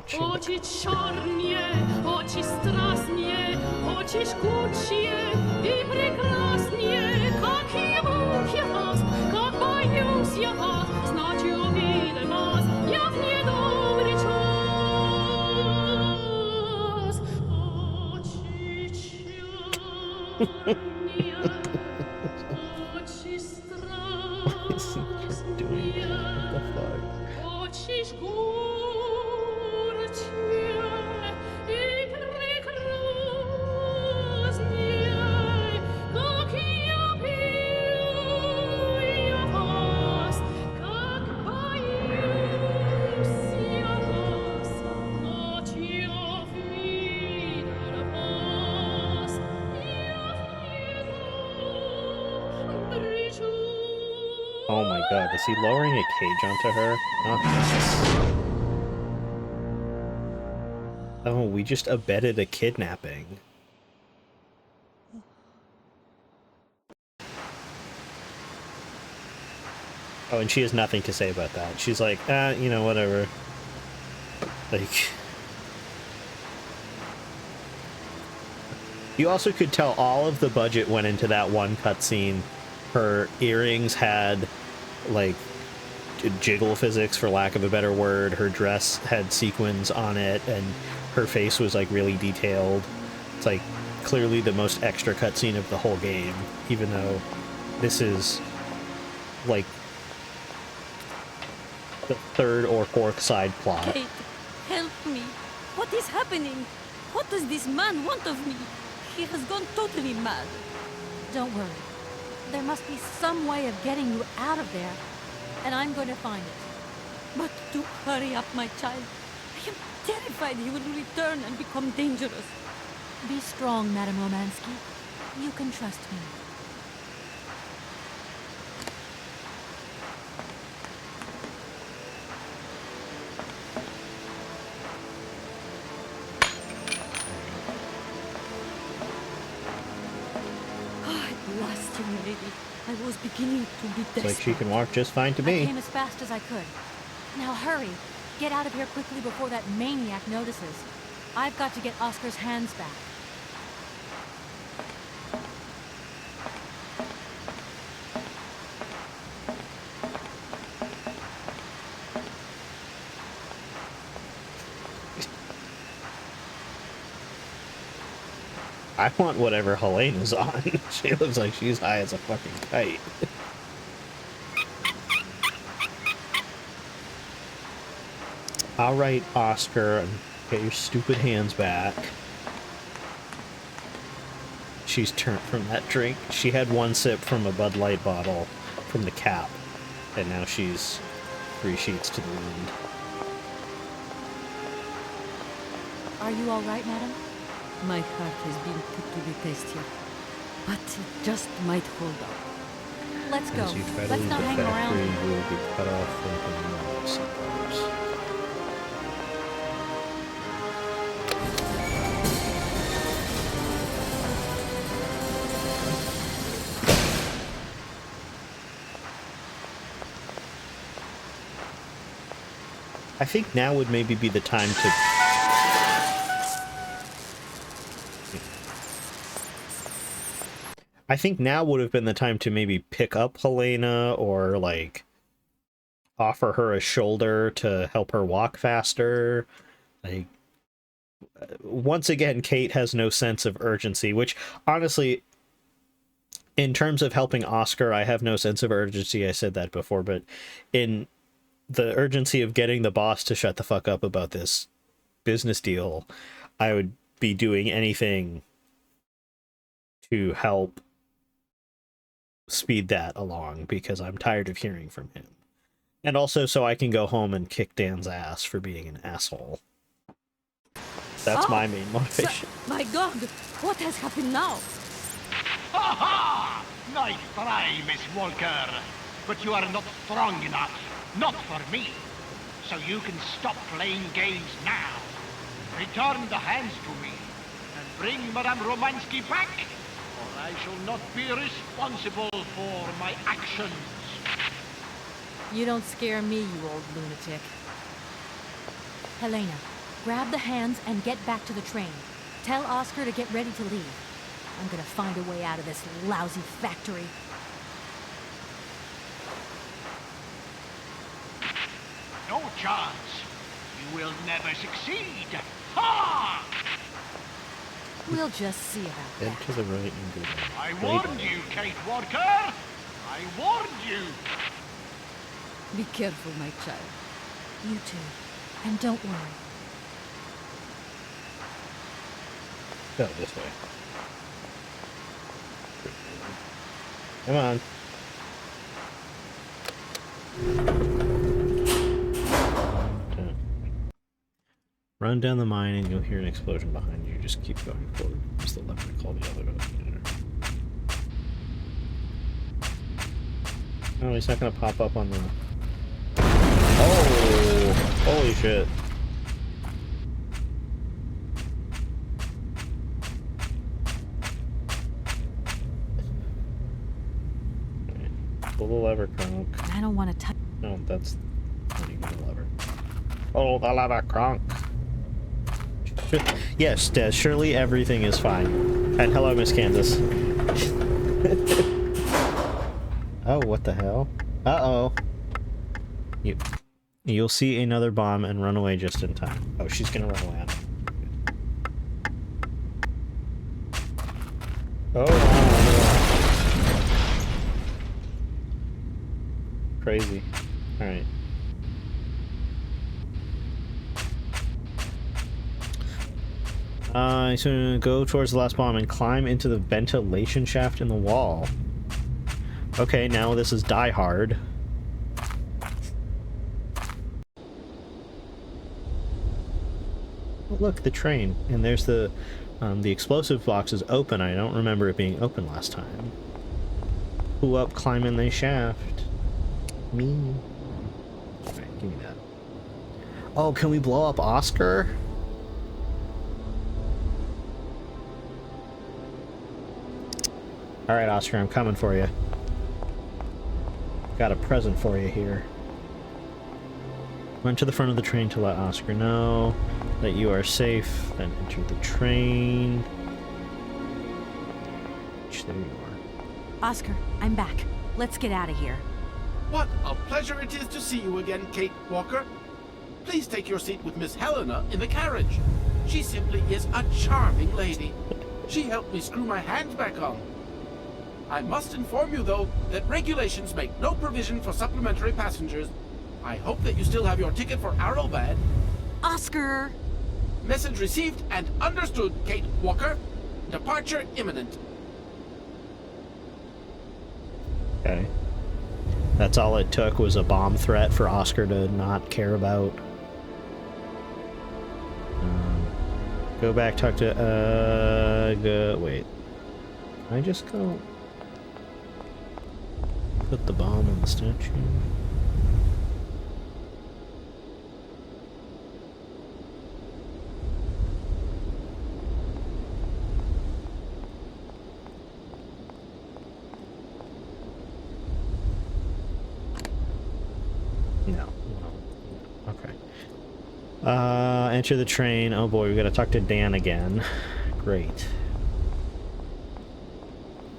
Очі чорні, очі страстні, очі жгучі и прекрасні, как ему я вас, как боюсь я вас, знать увидел вас, я в недобрый час. Очи черные, очи страстные, очи жгучие. Oh my god, is he lowering a cage onto her? Oh, we just abetted a kidnapping. Oh, and she has nothing to say about that. She's like, you know, whatever. Like... You also could tell all of the budget went into that one cutscene. Her earrings had, like, jiggle physics, for lack of a better word. Her dress had sequins on it, and her face was, like, really detailed. It's, like, clearly the most extra cutscene of the whole game, even though this is, like, the third or fourth side plot. Kate, help me. What is happening? What does this man want of me? He has gone totally mad. Don't worry. There must be some way of getting you out of there, and I'm going to find it. But do hurry up, my child. I am terrified he will return and become dangerous. Be strong, Madame Romansky. You can trust me. I was beginning to be desperate. It's like she can walk just fine to me. I came as fast as I could. Now hurry. Get out of here quickly before that maniac notices. I've got to get Oscar's hands back. I want whatever Helena's on. She looks like she's high as a fucking kite. Alright, Oscar, and get your stupid hands back. She's turned from that drink. She had one sip from a Bud Light bottle from the cap, and now she's 3 sheets to the wind. Are you all right, madam? My heart has been put to the test here, but it just might hold up. Let's go. As you try to Let's leave not the hang factory, around. you will be cut off from the supplies. I think now would maybe be the time to... I think now would have been the time to maybe pick up Helena or, like, offer her a shoulder to help her walk faster. Like, once again, Kate has no sense of urgency, which, honestly, in terms of helping Oscar, I have no sense of urgency. I said that before, but in the urgency of getting the boss to shut the fuck up about this business deal, I would be doing anything to help speed that along, because I'm tired of hearing from him. And also so I can go home and kick Dan's ass for being an asshole. That's my main motivation. My God, what has happened now? Ha-ha! Nice try, Miss Walker. But you are not strong enough. Not for me. So you can stop playing games now. Return the hands to me. And bring Madame Romansky back. Or I shall not be responsible for my actions. You don't scare me, you old lunatic. Helena, Grab the hands and get back to the train. Tell Oscar to get ready to leave. I'm gonna find a way out of this lousy factory. No chance. You will never succeed. Ha! We'll just see about Head that. to the right and go down. I Right warned way. you, Kate Walker. I warned you. Be careful, my child. You too. And don't worry. Go this way. Come on. Okay. Run down the mine and you'll hear an explosion behind you. Just keep going forward. Just the lever to call the elevator. Oh, he's not gonna pop up on the... Oh! Holy shit. Pull the lever, Kronk. I don't want to touch. No, that's not even the lever. Pull the lever, Kronk. Yes, Des, surely everything is fine. And hello, Miss Kansas. Oh, what the hell? Uh-oh. You'll see another bomb and run away just in time. Oh, she's gonna run away. Oh, wow. Crazy. Alright. So go towards the last bomb and climb into the ventilation shaft in the wall. Okay, now this is Die Hard. Oh, look, the train. And there's the explosive box is open. I don't remember it being open last time. Who up, climb in the shaft? Me. Alright, give me that. Oh, can we blow up Oscar? Alright, Oscar, I'm coming for you. Got a present for you here. Run to the front of the train to let Oscar know that you are safe, then enter the train. There you are. Oscar, I'm back. Let's get out of here. What a pleasure it is to see you again, Kate Walker. Please take your seat with Miss Helena in the carriage. She simply is a charming lady. She helped me screw my hand back on. I must inform you, though, that regulations make no provision for supplementary passengers. I hope that you still have your ticket for Arrowbad. Oscar! Message received and understood, Kate Walker. Departure imminent. Okay. That's all it took was a bomb threat for Oscar to not care about. Go back, talk to, wait. Can I just go... Put the bomb on the statue? No. Okay. Enter the train. Oh boy, we gotta talk to Dan again. Great.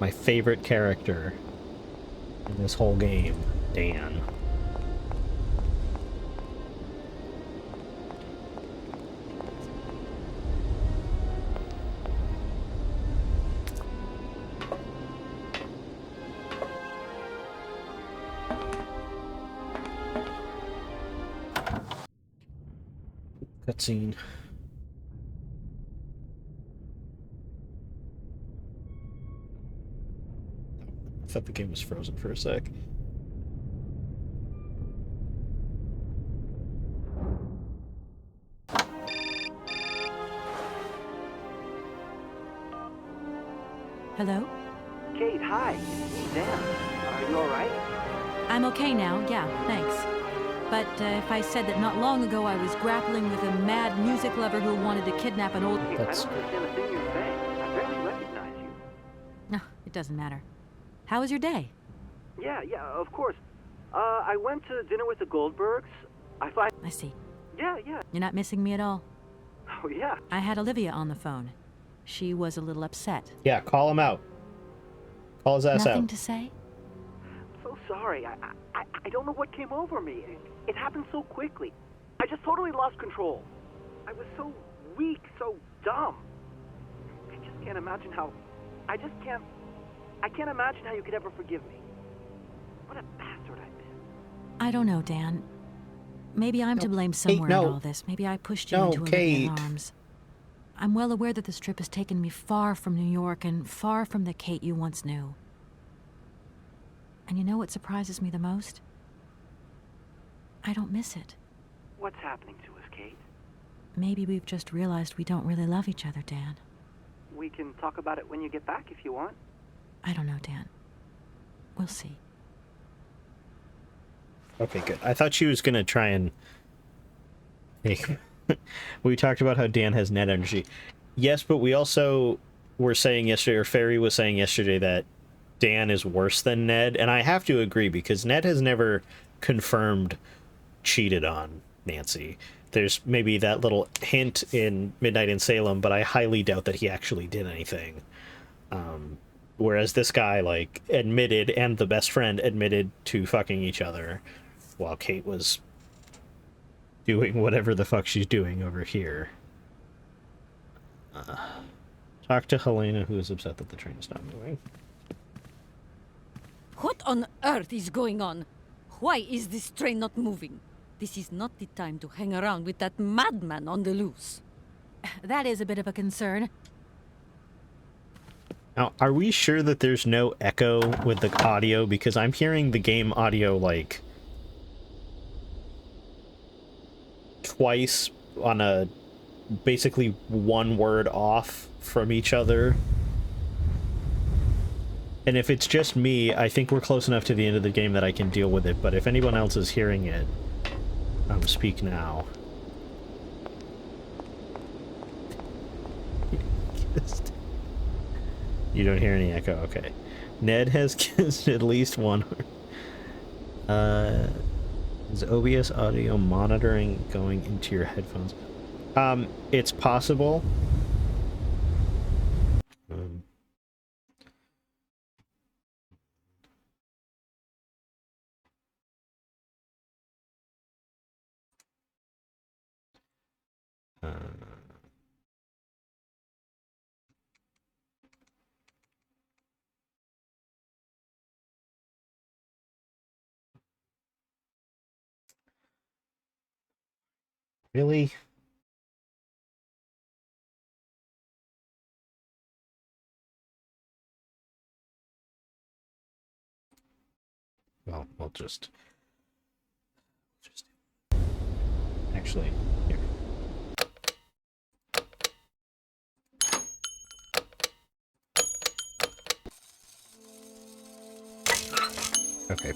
My favorite character in this whole game, Dan. Cutscene. I thought the game was frozen for a sec. Hello? Kate, hi. It's me, Dan. Are you alright? I'm okay now, yeah, thanks. But if I said that not long ago I was grappling with a mad music lover who wanted to kidnap an old... Kate, I don't understand a thing you're saying. I barely recognize you. No, it doesn't matter. How was your day? Yeah, of course. I went to dinner with the Goldbergs. I see. Yeah. You're not missing me at all? Oh, yeah. I had Olivia on the phone. She was a little upset. Yeah, call him out. Call his ass Nothing out. to say? So sorry. I don't know what came over me. It happened so quickly. I just totally lost control. I was so weak, so dumb. I just can't imagine how... I can't imagine how you could ever forgive me. What a bastard I've been. I don't know, Dan. Maybe I'm to blame somewhere in all this. Maybe I pushed you into Olivia's arms. I'm well aware that this trip has taken me far from New York and far from the Kate you once knew. And you know what surprises me the most? I don't miss it. What's happening to us, Kate? Maybe we've just realized we don't really love each other, Dan. We can talk about it when you get back if you want. I don't know, Dan. We'll see. Okay, good. I thought she was going to try and... We talked about how Dan has net energy. Yes, but we also were saying yesterday, or Ferry was saying yesterday, that Dan is worse than Ned, and I have to agree, because Ned has never confirmed cheated on Nancy. There's maybe that little hint in Midnight in Salem, but I highly doubt that he actually did anything. Whereas this guy, like, admitted, and the best friend admitted to fucking each other, while Kate was doing whatever the fuck she's doing over here. Talk to Helena, who is upset that the train is not moving. What on earth is going on? Why is this train not moving? This is not the time to hang around with that madman on the loose. That is a bit of a concern. Now, are we sure that there's no echo with the audio? Because I'm hearing the game audio, like, twice on a basically one word off from each other. And if it's just me, I think we're close enough to the end of the game that I can deal with it. But if anyone else is hearing it, speak now. You don't hear any echo? Okay. Ned has kissed at least one. Is OBS audio monitoring going into your headphones? It's possible. Really? Well, we'll just actually here. Okay.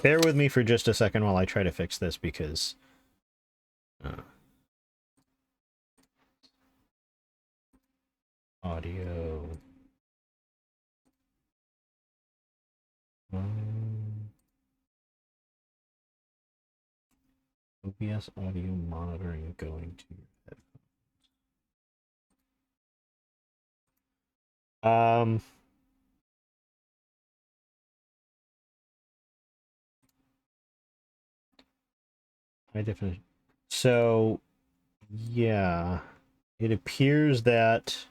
Bear with me for just a second while I try to fix this, because audio. OBS audio monitoring going to your headphones. High definition. So, yeah, it appears that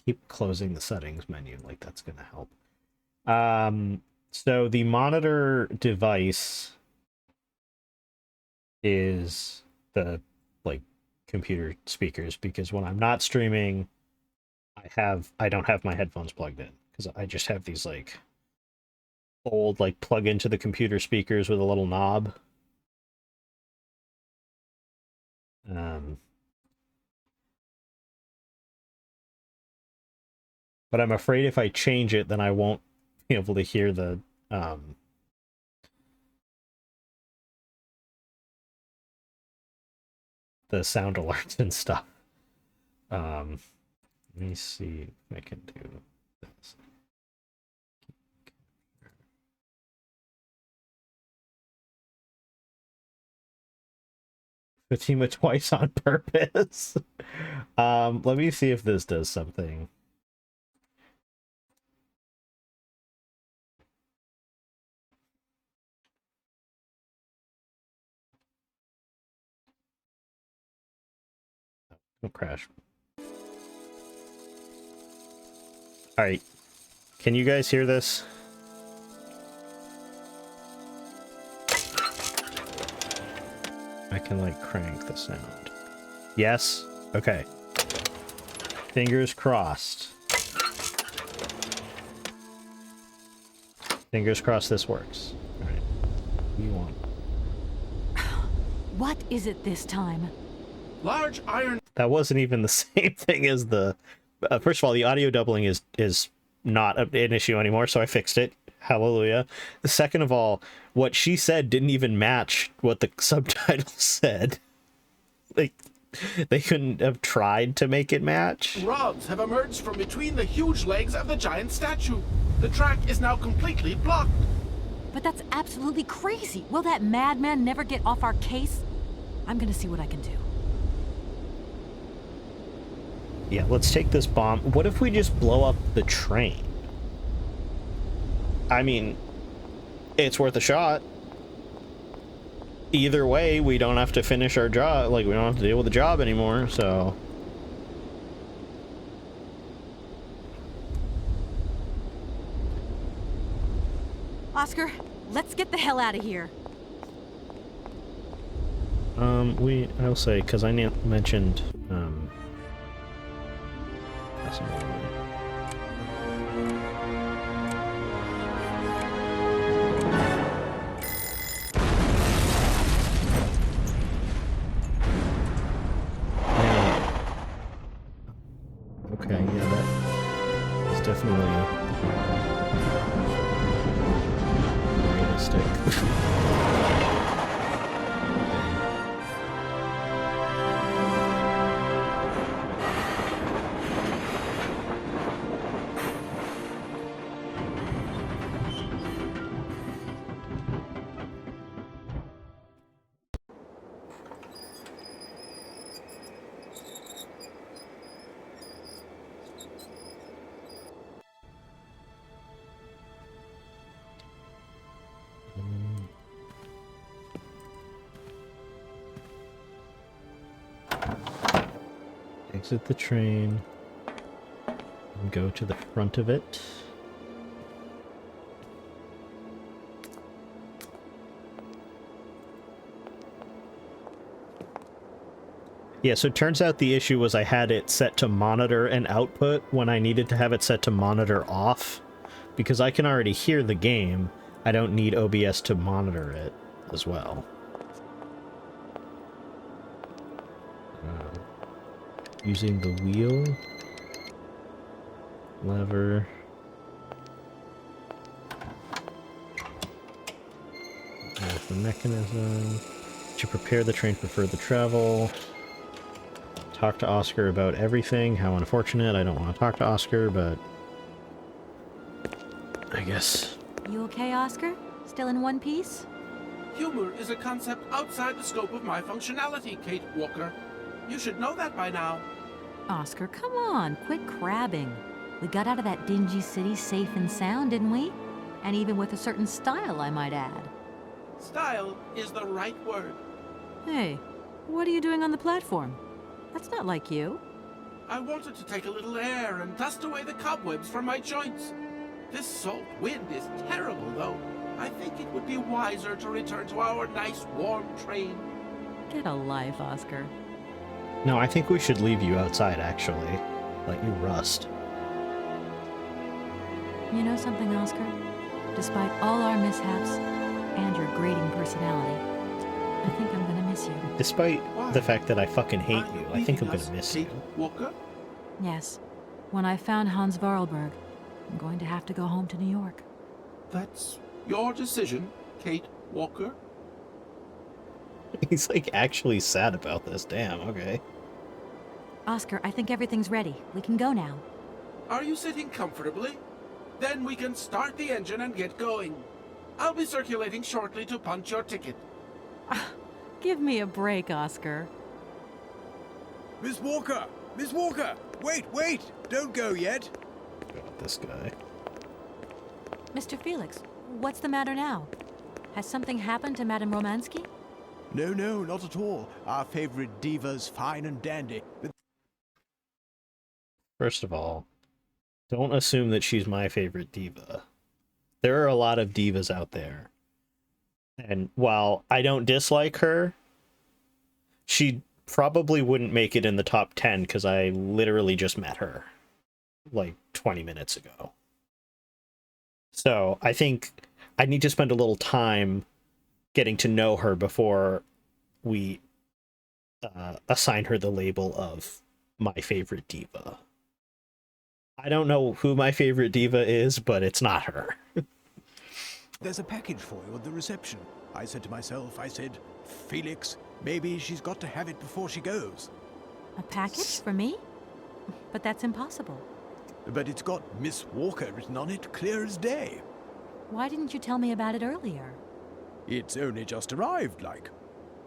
keep closing the settings menu, like that's going to help. So the monitor device is the, like, computer speakers, because when I'm not streaming, I don't have my headphones plugged in, because I just have these, like, old, like, plug into the computer speakers with a little knob. But I'm afraid if I change it, then I won't be able to hear the sound alerts and stuff. Let me see if I can do this. Fatima twice on purpose. Let me see if this does something. Oh, crash. Alright. Can you guys hear this? I can, like, crank the sound. Yes? Okay. Fingers crossed. Fingers crossed this works. Alright. What do you want? What is it this time? Large iron. That wasn't even the same thing as the... first of all, the audio doubling is not an issue anymore, so I fixed it. Hallelujah. Second of all, what she said didn't even match what the subtitle said. Like, they couldn't have tried to make it match. Rods have emerged from between the huge legs of the giant statue. The track is now completely blocked. But that's absolutely crazy. Will that madman never get off our case? I'm gonna see what I can do. Yeah, let's take this bomb. What if we just blow up the train? I mean, it's worth a shot. Either way, we don't have to finish our job. Like, we don't have to deal with the job anymore, so... Oscar, let's get the hell out of here. I'll say, because I mentioned, okay, yeah, that is definitely realistic. Exit the train and go to the front of it. Yeah, so it turns out the issue was I had it set to monitor and output when I needed to have it set to monitor off. Because I can already hear the game, I don't need OBS to monitor it as well. Using the wheel, lever, there's the mechanism, to prepare the train for further travel, talk to Oscar about everything, how unfortunate, I don't want to talk to Oscar, but I guess. You okay, Oscar? Still in one piece? Humor is a concept outside the scope of my functionality, Kate Walker. You should know that by now. Oscar, come on, quit crabbing. We got out of that dingy city safe and sound, didn't we? And even with a certain style, I might add. Style is the right word. Hey, what are you doing on the platform? That's not like you. I wanted to take a little air and dust away the cobwebs from my joints. This salt wind is terrible, though. I think it would be wiser to return to our nice, warm train. Get a life, Oscar. No, I think we should leave you outside, actually. Let you rust. You know something, Oscar? Despite all our mishaps and your grating personality, I think I'm gonna miss you. Despite the fact that I fucking hate you, I think I'm gonna miss you. Walker? Yes. When I found Hans Varlberg, I'm going to have to go home to New York. That's your decision, Kate Walker? He's like actually sad about this. Damn, okay. Oscar, I think everything's ready. We can go now. Are you sitting comfortably? Then we can start the engine and get going. I'll be circulating shortly to punch your ticket. Give me a break, Oscar. Miss Walker! Miss Walker! Wait! Don't go yet! God, this guy. Mr. Felix, what's the matter now? Has something happened to Madame Romansky? No, not at all. Our favorite diva's fine and dandy. But First of all, don't assume that she's my favorite diva. There are a lot of divas out there. And while I don't dislike her, she probably wouldn't make it in the top 10 because I literally just met her like 20 minutes ago. So I think I need to spend a little time getting to know her before we assign her the label of my favorite diva. I don't know who my favorite diva is, but it's not her. there's a package for you at the reception. I said to myself, Felix, maybe she's got to have it before she goes. A package for me? But that's impossible. But it's got Miss Walker written on it, clear as day. Why didn't you tell me about it earlier? It's only just arrived, like.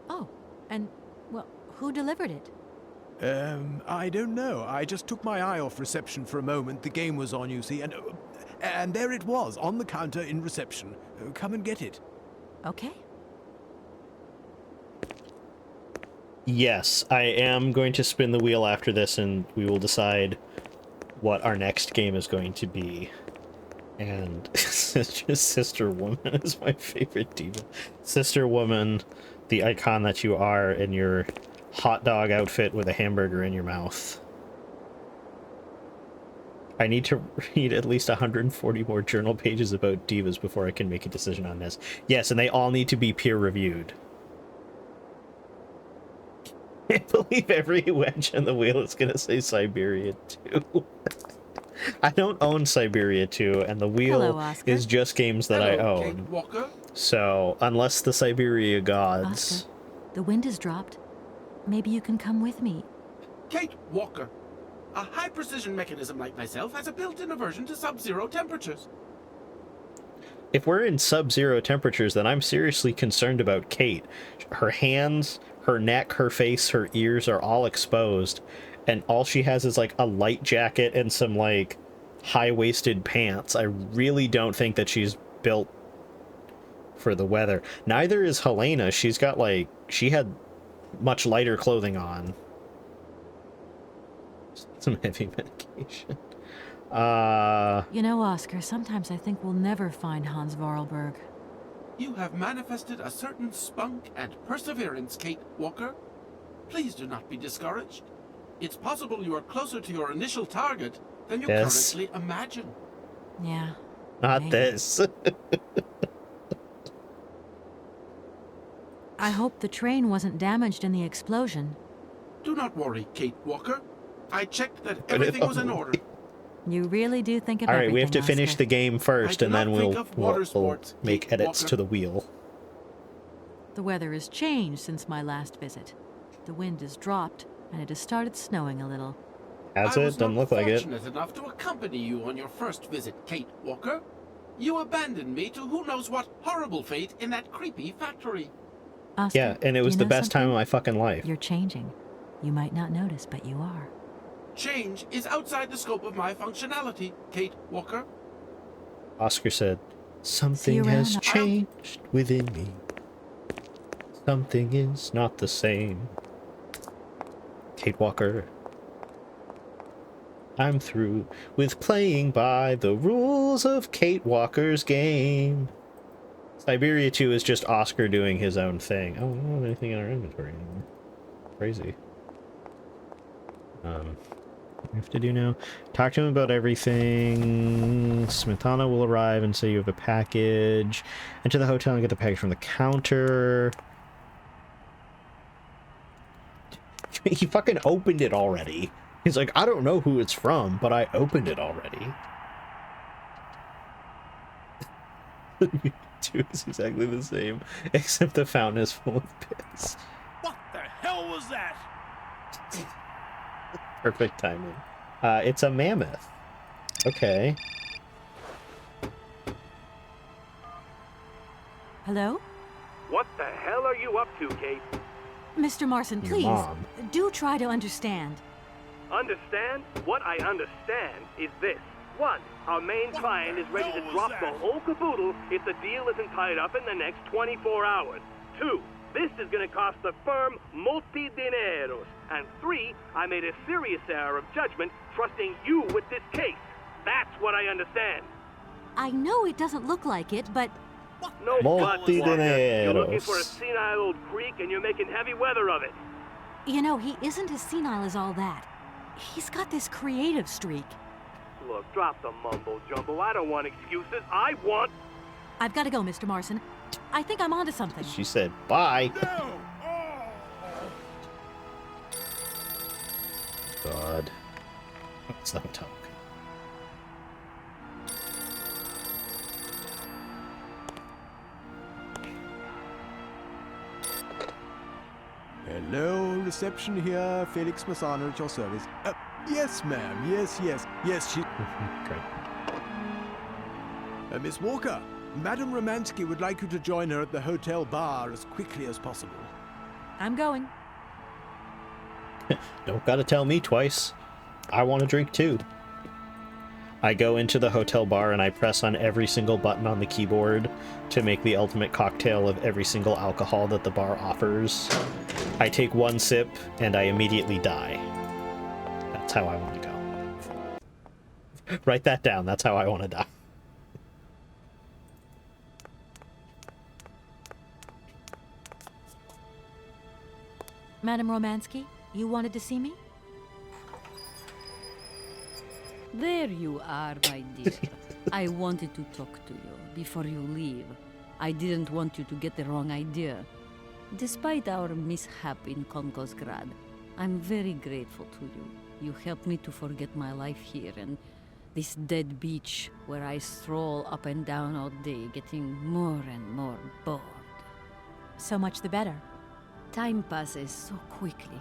Oh, and, well, who delivered it? I don't know. I just took my eye off reception for a moment. The game was on, you see, and there it was, on the counter in reception. Come and get it. Okay. Yes, I am going to spin the wheel after this, and we will decide what our next game is going to be. And Sister Woman is my favorite diva. Sister Woman, the icon that you are in your hot dog outfit with a hamburger in your mouth. I need to read at least 140 more journal pages about divas before I can make a decision on this. Yes, and they all need to be peer-reviewed. I can't believe every wedge on the wheel is going to say Syberia 2. I don't own Syberia 2, and the wheel is just games that I own. Kate Walker. So, unless the Syberia gods... Oscar, the wind has dropped. Maybe you can come with me. Kate Walker. A high-precision mechanism like myself has a built-in aversion to sub-zero temperatures. If we're in sub-zero temperatures, then I'm seriously concerned about Kate. Her hands, her neck, her face, her ears are all exposed, and all she has is like a light jacket and some like high-waisted pants. I really don't think that she's built for the weather. Neither is Helena. She's got like, she had much lighter clothing on. Some heavy medication. You know, Oscar, sometimes I think we'll never find Hans Vorarlberg. You have manifested a certain spunk and perseverance, Kate Walker. Please do not be discouraged. It's possible you are closer to your initial target than you currently imagine. Yeah. Not maybe. this. I hope the train wasn't damaged in the explosion. Do not worry, Kate Walker. I checked that everything was in order. You really do think of All right, everything, we have to finish Oscar. the game first, and then we'll sports, make edits Walker. to the wheel. The weather has changed since my last visit. The wind has dropped, and it has started snowing a little. Has I it? was Doesn't not look like it. fortunate enough to accompany you on your first visit, Kate Walker. You abandoned me to who knows what horrible fate in that creepy factory. Oscar, Yeah, and it was you the know best time something? of my fucking life. You're changing. You might not notice, but you are. Change is outside the scope of my functionality, Kate Walker. Oscar said, See you something has around. changed within me. Something is not the same. Kate Walker. I'm through with playing by the rules of Kate Walker's game. Syberia 2 is just Oscar doing his own thing. Oh, we don't have anything in our inventory anymore. Crazy. What do we have to do now? Talk to him about everything. Smetana will arrive and say you have a package. Enter the hotel and get the package from the counter. He fucking opened it already. He's like, I don't know who it's from, but I opened it already. Two is exactly the same, except the fountain is full of piss. What the hell was that? Perfect timing. It's a mammoth. Okay. Hello? What the hell are you up to, Kate? Mr. Marson, Your please, mom. do try to understand. Understand? What I understand is this. 1. Our main client is ready to drop the whole caboodle if the deal isn't tied up in the next 24 hours. 2. This is going to cost the firm multi-dineros. And 3. I made a serious error of judgment trusting you with this case. That's what I understand. I know it doesn't look like it, but... No buts, Walker. You're looking Multi-dineros. for a senile old creek and you're making heavy weather of it. You know, he isn't as senile as all that. He's got this creative streak. Look, drop the mumbo-jumbo. I don't want excuses. I want... I've got to go, Mr. Marson. I think I'm onto something. She said, bye. God. Let's not talk. Hello, reception here. Felix Massano at your service. Yes, ma'am. Yes, yes. Yes, she... Great. Miss Walker, Madame Romansky would like you to join her at the hotel bar as quickly as possible. I'm going. Don't gotta tell me twice. I want a drink too. I go into the hotel bar and I press on every single button on the keyboard to make the ultimate cocktail of every single alcohol that the bar offers. I take one sip and I immediately die. That's how I want to go. Write that down. That's how I want to die. Madame Romansky, you wanted to see me? There you are, my dear. I wanted to talk to you before you leave. I didn't want you to get the wrong idea. Despite our mishap in Konkosgrad, I'm very grateful to you. You helped me to forget my life here and this dead beach where I stroll up and down all day, getting more and more bored. So much the better. Time passes so quickly.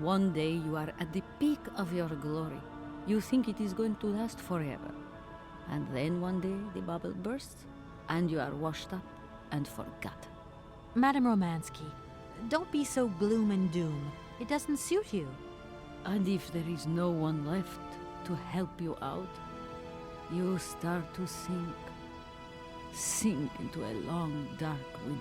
One day you are at the peak of your glory. You think it is going to last forever. And then one day the bubble bursts, and you are washed up and forgot. Madame Romansky, don't be so gloom and doom. It doesn't suit you. And if there is no one left to help you out, you start to sink into a long, dark winter.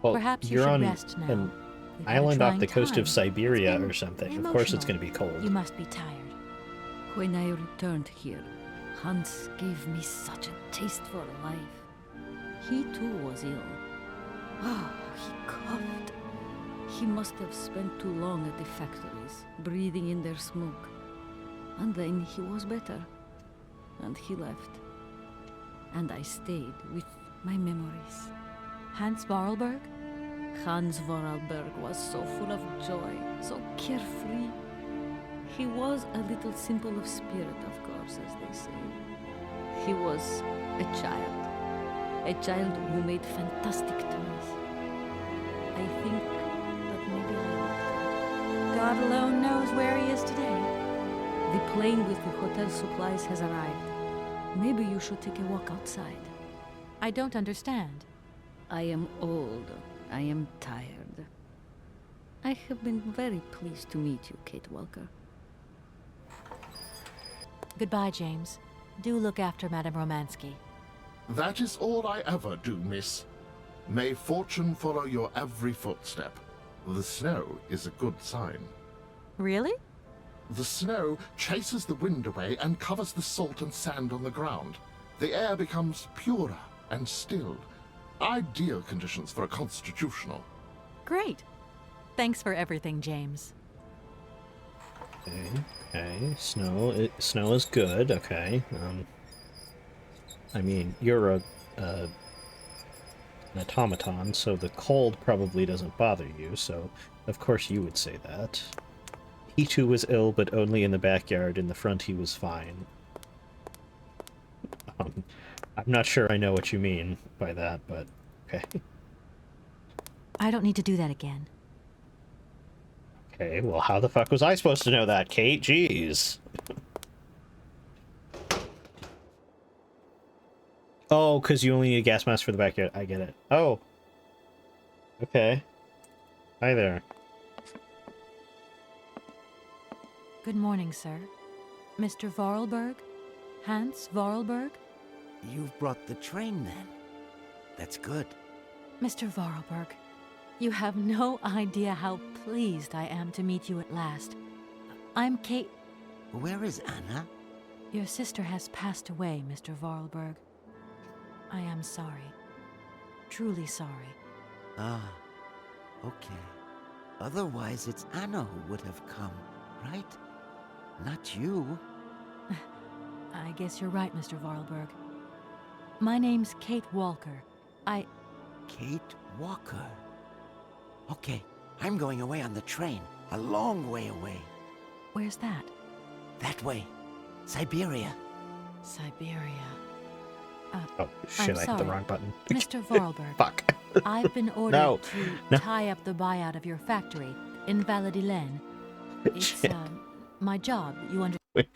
Well, Perhaps you you're should on rest now. an You've had a island off trying the coast time. of Syberia It's or been something. Of course it's going to be cold. You must be tired. When I returned here, Hans gave me such a taste for life. He too was ill. Oh, he coughed. He must have spent too long at the factories, breathing in their smoke. And then he was better. And he left. And I stayed with my memories. Hans Vorarlberg? Hans Vorarlberg was so full of joy, so carefree. He was a little simple of spirit, of course, as they say. He was a child who made fantastic toys. I think that maybe I loved him. God alone knows where he is today. The plane with the hotel supplies has arrived. Maybe you should take a walk outside. I don't understand. I am old. I am tired. I have been very pleased to meet you, Kate Walker. Goodbye, James. Do look after Madame Romansky. That is all I ever do, miss. May fortune follow your every footstep. The snow is a good sign. Really? The snow chases the wind away and covers the salt and sand on the ground. The air becomes purer and stilled. Ideal conditions for a constitutional. Great. Thanks for everything, James. Okay. Snow is good. Okay. I mean, you're an automaton, so the cold probably doesn't bother you. So, of course, you would say that. He too was ill, but only in the backyard. In the front, he was fine. I'm not sure I know what you mean by that, but okay. I don't need to do that again. Okay, well, how the fuck was I supposed to know that, Kate? Jeez. Oh, because you only need a gas mask for the backyard. I get it. Oh. Okay. Hi there. Good morning, sir. Mr. Vorarlberg? Hans Vorarlberg? You've brought the train, then. That's good. Mr. Vorarlberg, you have no idea how pleased I am to meet you at last. I'm Kate... Where is Anna? Your sister has passed away, Mr. Vorarlberg. I am sorry. Truly sorry. Ah, okay. Otherwise, it's Anna who would have come, right? Not you. I guess you're right, Mr. Vorarlberg. My name's Kate Walker. Kate Walker? Okay, I'm going away on the train. A long way away. Where's that? That way. Syberia. Syberia. Oh, shit, I hit the wrong button. Mr. Vorarlberg. Fuck. I've been ordered No. to tie up the buyout of your factory in Valladolid. It's, my job, you understand?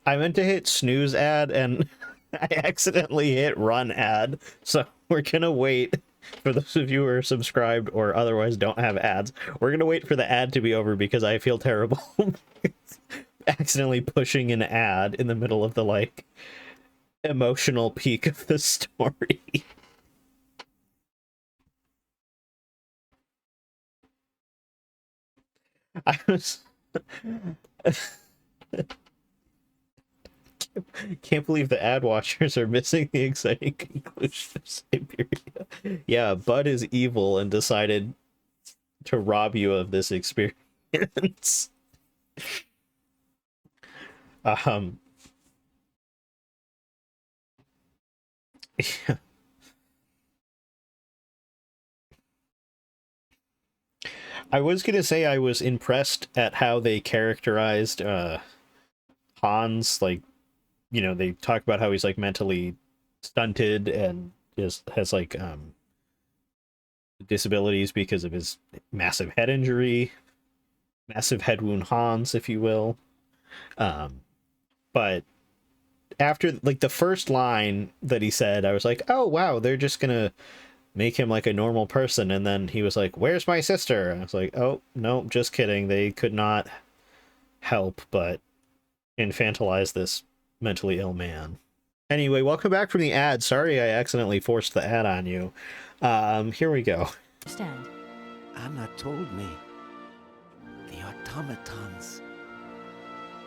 I meant to hit snooze ad, and I accidentally hit run ad, so we're gonna wait. For those of you who are subscribed or otherwise don't have ads, we're gonna wait for the ad to be over because I feel terrible accidentally pushing an ad in the middle of the, like, emotional peak of the story. I was... Can't believe the ad watchers are missing the exciting conclusion of Syberia. Yeah, Bud is evil and decided to rob you of this experience. Yeah. I was gonna say I was impressed at how they characterized Hans, like, you know, they talk about how he's like mentally stunted and has like disabilities because of his massive head injury, massive head wound Hans, if you will. But after like the first line that he said, I was like, oh wow, they're just gonna make him like a normal person. And then he was like, where's my sister? I was like, oh no, just kidding. They could not help but infantilize this mentally ill man. Anyway, welcome back from the ad. Sorry I accidentally forced the ad on you. Here we go. Stand. Anna told me. The automatons.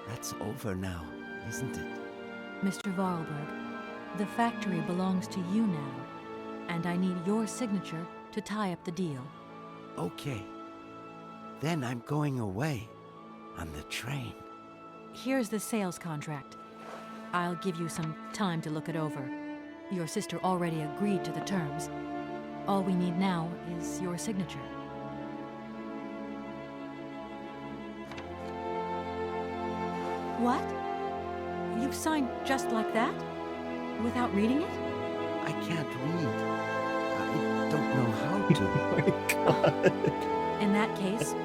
That's over now, isn't it? Mr. Vorarlberg, the factory belongs to you now, and I need your signature to tie up the deal. Okay. Then I'm going away on the train. Here's the sales contract. I'll give you some time to look it over. Your sister already agreed to the terms. All we need now is your signature. What? You've signed just like that? Without reading it? I can't read. I don't know how to. Oh my god. In that case,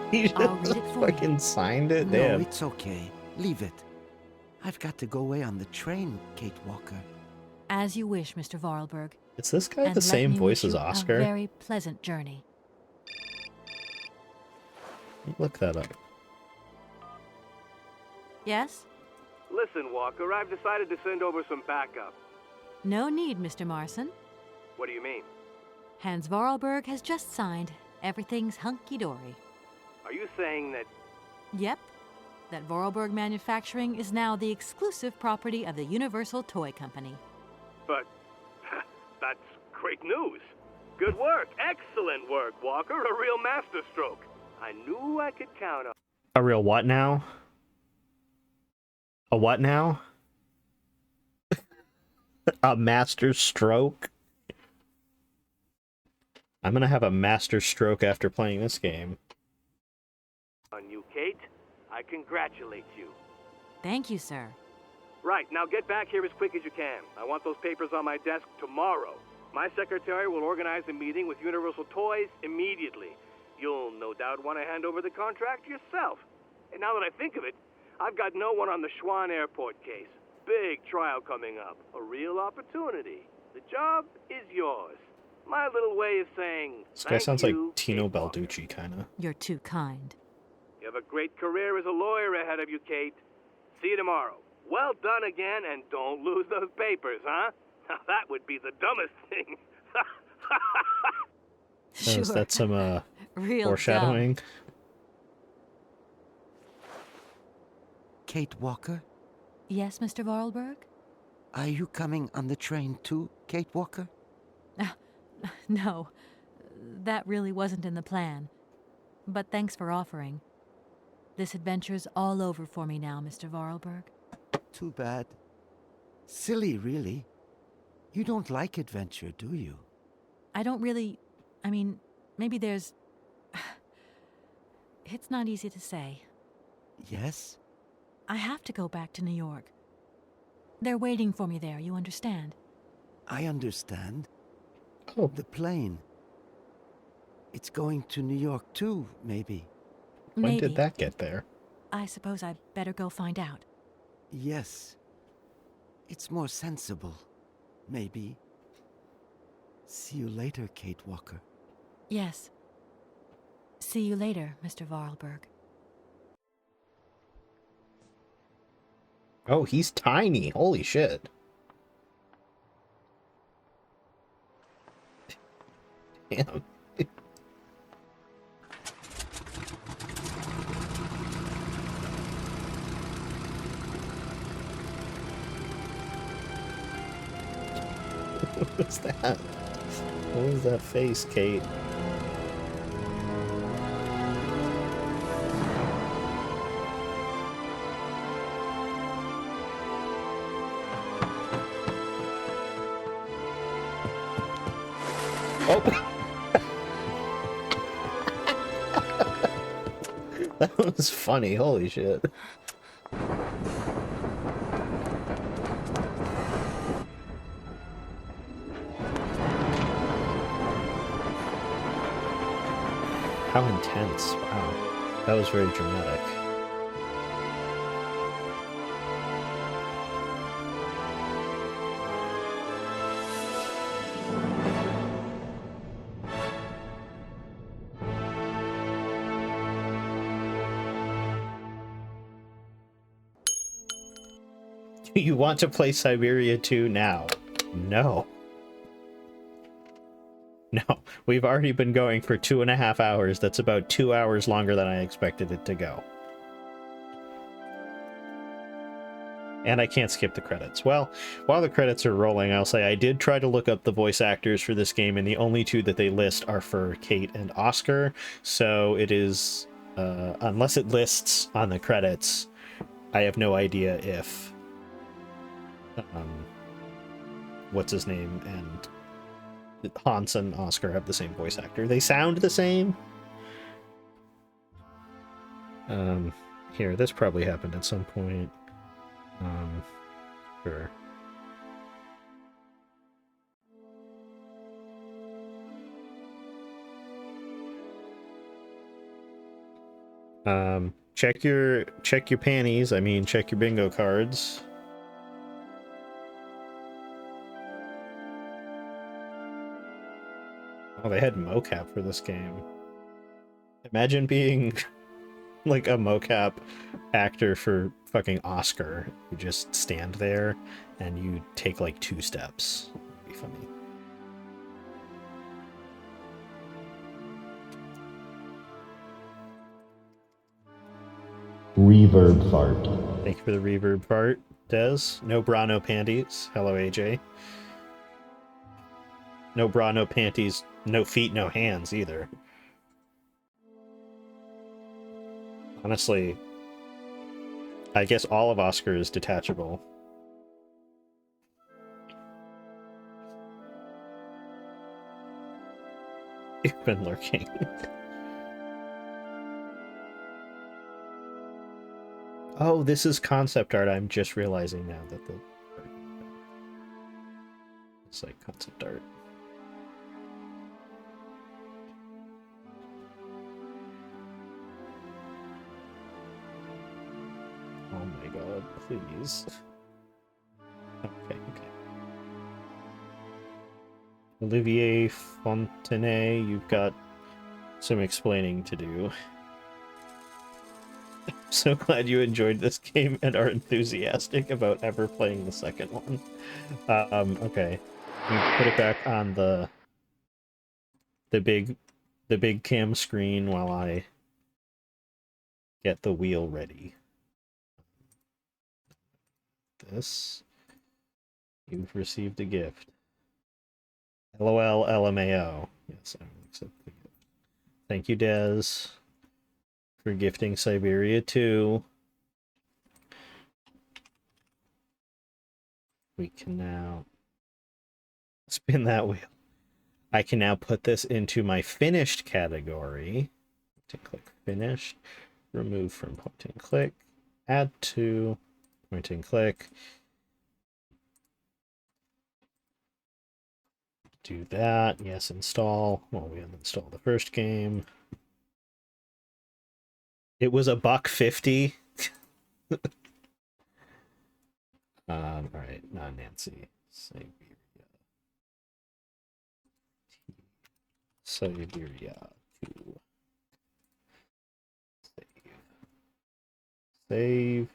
He I'll just read it for fucking you. signed it? No, Damn. it's okay. Leave it. I've got to go away on the train, Kate Walker. As you wish, Mr. Vorarlberg. Is this guy And the let same me voice wish as you Oscar? A very pleasant journey. Look that up. Yes? Listen, Walker, I've decided to send over some backup. No need, Mr. Marson. What do you mean? Hans Vorarlberg has just signed. Everything's hunky-dory. Are you saying that... Yep. That Vorarlberg Manufacturing is now the exclusive property of the Universal Toy Company. But... that's great news. Good work. Excellent work, Walker. A real masterstroke. I knew I could count on... A real what now? A what now? A master stroke? I'm gonna have a master stroke after playing this game. On you, Kate. I congratulate you. Thank you, sir. Right, now get back here as quick as you can. I want those papers on my desk tomorrow. My secretary will organize a meeting with Universal Toys immediately. You'll no doubt want to hand over the contract yourself. And now that I think of it, I've got no one on the Schwann Airport case. Big trial coming up. A real opportunity. The job is yours. My little way of saying This guy thank sounds like you, Tino Kate Walker. Balducci, kind of. You're too kind. You have a great career as a lawyer ahead of you, Kate. See you tomorrow. Well done again, and don't lose those papers, huh? Now that would be the dumbest thing. Sure. Is that some Real foreshadowing? dumb. Kate Walker, Yes, Mr. Vorarlberg? are you coming on the train too, Kate Walker? No, that really wasn't in the plan. But thanks for offering. This adventure's all over for me now, Mr. Vorarlberg. Too bad. Silly, really. You don't like adventure, do you? I don't really... I mean, maybe there's... It's not easy to say. Yes? I have to go back to New York. They're waiting for me there, you understand? I understand. Oh. The plane. It's going to New York too, maybe. When Maybe. did that get there? I suppose I'd better go find out. Yes. It's more sensible. Maybe. See you later, Kate Walker. Yes. See you later, Mr. Vorarlberg. Oh, he's tiny. Holy shit. Damn. What's that? What was that face, Kate? Oh! That was funny, holy shit. How intense, wow. That was very dramatic. Do you want to play Syberia 2 now? No. No, we've already been going for 2.5 hours. That's about 2 hours longer than I expected it to go. And I can't skip the credits. Well, while the credits are rolling, I'll say I did try to look up the voice actors for this game, and the only two that they list are for Kate and Oscar. So it is, unless it lists on the credits, I have no idea if, what's his name, and Hans and Oscar have the same voice actor. They sound the same. Here, this probably happened at some point. Sure. Check your panties. I mean, check your bingo cards. Oh, they had mocap for this game. Imagine being like a mocap actor for fucking Oscar. You just stand there and you take like 2 steps. It'd be funny. Reverb fart. Thank you for the reverb part, Des. No bra, no panties. Hello, AJ. No bra, no panties, no feet, no hands either. Honestly, I guess all of Oscar is detachable. You've been lurking. Oh, this is concept art. I'm just realizing now that it's like concept art. Oh my god, please. Okay. Olivier Fontenay, you've got some explaining to do. So glad you enjoyed this game and are enthusiastic about ever playing the second one. Okay. Put it back on the big cam screen while I get the wheel ready. This. You've received a gift. LOL LMAO. Yes, I will accept the gift. Thank you, Des, for gifting Syberia 2. We can now spin that wheel. I can now put this into my finished category. Point and click finished. Remove from point and click. Add to point and click. Do that. Yes, install. Well, we uninstalled the first game. It was $1.50. All right, not Nancy. Syberia 2. Save.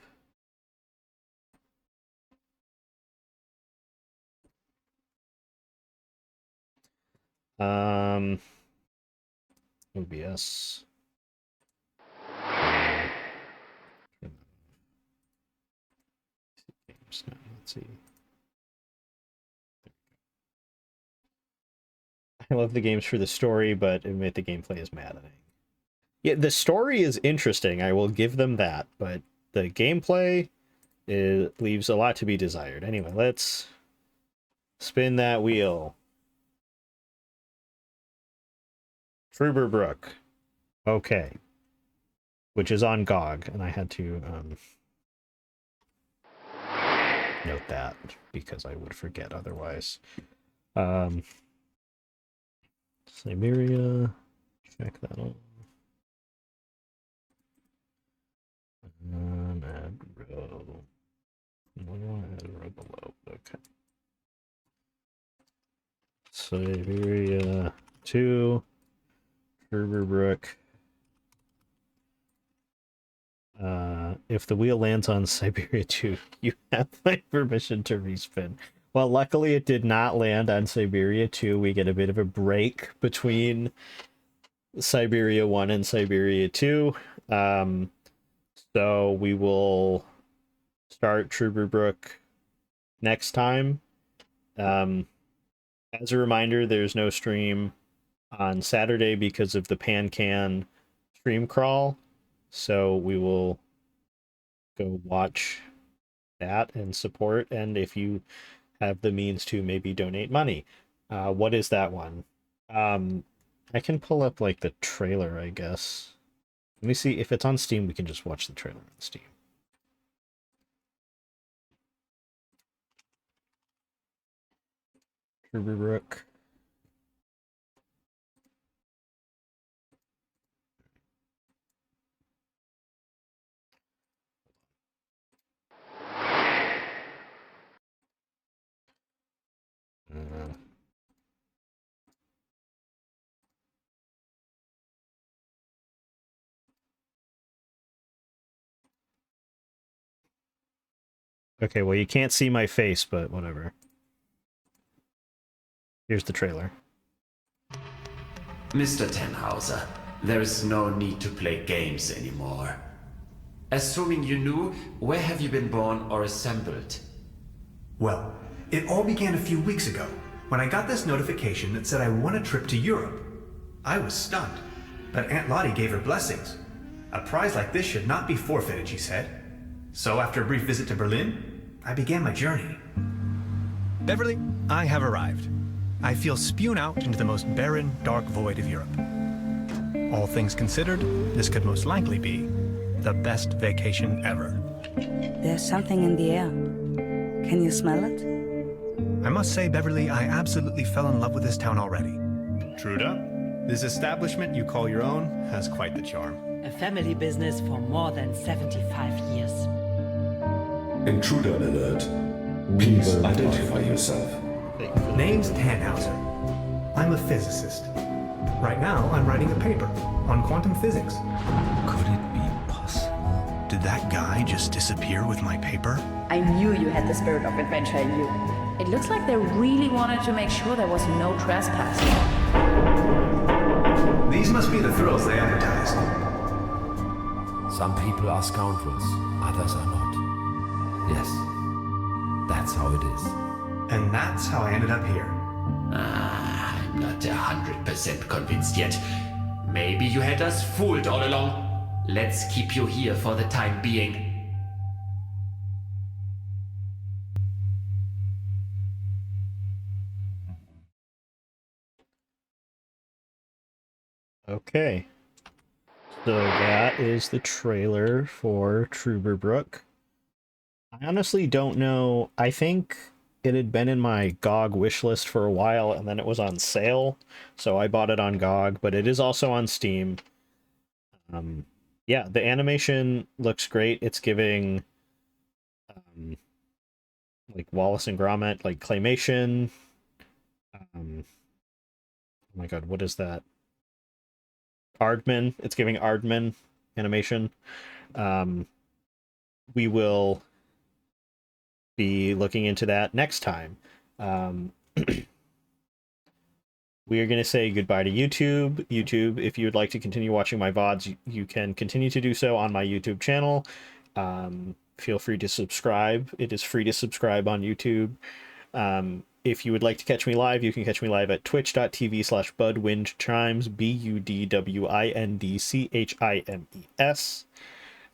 OBS. Games now. Let's see. I love the games for the story, but admit the gameplay is maddening. Yeah, the story is interesting. I will give them that, but the gameplay leaves a lot to be desired. Anyway, let's spin that wheel. Truberbrook. Okay. Which is on GOG, and I had to note that because I would forget otherwise. Syberia. Check that out. Add row. Add row below. Okay. Syberia 2. Truberbrook. If the wheel lands on Syberia 2, you have my permission to respin. Well, luckily it did not land on Syberia 2. We get a bit of a break between Syberia 1 and Syberia 2. So we will start Truberbrook next time. As a reminder, there's no stream on Saturday because of the PanCan stream crawl. So we will go watch that and support. And if you have the means to, maybe donate money. What is that one? I can pull up like the trailer, I guess. Let me see if it's on Steam. We can just watch the trailer on Steam. Truberbrook. Okay, well, you can't see my face, but whatever. Here's the trailer. Mr. Tenhauser, there is no need to play games anymore. Assuming you knew, where have you been born or assembled? Well, it all began a few weeks ago, when I got this notification that said I won a trip to Europe. I was stunned, but Aunt Lottie gave her blessings. A prize like this should not be forfeited, she said. So after a brief visit to Berlin, I began my journey. Beverly, I have arrived. I feel spewed out into the most barren, dark void of Europe. All things considered, this could most likely be the best vacation ever. There's something in the air. Can you smell it? I must say, Beverly, I absolutely fell in love with this town already. Truda, this establishment you call your own has quite the charm. A family business for more than 75 years. Intruder alert. Please identify yourself. Name's Tannhauser. I'm a physicist. Right now, I'm writing a paper on quantum physics. Could it be possible? Did that guy just disappear with my paper? I knew you had the spirit of adventure in you. It looks like they really wanted to make sure there was no trespassing. These must be the thrills they advertised. Some people are scoundrels, others are not. Yes, that's how it is. And that's how I ended up here. I'm not 100% convinced yet. Maybe you had us fooled all along. Let's keep you here for the time being. Okay. So that is the trailer for Truberbrook. I honestly don't know. I think it had been in my GOG wishlist for a while, and then it was on sale, so I bought it on GOG, but it is also on Steam. Yeah, the animation looks great. It's giving like Wallace and Gromit, like claymation. Oh my god, what is that? Aardman. It's giving Aardman animation. We will be looking into that next time. We are going to say goodbye to YouTube. YouTube, if you would like to continue watching my VODs, you can continue to do so on my YouTube channel. Feel free to subscribe. It is free to subscribe on YouTube. If you would like to catch me live, you can catch me live at twitch.tv/budwindchimes,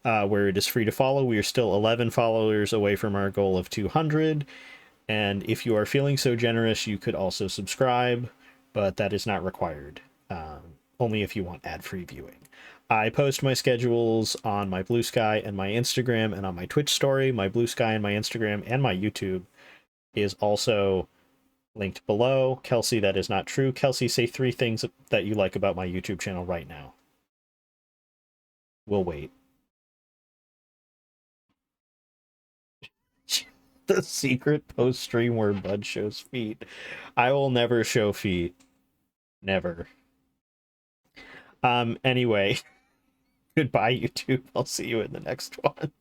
BUDWINDCHIMES, where it is free to follow. We are still 11 followers away from our goal of 200. And if you are feeling so generous, you could also subscribe, but that is not required. Only if you want ad-free viewing. I post my schedules on my Blue Sky and my Instagram and on my Twitch story. My Blue Sky and my Instagram and my YouTube is also linked below. Kelsey, that is not true. Kelsey, say 3 things that you like about my YouTube channel right now. We'll wait. The secret post-stream where Bud shows feet. I will never show feet. Never. Anyway. Goodbye, YouTube. I'll see you in the next one.